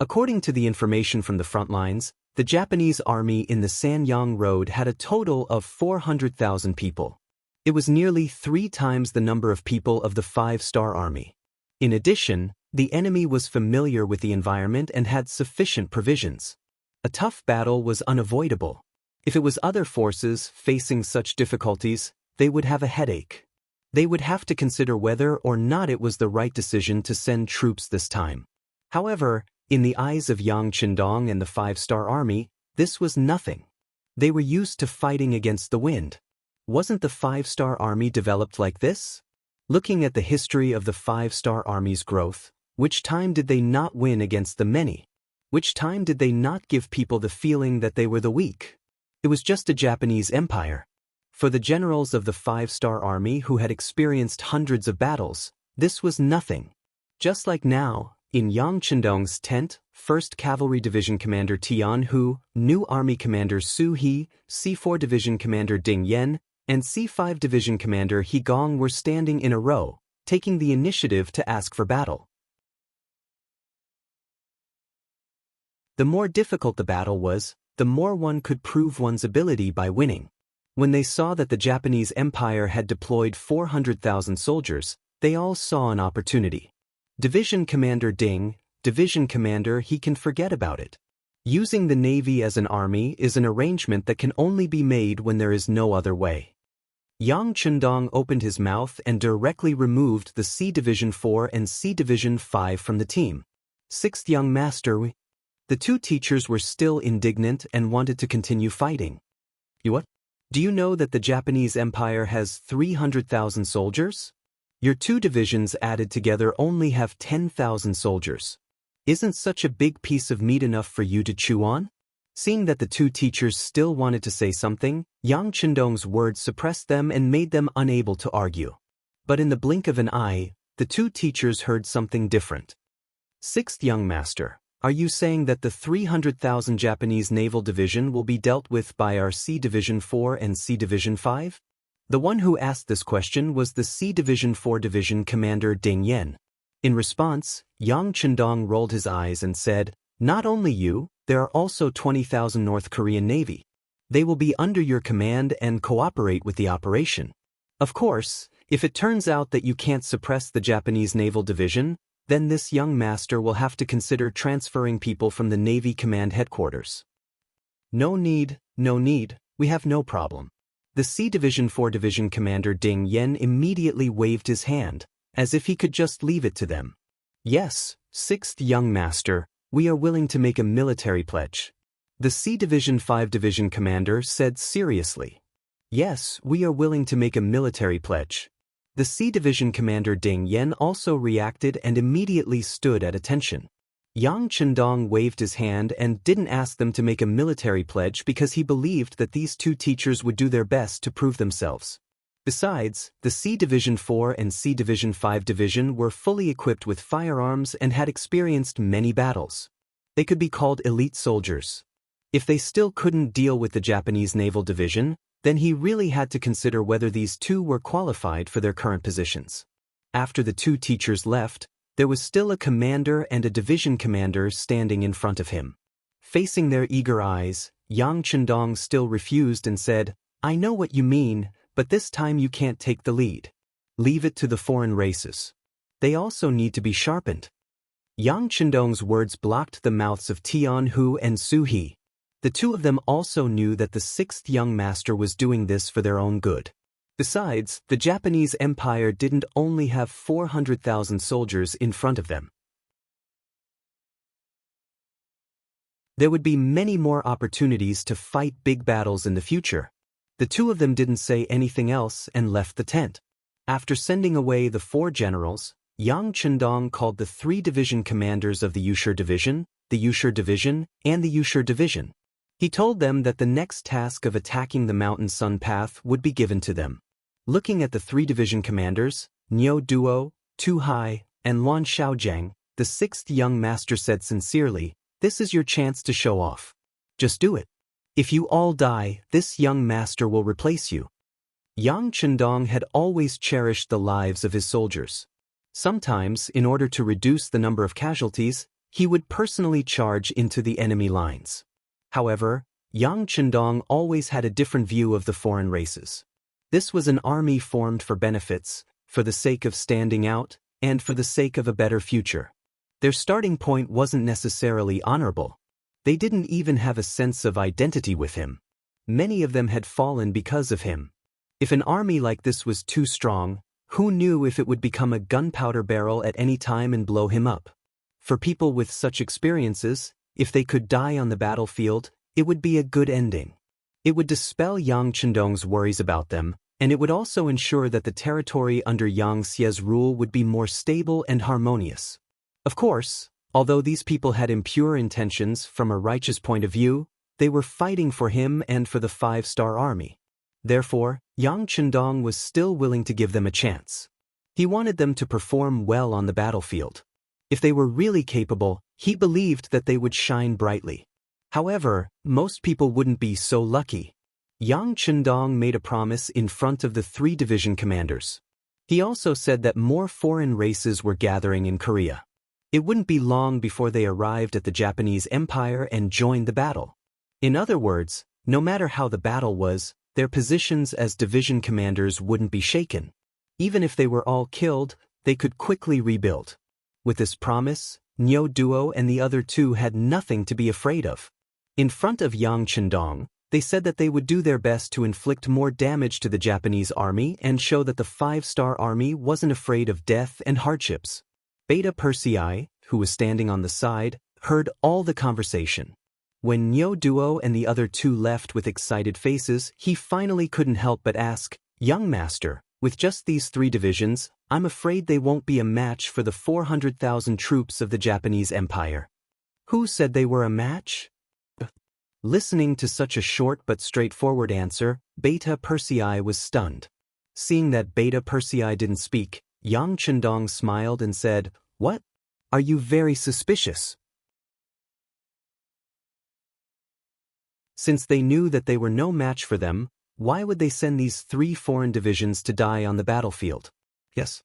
According to the information from the front lines, the Japanese army in the Sanyang Road had a total of 400,000 people. It was nearly 3 times the number of people of the 5-star army. In addition, the enemy was familiar with the environment and had sufficient provisions. A tough battle was unavoidable. If it was other forces facing such difficulties, they would have a headache. They would have to consider whether or not it was the right decision to send troops this time. However, in the eyes of Yang Chendong and the 5-star army, this was nothing. They were used to fighting against the wind. Wasn't the 5-star army developed like this? Looking at the history of the 5-star army's growth, which time did they not win against the many? Which time did they not give people the feeling that they were the weak? It was just a Japanese empire. For the generals of the 5-star army who had experienced hundreds of battles, this was nothing. Just like now, In Yang Chendong's tent, 1st Cavalry Division Commander Tian Hu, new Army Commander Su He, C4 Division Commander Ding Yen, and C5 Division Commander He Gong were standing in a row, taking the initiative to ask for battle. The more difficult the battle was, the more one could prove one's ability by winning. When they saw that the Japanese Empire had deployed 400,000 soldiers, they all saw an opportunity. Division Commander Ding, Division Commander He can forget about it. Using the Navy as an army is an arrangement that can only be made when there is no other way. Yang Chendong opened his mouth and directly removed the C Division 4 and C Division 5 from the team. 6th Young Master. The two teachers were still indignant and wanted to continue fighting. You what? Do you know that the Japanese Empire has 300,000 soldiers? Your two divisions added together only have 10,000 soldiers. Isn't such a big piece of meat enough for you to chew on? Seeing that the two teachers still wanted to say something, Yang Chendong's words suppressed them and made them unable to argue. But in the blink of an eye, the two teachers heard something different. 6th Young Master, are you saying that the 300,000 Japanese Naval Division will be dealt with by our C Division 4 and C Division 5? The one who asked this question was the C Division 4 Division Commander Ding Yen. In response, Yang Chendong rolled his eyes and said, "Not only you, there are also 20,000 North Korean Navy. They will be under your command and cooperate with the operation. Of course, if it turns out that you can't suppress the Japanese Naval Division, then this young master will have to consider transferring people from the Navy Command Headquarters." No need, we have no problem. The C Division 4 Division Commander Ding Yen immediately waved his hand, as if he could just leave it to them. Yes, 6th Young Master, we are willing to make a military pledge. The C Division 5 Division Commander said seriously. Yes, we are willing to make a military pledge. The C Division Commander Ding Yen also reacted and immediately stood at attention. Yang Chendong waved his hand and didn't ask them to make a military pledge because he believed that these two teachers would do their best to prove themselves. Besides, the C Division 4 and C Division 5 Division were fully equipped with firearms and had experienced many battles. They could be called elite soldiers. If they still couldn't deal with the Japanese Naval Division, then he really had to consider whether these two were qualified for their current positions. After the two teachers left, there was still a commander and a division commander standing in front of him. Facing their eager eyes, Yang Chendong still refused and said, "I know what you mean, but this time you can't take the lead. Leave it to the foreign races. They also need to be sharpened." Yang Chendong's words blocked the mouths of Tian Hu and Su He. The two of them also knew that the 6th Young Master was doing this for their own good. Besides, the Japanese Empire didn't only have 400,000 soldiers in front of them. There would be many more opportunities to fight big battles in the future. The two of them didn't say anything else and left the tent. After sending away the 4 generals, Yang Chendong called the 3 division commanders of the Wuxia Division, the Wuxia Division, and the Wuxia Division. He told them that the next task of attacking the Mountain Sun Path would be given to them. Looking at the 3 division commanders, Niu Duo, Tu Hai, and Luan Xiaojiang, the 6th Young Master said sincerely, "This is your chance to show off. Just do it. If you all die, this young master will replace you." Yang Chendong had always cherished the lives of his soldiers. Sometimes, in order to reduce the number of casualties, he would personally charge into the enemy lines. However, Yang Chendong always had a different view of the foreign races. This was an army formed for benefits, for the sake of standing out, and for the sake of a better future. Their starting point wasn't necessarily honorable. They didn't even have a sense of identity with him. Many of them had fallen because of him. If an army like this was too strong, who knew if it would become a gunpowder barrel at any time and blow him up? For people with such experiences, if they could die on the battlefield, it would be a good ending. It would dispel Yang Chendong's worries about them, and it would also ensure that the territory under Yang Xie's rule would be more stable and harmonious. Of course, although these people had impure intentions from a righteous point of view, they were fighting for him and for the 5-star army. Therefore, Yang Chendong was still willing to give them a chance. He wanted them to perform well on the battlefield. If they were really capable, he believed that they would shine brightly. However, most people wouldn't be so lucky. Yang Chendong made a promise in front of the 3 division commanders. He also said that more foreign races were gathering in Korea. It wouldn't be long before they arrived at the Japanese Empire and joined the battle. In other words, no matter how the battle was, their positions as division commanders wouldn't be shaken. Even if they were all killed, they could quickly rebuild. With this promise, Nyo Duo and the other 2 had nothing to be afraid of. In front of Yang Chendong, they said that they would do their best to inflict more damage to the Japanese army and show that the 5-star army wasn't afraid of death and hardships. Beta Persei, who was standing on the side, heard all the conversation. When Nyo Duo and the other 2 left with excited faces, he finally couldn't help but ask, "Young master, with just these 3 divisions, I'm afraid they won't be a match for the 400,000 troops of the Japanese Empire." Who said they were a match? Listening to such a short but straightforward answer, Beta Persei was stunned. Seeing that Beta Persei didn't speak, Yang Chendong smiled and said, "What? Are you very suspicious?" Since they knew that they were no match for them, why would they send these 3 foreign divisions to die on the battlefield? Yes.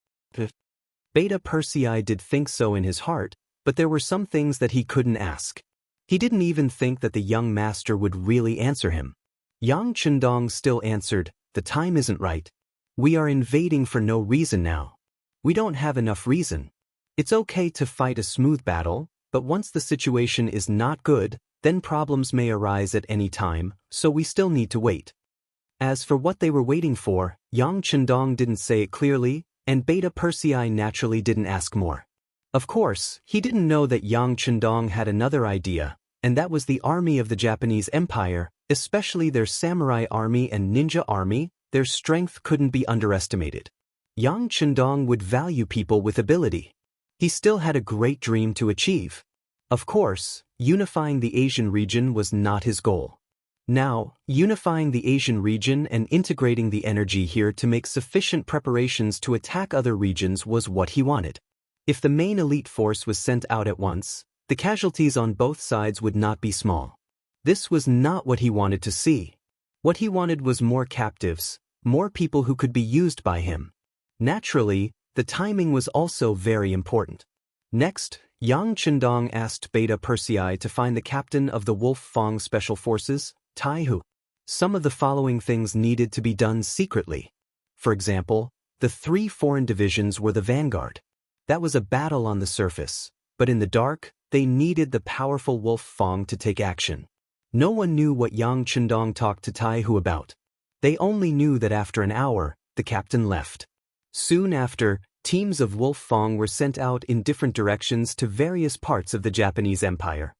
Beta Persei did think so in his heart, but there were some things that he couldn't ask. He didn't even think that the young master would really answer him. Yang Chendong still answered, "The time isn't right. We are invading for no reason now. We don't have enough reason. It's okay to fight a smooth battle, but once the situation is not good, then problems may arise at any time, so we still need to wait." As for what they were waiting for, Yang Chendong didn't say it clearly, and Beta Persei naturally didn't ask more. Of course, he didn't know that Yang Chendong had another idea, and that was the army of the Japanese Empire, especially their samurai army and ninja army. Their strength couldn't be underestimated. Yang Chendong would value people with ability. He still had a great dream to achieve. Of course, unifying the Asian region was not his goal. Now, unifying the Asian region and integrating the energy here to make sufficient preparations to attack other regions was what he wanted. If the main elite force was sent out at once, the casualties on both sides would not be small. This was not what he wanted to see. What he wanted was more captives, more people who could be used by him. Naturally, the timing was also very important. Next, Yang Chendong asked Beta Persei to find the captain of the Wolf Fong Special Forces, Tai Hu. Some of the following things needed to be done secretly. For example, the 3 foreign divisions were the vanguard. That was a battle on the surface, but in the dark, they needed the powerful Wolf Fong to take action. No one knew what Yang Chendong talked to Tai Hu about. They only knew that after an hour, the captain left. Soon after, teams of Wolf Fong were sent out in different directions to various parts of the Japanese Empire.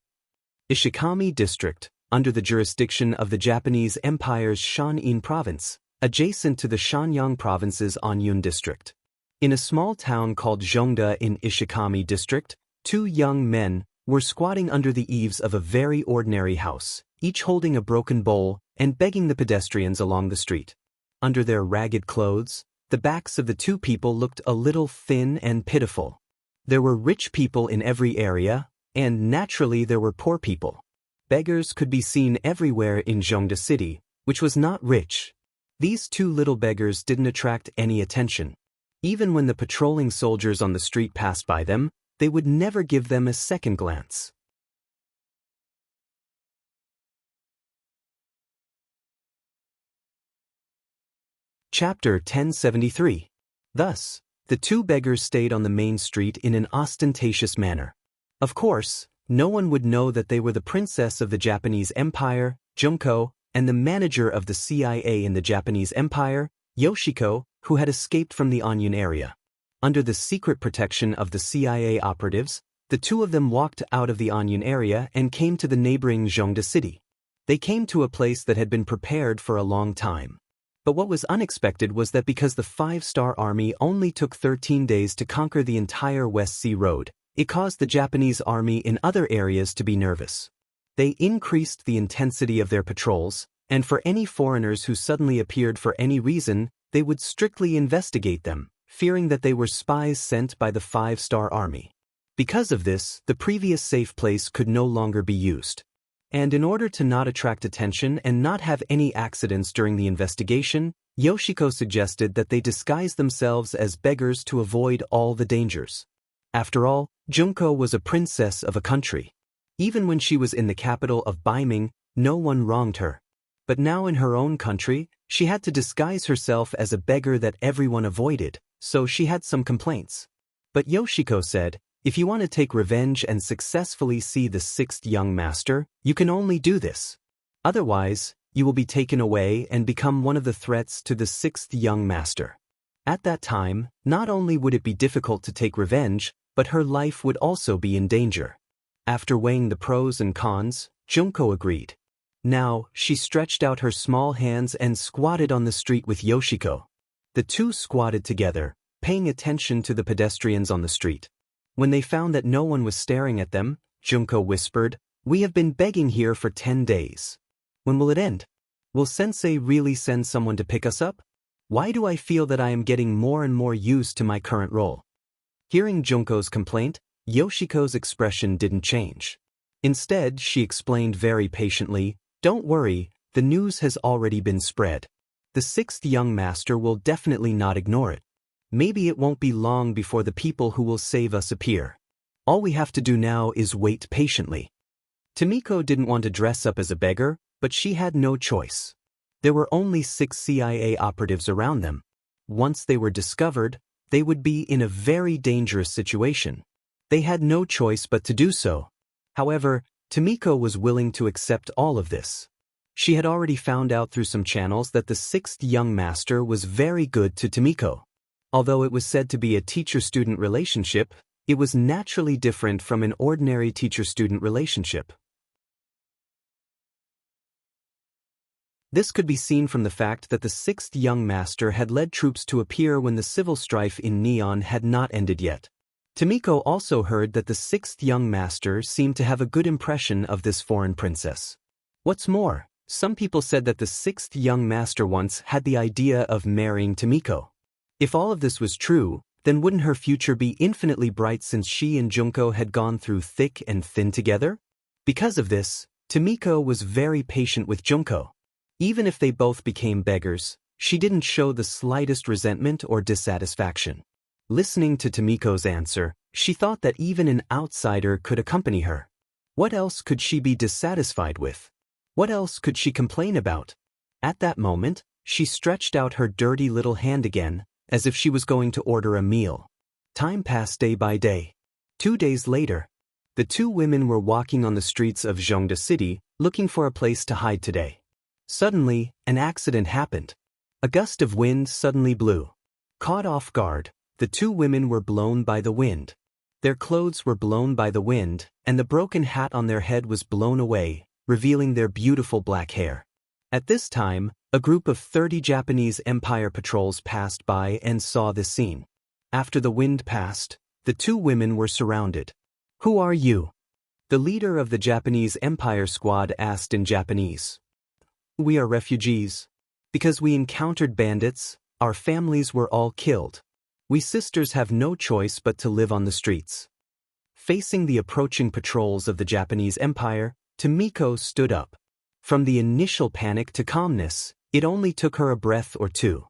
Ishikami District, under the jurisdiction of the Japanese Empire's Shan'in Province, adjacent to the Shanyang Province's Anyun District. In a small town called Zhongda in Ishikami District, 2 young men were squatting under the eaves of a very ordinary house, each holding a broken bowl and begging the pedestrians along the street. Under their ragged clothes, the backs of the 2 people looked a little thin and pitiful. There were rich people in every area, and naturally there were poor people. Beggars could be seen everywhere in Zhongda City, which was not rich. These 2 little beggars didn't attract any attention. Even when the patrolling soldiers on the street passed by them, they would never give them a second glance. Chapter 1073. Thus, the 2 beggars stayed on the main street in an ostentatious manner. Of course, no one would know that they were the princess of the Japanese Empire, Junko, and the manager of the CIA in the Japanese Empire, Yoshiko, who had escaped from the Anyun area. Under the secret protection of the CIA operatives, the 2 of them walked out of the Anyun area and came to the neighboring Zhongda city. They came to a place that had been prepared for a long time. But what was unexpected was that because the 5-star army only took 13 days to conquer the entire West Sea Road, it caused the Japanese army in other areas to be nervous. They increased the intensity of their patrols, and for any foreigners who suddenly appeared for any reason, they would strictly investigate them, fearing that they were spies sent by the 5-star army. Because of this, the previous safe place could no longer be used. And in order to not attract attention and not have any accidents during the investigation, Yoshiko suggested that they disguise themselves as beggars to avoid all the dangers. After all, Junko was a princess of a country. Even when she was in the capital of Baiming, no one wronged her. But now in her own country, she had to disguise herself as a beggar that everyone avoided, so she had some complaints. But Yoshiko said, if you want to take revenge and successfully see the sixth young master, you can only do this. Otherwise, you will be taken away and become one of the threats to the sixth young master. At that time, not only would it be difficult to take revenge, but her life would also be in danger. After weighing the pros and cons, Junko agreed. Now, she stretched out her small hands and squatted on the street with Yoshiko. The two squatted together, paying attention to the pedestrians on the street. When they found that no one was staring at them, Junko whispered, "We have been begging here for 10 days. When will it end? Will Sensei really send someone to pick us up? Why do I feel that I am getting more and more used to my current role?" Hearing Junko's complaint, Yoshiko's expression didn't change. Instead, she explained very patiently, "Don't worry, the news has already been spread. The sixth young master will definitely not ignore it. Maybe it won't be long before the people who will save us appear. All we have to do now is wait patiently." Tomiko didn't want to dress up as a beggar, but she had no choice. There were only 6 CIA operatives around them. Once they were discovered, they would be in a very dangerous situation. They had no choice but to do so. However, Tomiko was willing to accept all of this. She had already found out through some channels that the sixth young master was very good to Tomiko. Although it was said to be a teacher-student relationship, it was naturally different from an ordinary teacher-student relationship. This could be seen from the fact that the sixth young master had led troops to appear when the civil strife in Neon had not ended yet. Tomiko also heard that the sixth young master seemed to have a good impression of this foreign princess. What's more, some people said that the sixth young master once had the idea of marrying Tomiko. If all of this was true, then wouldn't her future be infinitely bright since she and Junko had gone through thick and thin together? Because of this, Tomiko was very patient with Junko. Even if they both became beggars, she didn't show the slightest resentment or dissatisfaction. Listening to Tomiko's answer, she thought that even an outsider could accompany her. What else could she be dissatisfied with? What else could she complain about? At that moment, she stretched out her dirty little hand again, as if she was going to order a meal. Time passed day by day. 2 days later, the two women were walking on the streets of Zhongda City, looking for a place to hide today. Suddenly, an accident happened. A gust of wind suddenly blew. Caught off guard, the two women were blown by the wind. Their clothes were blown by the wind, and the broken hat on their head was blown away, revealing their beautiful black hair. At this time, a group of 30 Japanese Empire patrols passed by and saw this scene. After the wind passed, the two women were surrounded. "Who are you?" the leader of the Japanese Empire squad asked in Japanese. "We are refugees. Because we encountered bandits, our families were all killed. We sisters have no choice but to live on the streets." Facing the approaching patrols of the Japanese Empire, Tomiko stood up. From the initial panic to calmness, it only took her a breath or two.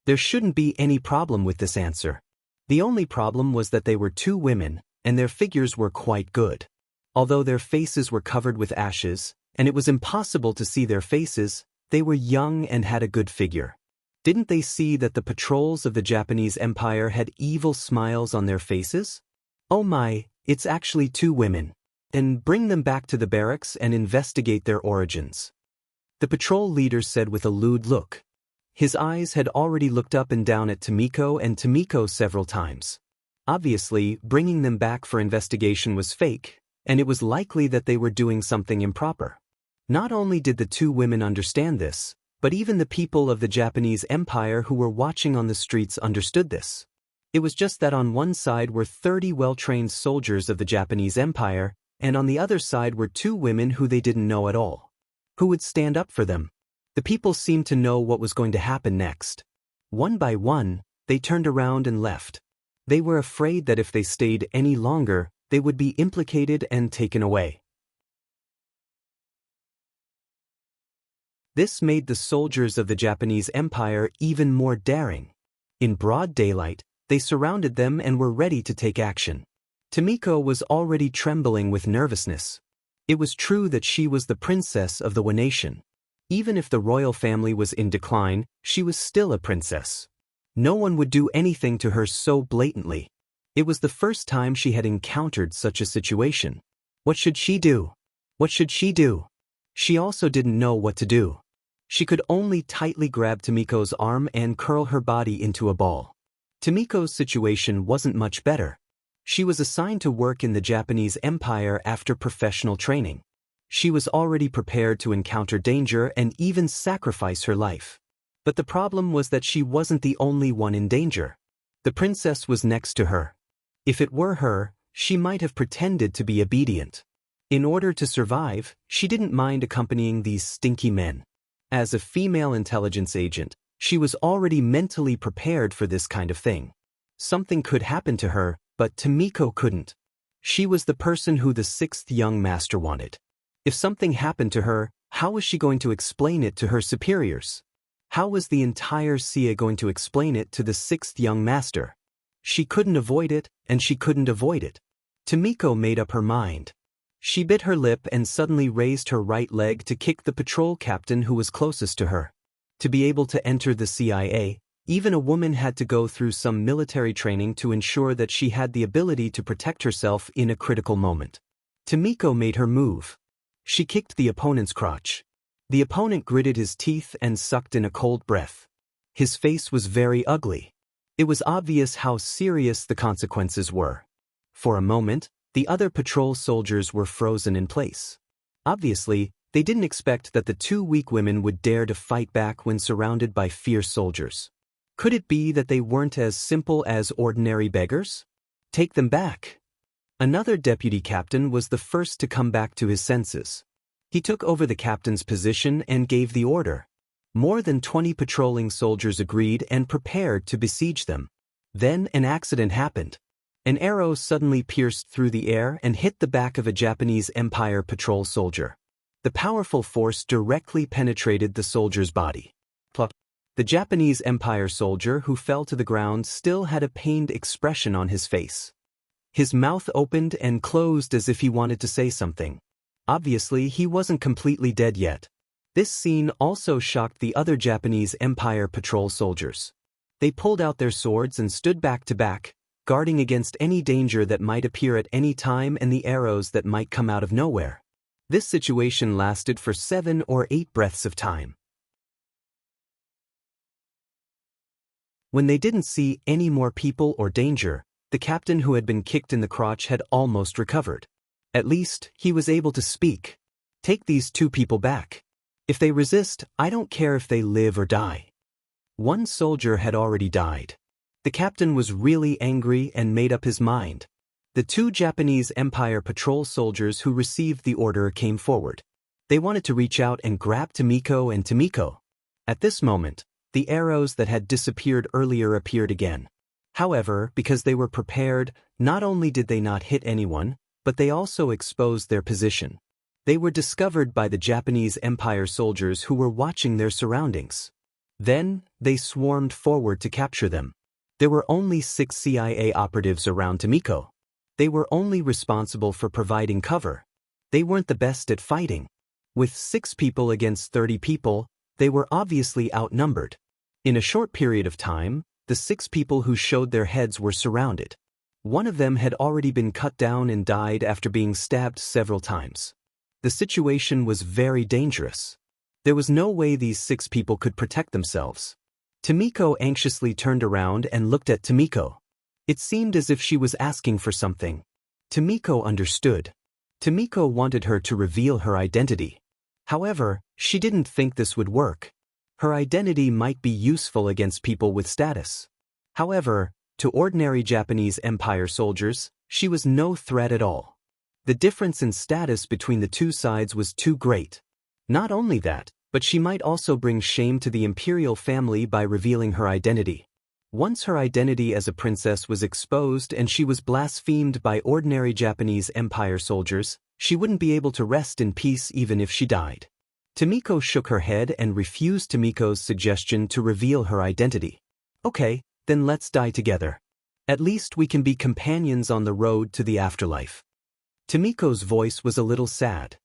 There shouldn't be any problem with this answer. The only problem was that they were two women, and their figures were quite good. Although their faces were covered with ashes, and it was impossible to see their faces, they were young and had a good figure. Didn't they see that the patrols of the Japanese Empire had evil smiles on their faces? "Oh my, it's actually two women. Then bring them back to the barracks and investigate their origins," the patrol leader said with a lewd look. His eyes had already looked up and down at Tomiko and Tomiko several times. Obviously, bringing them back for investigation was fake, and it was likely that they were doing something improper. Not only did the two women understand this, but even the people of the Japanese Empire who were watching on the streets understood this. It was just that on one side were 30 well-trained soldiers of the Japanese Empire, and on the other side were two women who they didn't know at all. Who would stand up for them? The people seemed to know what was going to happen next. One by one, they turned around and left. They were afraid that if they stayed any longer, they would be implicated and taken away. This made the soldiers of the Japanese Empire even more daring. In broad daylight, they surrounded them and were ready to take action. Tomiko was already trembling with nervousness. It was true that she was the princess of the Wu nation. Even if the royal family was in decline, she was still a princess. No one would do anything to her so blatantly. It was the first time she had encountered such a situation. What should she do? What should she do? She also didn't know what to do. She could only tightly grab Tomiko's arm and curl her body into a ball. Tomiko's situation wasn't much better. She was assigned to work in the Japanese Empire after professional training. She was already prepared to encounter danger and even sacrifice her life. But the problem was that she wasn't the only one in danger. The princess was next to her. If it were her, she might have pretended to be obedient. In order to survive, she didn't mind accompanying these stinky men. As a female intelligence agent, she was already mentally prepared for this kind of thing. Something could happen to her, but Tomiko couldn't. She was the person who the sixth young master wanted. If something happened to her, how was she going to explain it to her superiors? How was the entire Xia going to explain it to the sixth young master? She couldn't avoid it, and she couldn't avoid it. Tomiko made up her mind. She bit her lip and suddenly raised her right leg to kick the patrol captain who was closest to her. To be able to enter the CIA, even a woman had to go through some military training to ensure that she had the ability to protect herself in a critical moment. Tomiko made her move. She kicked the opponent's crotch. The opponent gritted his teeth and sucked in a cold breath. His face was very ugly. It was obvious how serious the consequences were. For a moment, the other patrol soldiers were frozen in place. Obviously, they didn't expect that the two weak women would dare to fight back when surrounded by fierce soldiers. Could it be that they weren't as simple as ordinary beggars? Take them back. Another deputy captain was the first to come back to his senses. He took over the captain's position and gave the order. More than 20 patrolling soldiers agreed and prepared to besiege them. Then an accident happened. An arrow suddenly pierced through the air and hit the back of a Japanese Empire patrol soldier. The powerful force directly penetrated the soldier's body. The Japanese Empire soldier who fell to the ground still had a pained expression on his face. His mouth opened and closed as if he wanted to say something. Obviously, he wasn't completely dead yet. This scene also shocked the other Japanese Empire patrol soldiers. They pulled out their swords and stood back to back, guarding against any danger that might appear at any time and the arrows that might come out of nowhere. This situation lasted for 7 or 8 breaths of time. When they didn't see any more people or danger, the captain who had been kicked in the crotch had almost recovered. At least, he was able to speak. Take these 2 people back. If they resist, I don't care if they live or die. One soldier had already died. The captain was really angry and made up his mind. The 2 Japanese Empire patrol soldiers who received the order came forward. They wanted to reach out and grab Tomiko and Tomiko. At this moment, the arrows that had disappeared earlier appeared again. However, because they were prepared, not only did they not hit anyone, but they also exposed their position. They were discovered by the Japanese Empire soldiers who were watching their surroundings. Then, they swarmed forward to capture them. There were only 6 CIA operatives around Tomiko. They were only responsible for providing cover. They weren't the best at fighting. With 6 people against 30 people, they were obviously outnumbered. In a short period of time, the 6 people who showed their heads were surrounded. One of them had already been cut down and died after being stabbed several times. The situation was very dangerous. There was no way these 6 people could protect themselves. Tomiko anxiously turned around and looked at Tomiko. It seemed as if she was asking for something. Tomiko understood. Tomiko wanted her to reveal her identity. However, she didn't think this would work. Her identity might be useful against people with status. However, to ordinary Japanese Empire soldiers, she was no threat at all. The difference in status between the 2 sides was too great. Not only that, but she might also bring shame to the imperial family by revealing her identity. Once her identity as a princess was exposed and she was blasphemed by ordinary Japanese empire soldiers, she wouldn't be able to rest in peace even if she died. Tomiko shook her head and refused Tomiko's suggestion to reveal her identity. Okay, then let's die together. At least we can be companions on the road to the afterlife. Tomiko's voice was a little sad.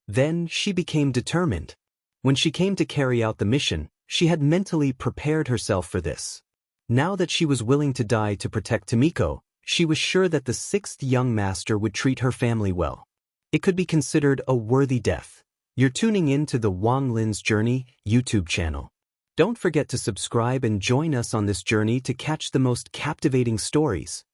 Then she became determined. When she came to carry out the mission, she had mentally prepared herself for this. Now that she was willing to die to protect Tomiko, she was sure that the sixth young master would treat her family well. It could be considered a worthy death. You're tuning in to the Wang Lin's Journey YouTube channel. Don't forget to subscribe and join us on this journey to catch the most captivating stories.